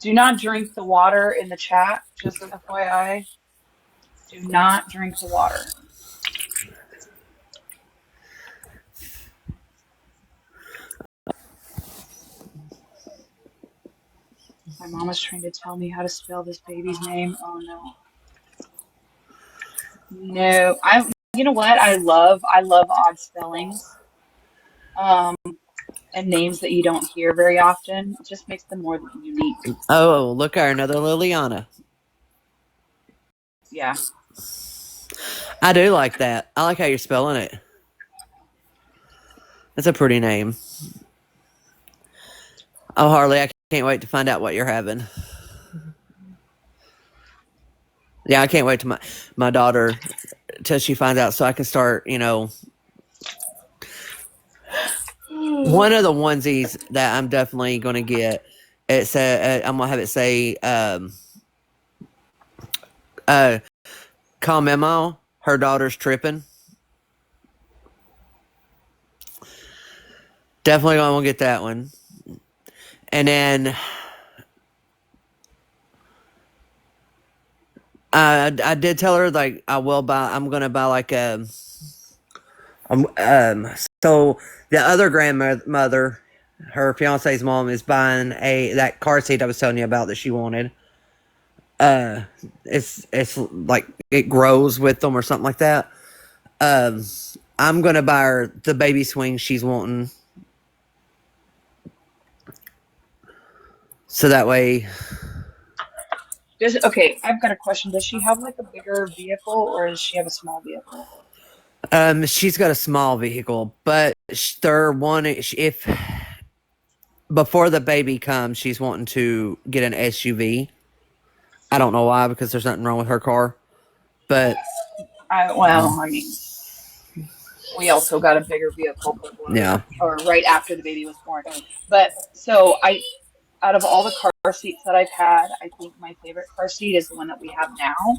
[SPEAKER 2] Do not drink the water in the chat, just FYI. Do not drink the water. My mom is trying to tell me how to spell this baby's name. Oh no. No. You know what? I love odd spellings. Um and names that you don't hear very often. It just makes them more unique.
[SPEAKER 1] Oh, look, another Liliana.
[SPEAKER 2] Yeah.
[SPEAKER 1] I do like that. I like how you're spelling it. That's a pretty name. Oh, Harley, I can't wait to find out what you're having. Yeah, I can't wait to my daughter till she finds out, so I can start. One of the onesies that I'm definitely going to get. I'm gonna have it say, call memo. Her daughter's tripping. Definitely gonna get that one. And then I did tell her like I will buy. I'm gonna buy like a. So the other grandmother, her fiance's mom, is buying that car seat I was telling you about that she wanted. It's like it grows with them or something like that. Um, I'm gonna buy her the baby swing she's wanting. So that way,
[SPEAKER 2] Okay, I've got a question. Does she have like a bigger vehicle or does she have a small vehicle?
[SPEAKER 1] she's got a small vehicle, but they're wanting if before the baby comes, she's wanting to get an SUV. I don't know why, because there's nothing wrong with her car, but
[SPEAKER 2] I mean, we also got a bigger vehicle
[SPEAKER 1] yeah.
[SPEAKER 2] before or right after the baby was born. But so out of all the car seats that I've had, I think my favorite car seat is the one that we have now.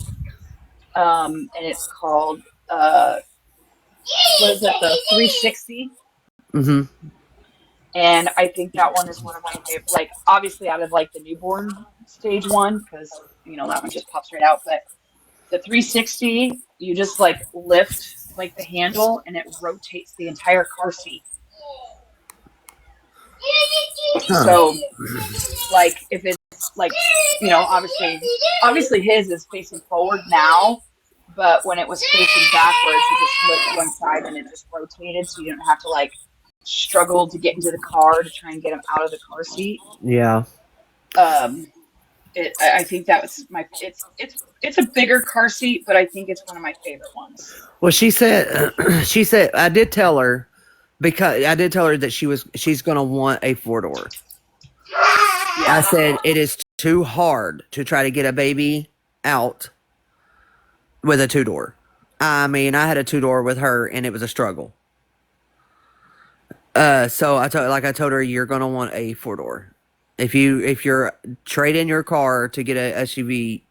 [SPEAKER 2] and it's called uh, what is it? The 360.
[SPEAKER 1] Mm-hmm.
[SPEAKER 2] And I think that one is one of my favorite. Like, obviously, out of like the newborn stage one, because that one just pops right out. But the 360, you just like lift like the handle, and it rotates the entire car seat.
[SPEAKER 1] Huh.
[SPEAKER 2] So, like, if it's like, obviously his is facing forward now, but when it was facing backwards, you just lift one side and it just rotated, so you didn't have to like struggle to get into the car to try and get him out of the car seat.
[SPEAKER 1] Yeah.
[SPEAKER 2] Um, I think that was my. It's a bigger car seat, but I think it's one of my favorite ones.
[SPEAKER 1] Well, she said, she said, I did tell her because I did tell her that she's gonna want a 4-door. I
[SPEAKER 2] Yeah,
[SPEAKER 1] said it is too hard to try to get a baby out with a 2-door. I mean, I had a 2-door with her, and it was a struggle. So I told her you're gonna want a 4-door. If you're trading your car to get a SUV,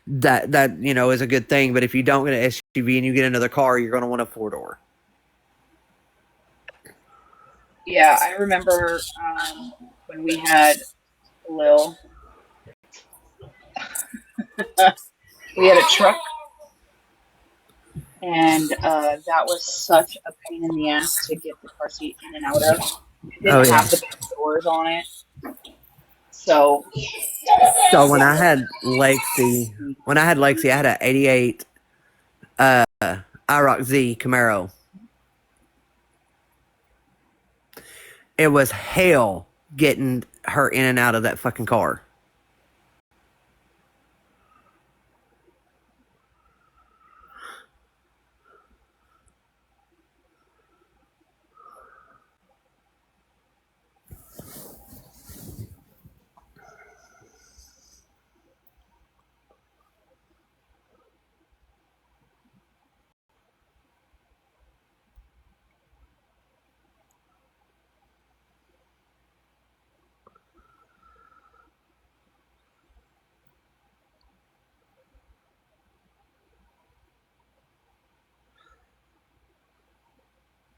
[SPEAKER 1] that is a good thing. But if you don't get an SUV and you get another car, you're gonna want a 4-door.
[SPEAKER 2] yeah. I remember when we had Lil, we had a truck, and that was such a pain in the ass to get the car seat in and out of. It
[SPEAKER 1] Oh
[SPEAKER 2] didn't
[SPEAKER 1] yeah.
[SPEAKER 2] have the big doors on it, so
[SPEAKER 1] So when I had Lexi, I had an '88 IROC Z Camaro. It was hell getting her in and out of that fucking car.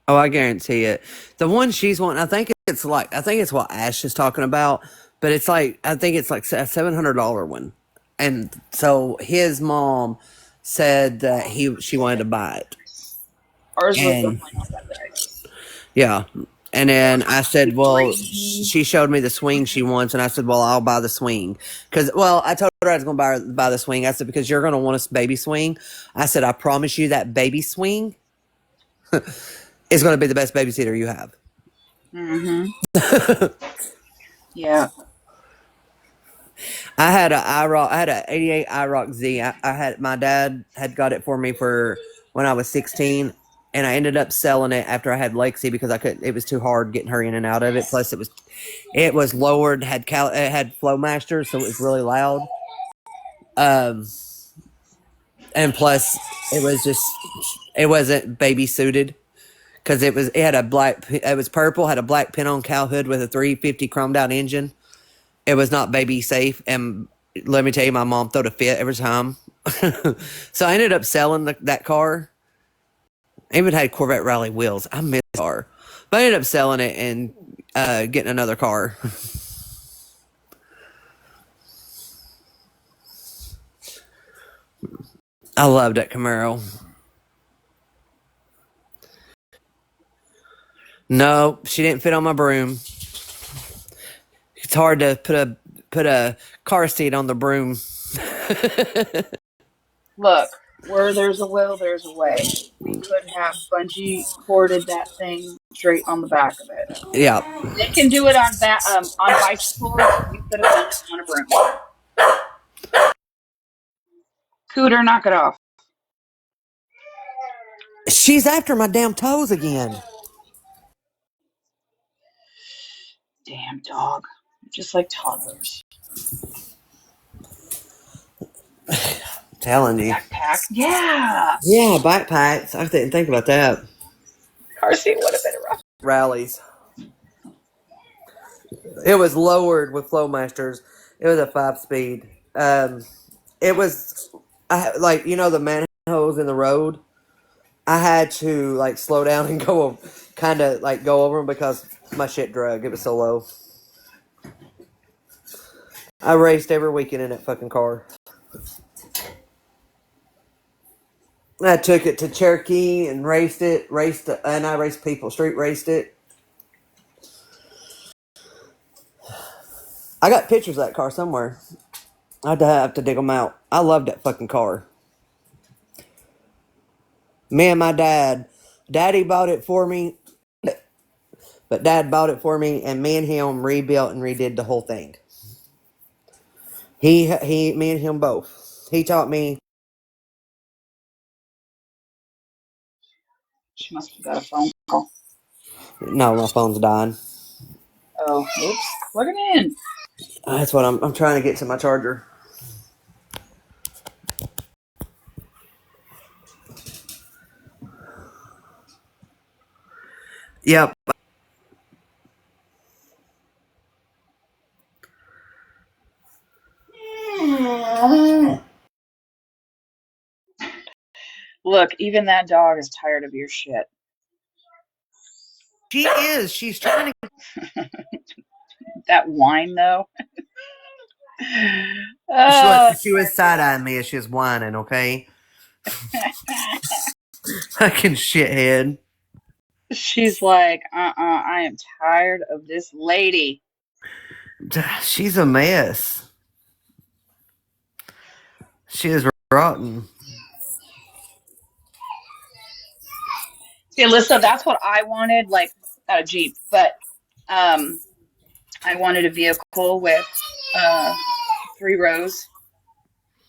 [SPEAKER 1] Oh, I guarantee it. The one she's wanting, I think it's what Ash is talking about, but it's like, I think it's like a $700 one. And so his mom said that she wanted to buy it.
[SPEAKER 2] ours was
[SPEAKER 1] And
[SPEAKER 2] definitely not that big.
[SPEAKER 1] yeah. And then I said, well,
[SPEAKER 2] Three.
[SPEAKER 1] she showed me the swing she wants. And I said, well, I'll buy the swing. I told her I was going to buy the swing. I said, because you're going to want a baby swing. I said, I promise you that baby swing is going to be the best babysitter you have.
[SPEAKER 2] Mm-hmm. Yeah.
[SPEAKER 1] I had a '88 IROC Z. I had my dad had got it for me for when I was 16, and I ended up selling it after I had Lexi because I could. It was too hard getting her in and out of it. Plus, it was lowered, it had Flowmaster, so it was really loud. Um, and plus, it wasn't baby suited because it was purple, had a black pin on cow hood with a 350 chromed out engine. It was not baby safe, and let me tell you, my mom threw a fit every time. So I ended up selling that car. It even had Corvette Rally wheels. I miss the car, but I ended up selling it and getting another car. I loved that Camaro. No, she didn't fit on my broom. It's hard to put a car seat on the broom.
[SPEAKER 2] Look, where there's a will, there's a way. We could have bungee corded that thing straight on the back of it.
[SPEAKER 1] Yeah.
[SPEAKER 2] They can do it on bicycles. We could have done it on a broom. Cooter, knock it off.
[SPEAKER 1] She's after my damn toes again.
[SPEAKER 2] Damn dog. Just like toddlers.
[SPEAKER 1] Telling you.
[SPEAKER 2] Backpack. Yeah.
[SPEAKER 1] Yeah, backpacks. I didn't think about that.
[SPEAKER 2] Car seat would have been rough.
[SPEAKER 1] Rallies. It was lowered with Flowmasters. It was a 5-speed. It was. like the manholes in the road. I had to like slow down and go, kind of like go over them because my shit drug. It was so low. I raced every weekend in that fucking car. I took it to Cherokee and and I raced people, street raced it. I got pictures of that car somewhere. I'd have to dig them out. I loved that fucking car. Me and my Daddy bought it for me, but Dad bought it for me, and me and him rebuilt and redid the whole thing. Me and him both. He taught me.
[SPEAKER 2] She must have got a phone call.
[SPEAKER 1] No, my phone's dying.
[SPEAKER 2] Oh, oops. Plug it in.
[SPEAKER 1] That's what I'm trying to get to my charger. Yep.
[SPEAKER 2] Look, even that dog is tired of your shit.
[SPEAKER 1] She is. She's trying to.
[SPEAKER 2] That whine, though. Oh.
[SPEAKER 1] She was side eyeing me as she was whining. Okay. Fucking shithead.
[SPEAKER 2] She's like, I am tired of this lady.
[SPEAKER 1] She's a mess. She is rotten.
[SPEAKER 2] See, Alyssa, that's what I wanted, like, not a Jeep, but I wanted a vehicle with 3 rows.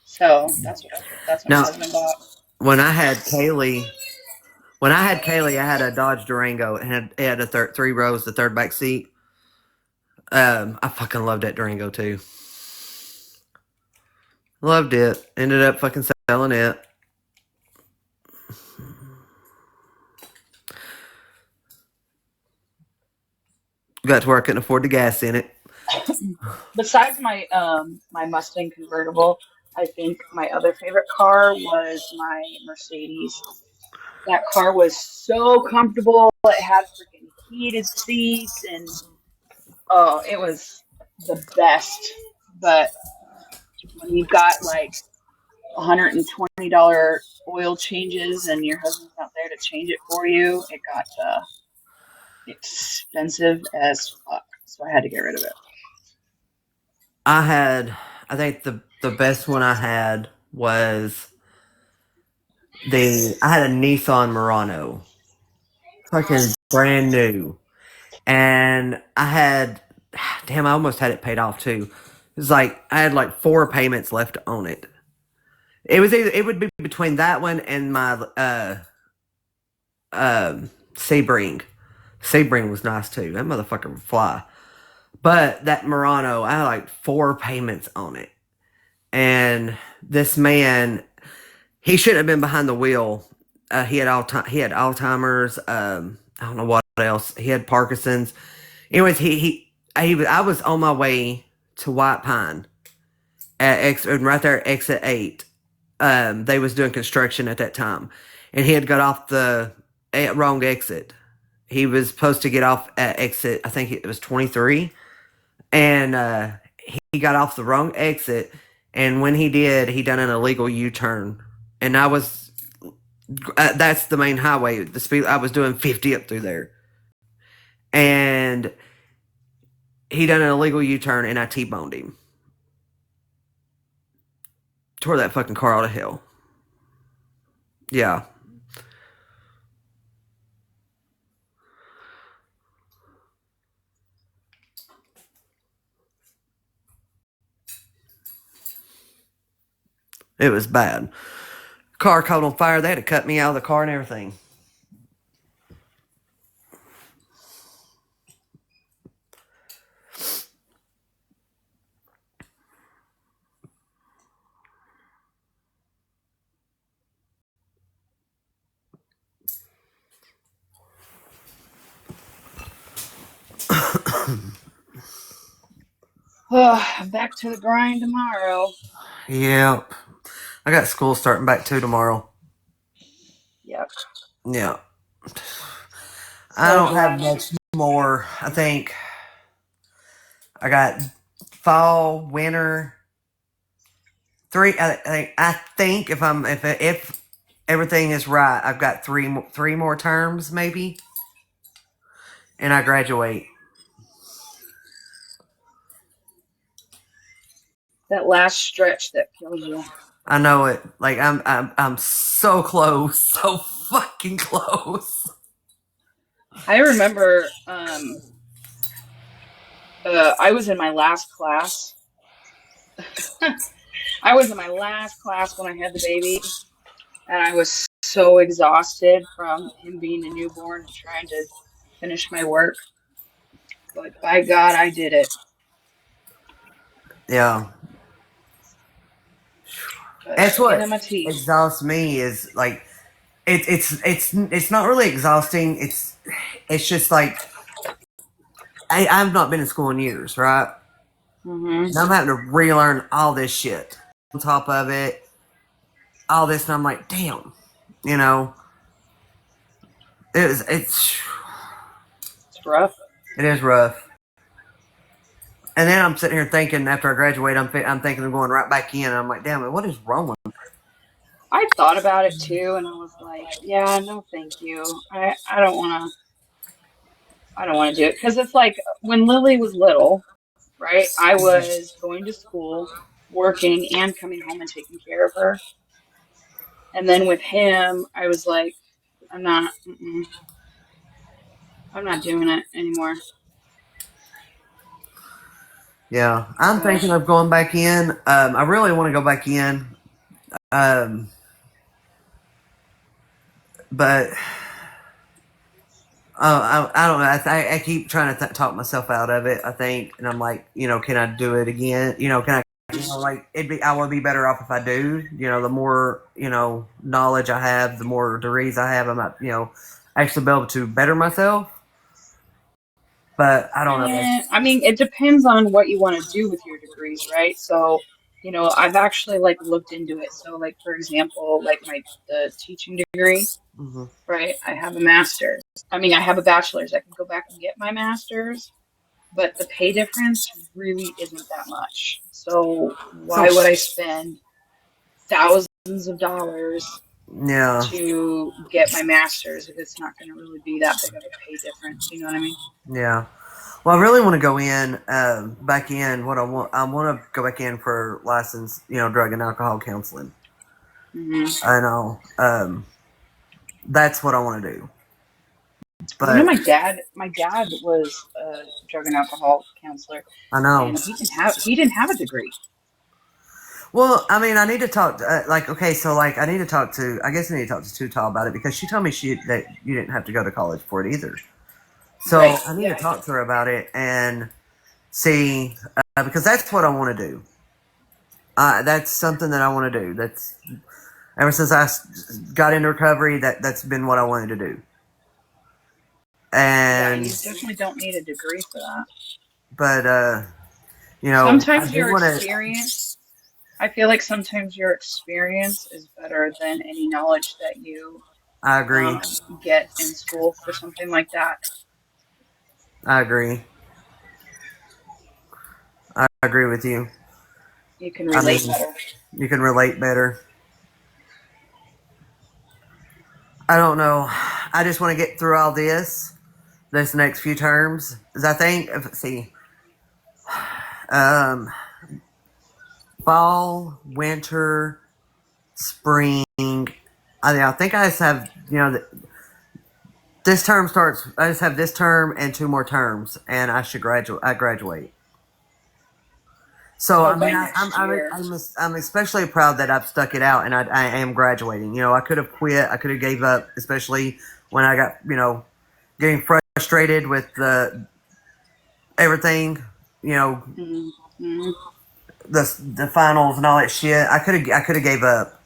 [SPEAKER 2] So that's what my
[SPEAKER 1] Now,
[SPEAKER 2] husband bought.
[SPEAKER 1] when I had Kaylee, I had a Dodge Durango and it had a 3 rows, the third back seat. I fucking loved that Durango too. Loved it. Ended up fucking selling it. Got to where I couldn't afford the gas in it.
[SPEAKER 2] Besides my Mustang convertible, I think my other favorite car was my Mercedes. That car was so comfortable. It had freaking heated seats and oh, it was the best. But when you've got like $120 oil changes and your husband's not there to change it for you, it got expensive as fuck. So I had to get rid of it.
[SPEAKER 1] I think the best one I had was I had a Nissan Murano. Fucking brand new. And damn, I almost had it paid off too. It was like, I had like 4 payments left on it. It would be between that one and my, Sebring. Sebring was nice too. That motherfucker would fly. But that Murano, I had like 4 payments on it. And this man, he shouldn't have been behind the wheel. He had Alzheimer's. I don't know what else. He had Parkinson's. Anyways, I was on my way to White Pine and right there at exit 8. They was doing construction at that time, and he had got off the wrong exit. He was supposed to get off at exit, I think it was 23, and he got off the wrong exit. And when he did, he done an illegal U-turn, and I was that's the main highway. The speed I was doing 50 up through there, and he done an illegal U-turn, and I T-boned him. Tore that fucking car out of hell. Yeah. It was bad. Car caught on fire. They had to cut me out of the car and everything.
[SPEAKER 2] Back to the grind tomorrow.
[SPEAKER 1] Yep. I got school starting back too tomorrow.
[SPEAKER 2] Yuck.
[SPEAKER 1] Yeah. I
[SPEAKER 2] So
[SPEAKER 1] don't
[SPEAKER 2] do
[SPEAKER 1] have
[SPEAKER 2] I.
[SPEAKER 1] much more. I think I got fall, winter, three. I think if everything is right, I've got three more terms maybe, and I graduate.
[SPEAKER 2] That last stretch that kills you.
[SPEAKER 1] I know it. Like I'm so close, so fucking close.
[SPEAKER 2] I remember I was in my last class. I was in my last class when I had the baby, and I was so exhausted from him being a newborn and trying to finish my work. But by God, I did it.
[SPEAKER 1] Yeah,
[SPEAKER 2] Got
[SPEAKER 1] that's
[SPEAKER 2] skin
[SPEAKER 1] what
[SPEAKER 2] in my teeth.
[SPEAKER 1] exhausts me. Is like it's not really exhausting. It's just like I've not been in school in years, right?
[SPEAKER 2] Hmm.
[SPEAKER 1] And I'm having to relearn all this shit on top of it, all this, and I'm like, damn, you know,
[SPEAKER 2] It's rough.
[SPEAKER 1] it is rough. And then I'm sitting here thinking, after I graduate, I'm thinking of going right back in. And I'm like, damn it, what is wrong with me?
[SPEAKER 2] I thought about it too, and I was like, yeah, no, thank you. I don't want to do it because it's like when Lily was little, right? I was going to school, working, and coming home and taking care of her. And then with him, I was like, I'm not, I'm not doing it anymore.
[SPEAKER 1] Yeah, I'm
[SPEAKER 2] So
[SPEAKER 1] thinking of going back in. I really want to go back in, um, but I don't know. I keep trying to talk myself out of it. I think, and I'm like, can I do it again? Can I? Like I would be better off if I do. The more knowledge I have, the more degrees I have, I might actually be able to better myself. But I don't know.
[SPEAKER 2] I mean, it depends on what you want to do with your degrees, right? So, I've actually like looked into it. So, like for example, like the teaching degree,
[SPEAKER 1] Hmm.
[SPEAKER 2] right? I have a master's. I mean, I have a bachelor's. I could go back and get my master's, but the pay difference really isn't that much. So,
[SPEAKER 1] So
[SPEAKER 2] why would I spend thousands of dollars
[SPEAKER 1] yeah,
[SPEAKER 2] to get my master's if it's not going to really be that big of a pay difference? You know what I mean?
[SPEAKER 1] yeah. Well, I really want to go in, back in. I want to go back in for licensed, drug and alcohol counseling.
[SPEAKER 2] Hmm.
[SPEAKER 1] I know. That's what I want to do.
[SPEAKER 2] My
[SPEAKER 1] But
[SPEAKER 2] dad was a drug and alcohol counselor,
[SPEAKER 1] I know.
[SPEAKER 2] and he didn't have a degree.
[SPEAKER 1] Well, I mean, I need to talk. Like, okay, so like, I need to talk to. I guess I need to talk to Tutal about it because she told me that you didn't have to go to college for it either. So
[SPEAKER 2] Right.
[SPEAKER 1] I need to
[SPEAKER 2] Yeah.
[SPEAKER 1] talk to her about it and see, because that's what I want to do. That's something that I want to do. That's ever since got into recovery. That's been what I wanted to do.
[SPEAKER 2] Yeah,
[SPEAKER 1] And
[SPEAKER 2] you definitely don't need a degree for that.
[SPEAKER 1] but I
[SPEAKER 2] Sometimes
[SPEAKER 1] do
[SPEAKER 2] your
[SPEAKER 1] want to.
[SPEAKER 2] experience, I feel like sometimes your experience is better than any knowledge that you
[SPEAKER 1] I agree.
[SPEAKER 2] get in school for something like that.
[SPEAKER 1] I agree. I agree with you.
[SPEAKER 2] You can
[SPEAKER 1] I
[SPEAKER 2] relate
[SPEAKER 1] mean,
[SPEAKER 2] better.
[SPEAKER 1] you can relate better. I don't know. I just want to get through all this next few terms. Because I think, see, um, fall, winter, spring. I think I just have, this term starts, I just have this term and two more terms, and I graduate. So,
[SPEAKER 2] So
[SPEAKER 1] I mean,
[SPEAKER 2] by next year.
[SPEAKER 1] I'm especially proud that I've stuck it out and I am graduating. I could have quit, I could have gave up, especially when I got, getting frustrated with everything, you know,
[SPEAKER 2] Mm-hmm.
[SPEAKER 1] the finals and all that shit. I could have gave up,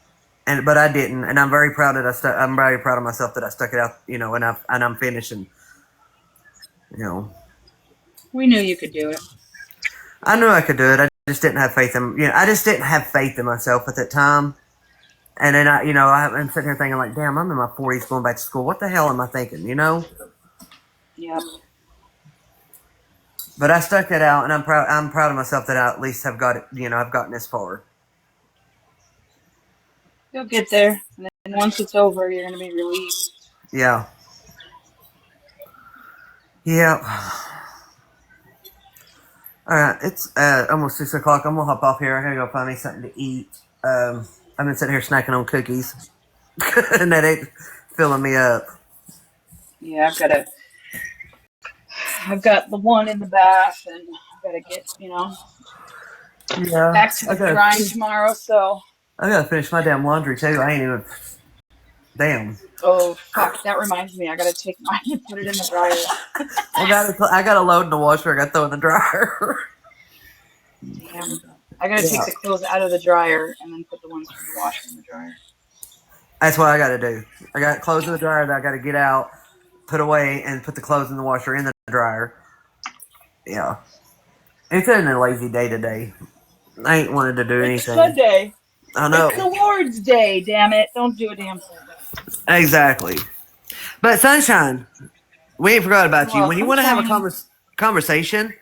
[SPEAKER 1] but I didn't, and I'm very proud that I'm very proud of myself that I stuck it out, and I'm finishing. You know,
[SPEAKER 2] We knew you could do it.
[SPEAKER 1] I knew I could do it. I just didn't have faith in I just didn't have faith in myself at that time. And then I'm sitting here thinking like, damn, I'm in my 40s going back to school. What the hell am I thinking?
[SPEAKER 2] Yep.
[SPEAKER 1] But I stuck it out, and I'm proud. I'm proud of myself that I at least have got it. I've gotten this far.
[SPEAKER 2] You'll get there. And then once it's over, you're going to be relieved.
[SPEAKER 1] Yeah. Yeah. All right. It's almost 6 o'clock. I'm gonna hop off here. I gotta go find me something to eat. I've been sitting here snacking on cookies, and that ain't filling me up.
[SPEAKER 2] Yeah, I've got the one in the bath, and I've got to get,
[SPEAKER 1] Yeah.
[SPEAKER 2] back to the grind tomorrow. So,
[SPEAKER 1] I gotta finish my damn laundry too. I ain't even. Damn.
[SPEAKER 2] oh fuck, that reminds me, I got to take mine and put it in the dryer.
[SPEAKER 1] I got to load in the washer. I got to throw in the dryer.
[SPEAKER 2] Damn, I got to take
[SPEAKER 1] Yeah.
[SPEAKER 2] the clothes out of the dryer and then put the ones from the washer in the dryer.
[SPEAKER 1] That's what I got to do. I got clothes in the dryer that I got to get out, put away, and put the clothes in the washer in the dryer. Yeah. It's been a lazy day today. I ain't wanted to do
[SPEAKER 2] It's
[SPEAKER 1] anything.
[SPEAKER 2] Sunday.
[SPEAKER 1] I
[SPEAKER 2] It's
[SPEAKER 1] know.
[SPEAKER 2] the Lord's Day. Damn it! Don't do a damn thing.
[SPEAKER 1] Exactly. But Sunshine, we ain't forgot about you.
[SPEAKER 2] Well,
[SPEAKER 1] When you want to have a
[SPEAKER 2] sunshine.
[SPEAKER 1] conversation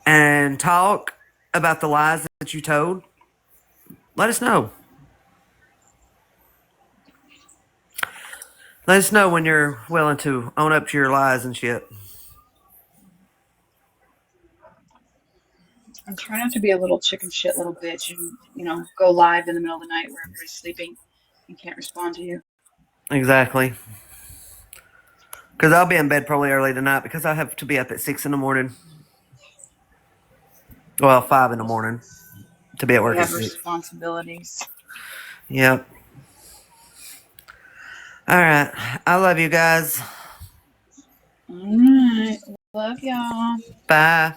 [SPEAKER 1] and talk about the lies that you told, let us know. Let us know when you're willing to own up to your lies and shit.
[SPEAKER 2] I'm trying not to be a little chicken shit little bitch and go live in the middle of the night where everybody's sleeping and can't respond to you.
[SPEAKER 1] Exactly. Because I'll be in bed probably early tonight because I have to be up at 6 in the morning. Well, 5 in the morning to be at
[SPEAKER 2] We
[SPEAKER 1] work at
[SPEAKER 2] have
[SPEAKER 1] 6.
[SPEAKER 2] responsibilities.
[SPEAKER 1] Yep. All right. I love you guys.
[SPEAKER 2] All right. Love y'all.
[SPEAKER 1] Bye.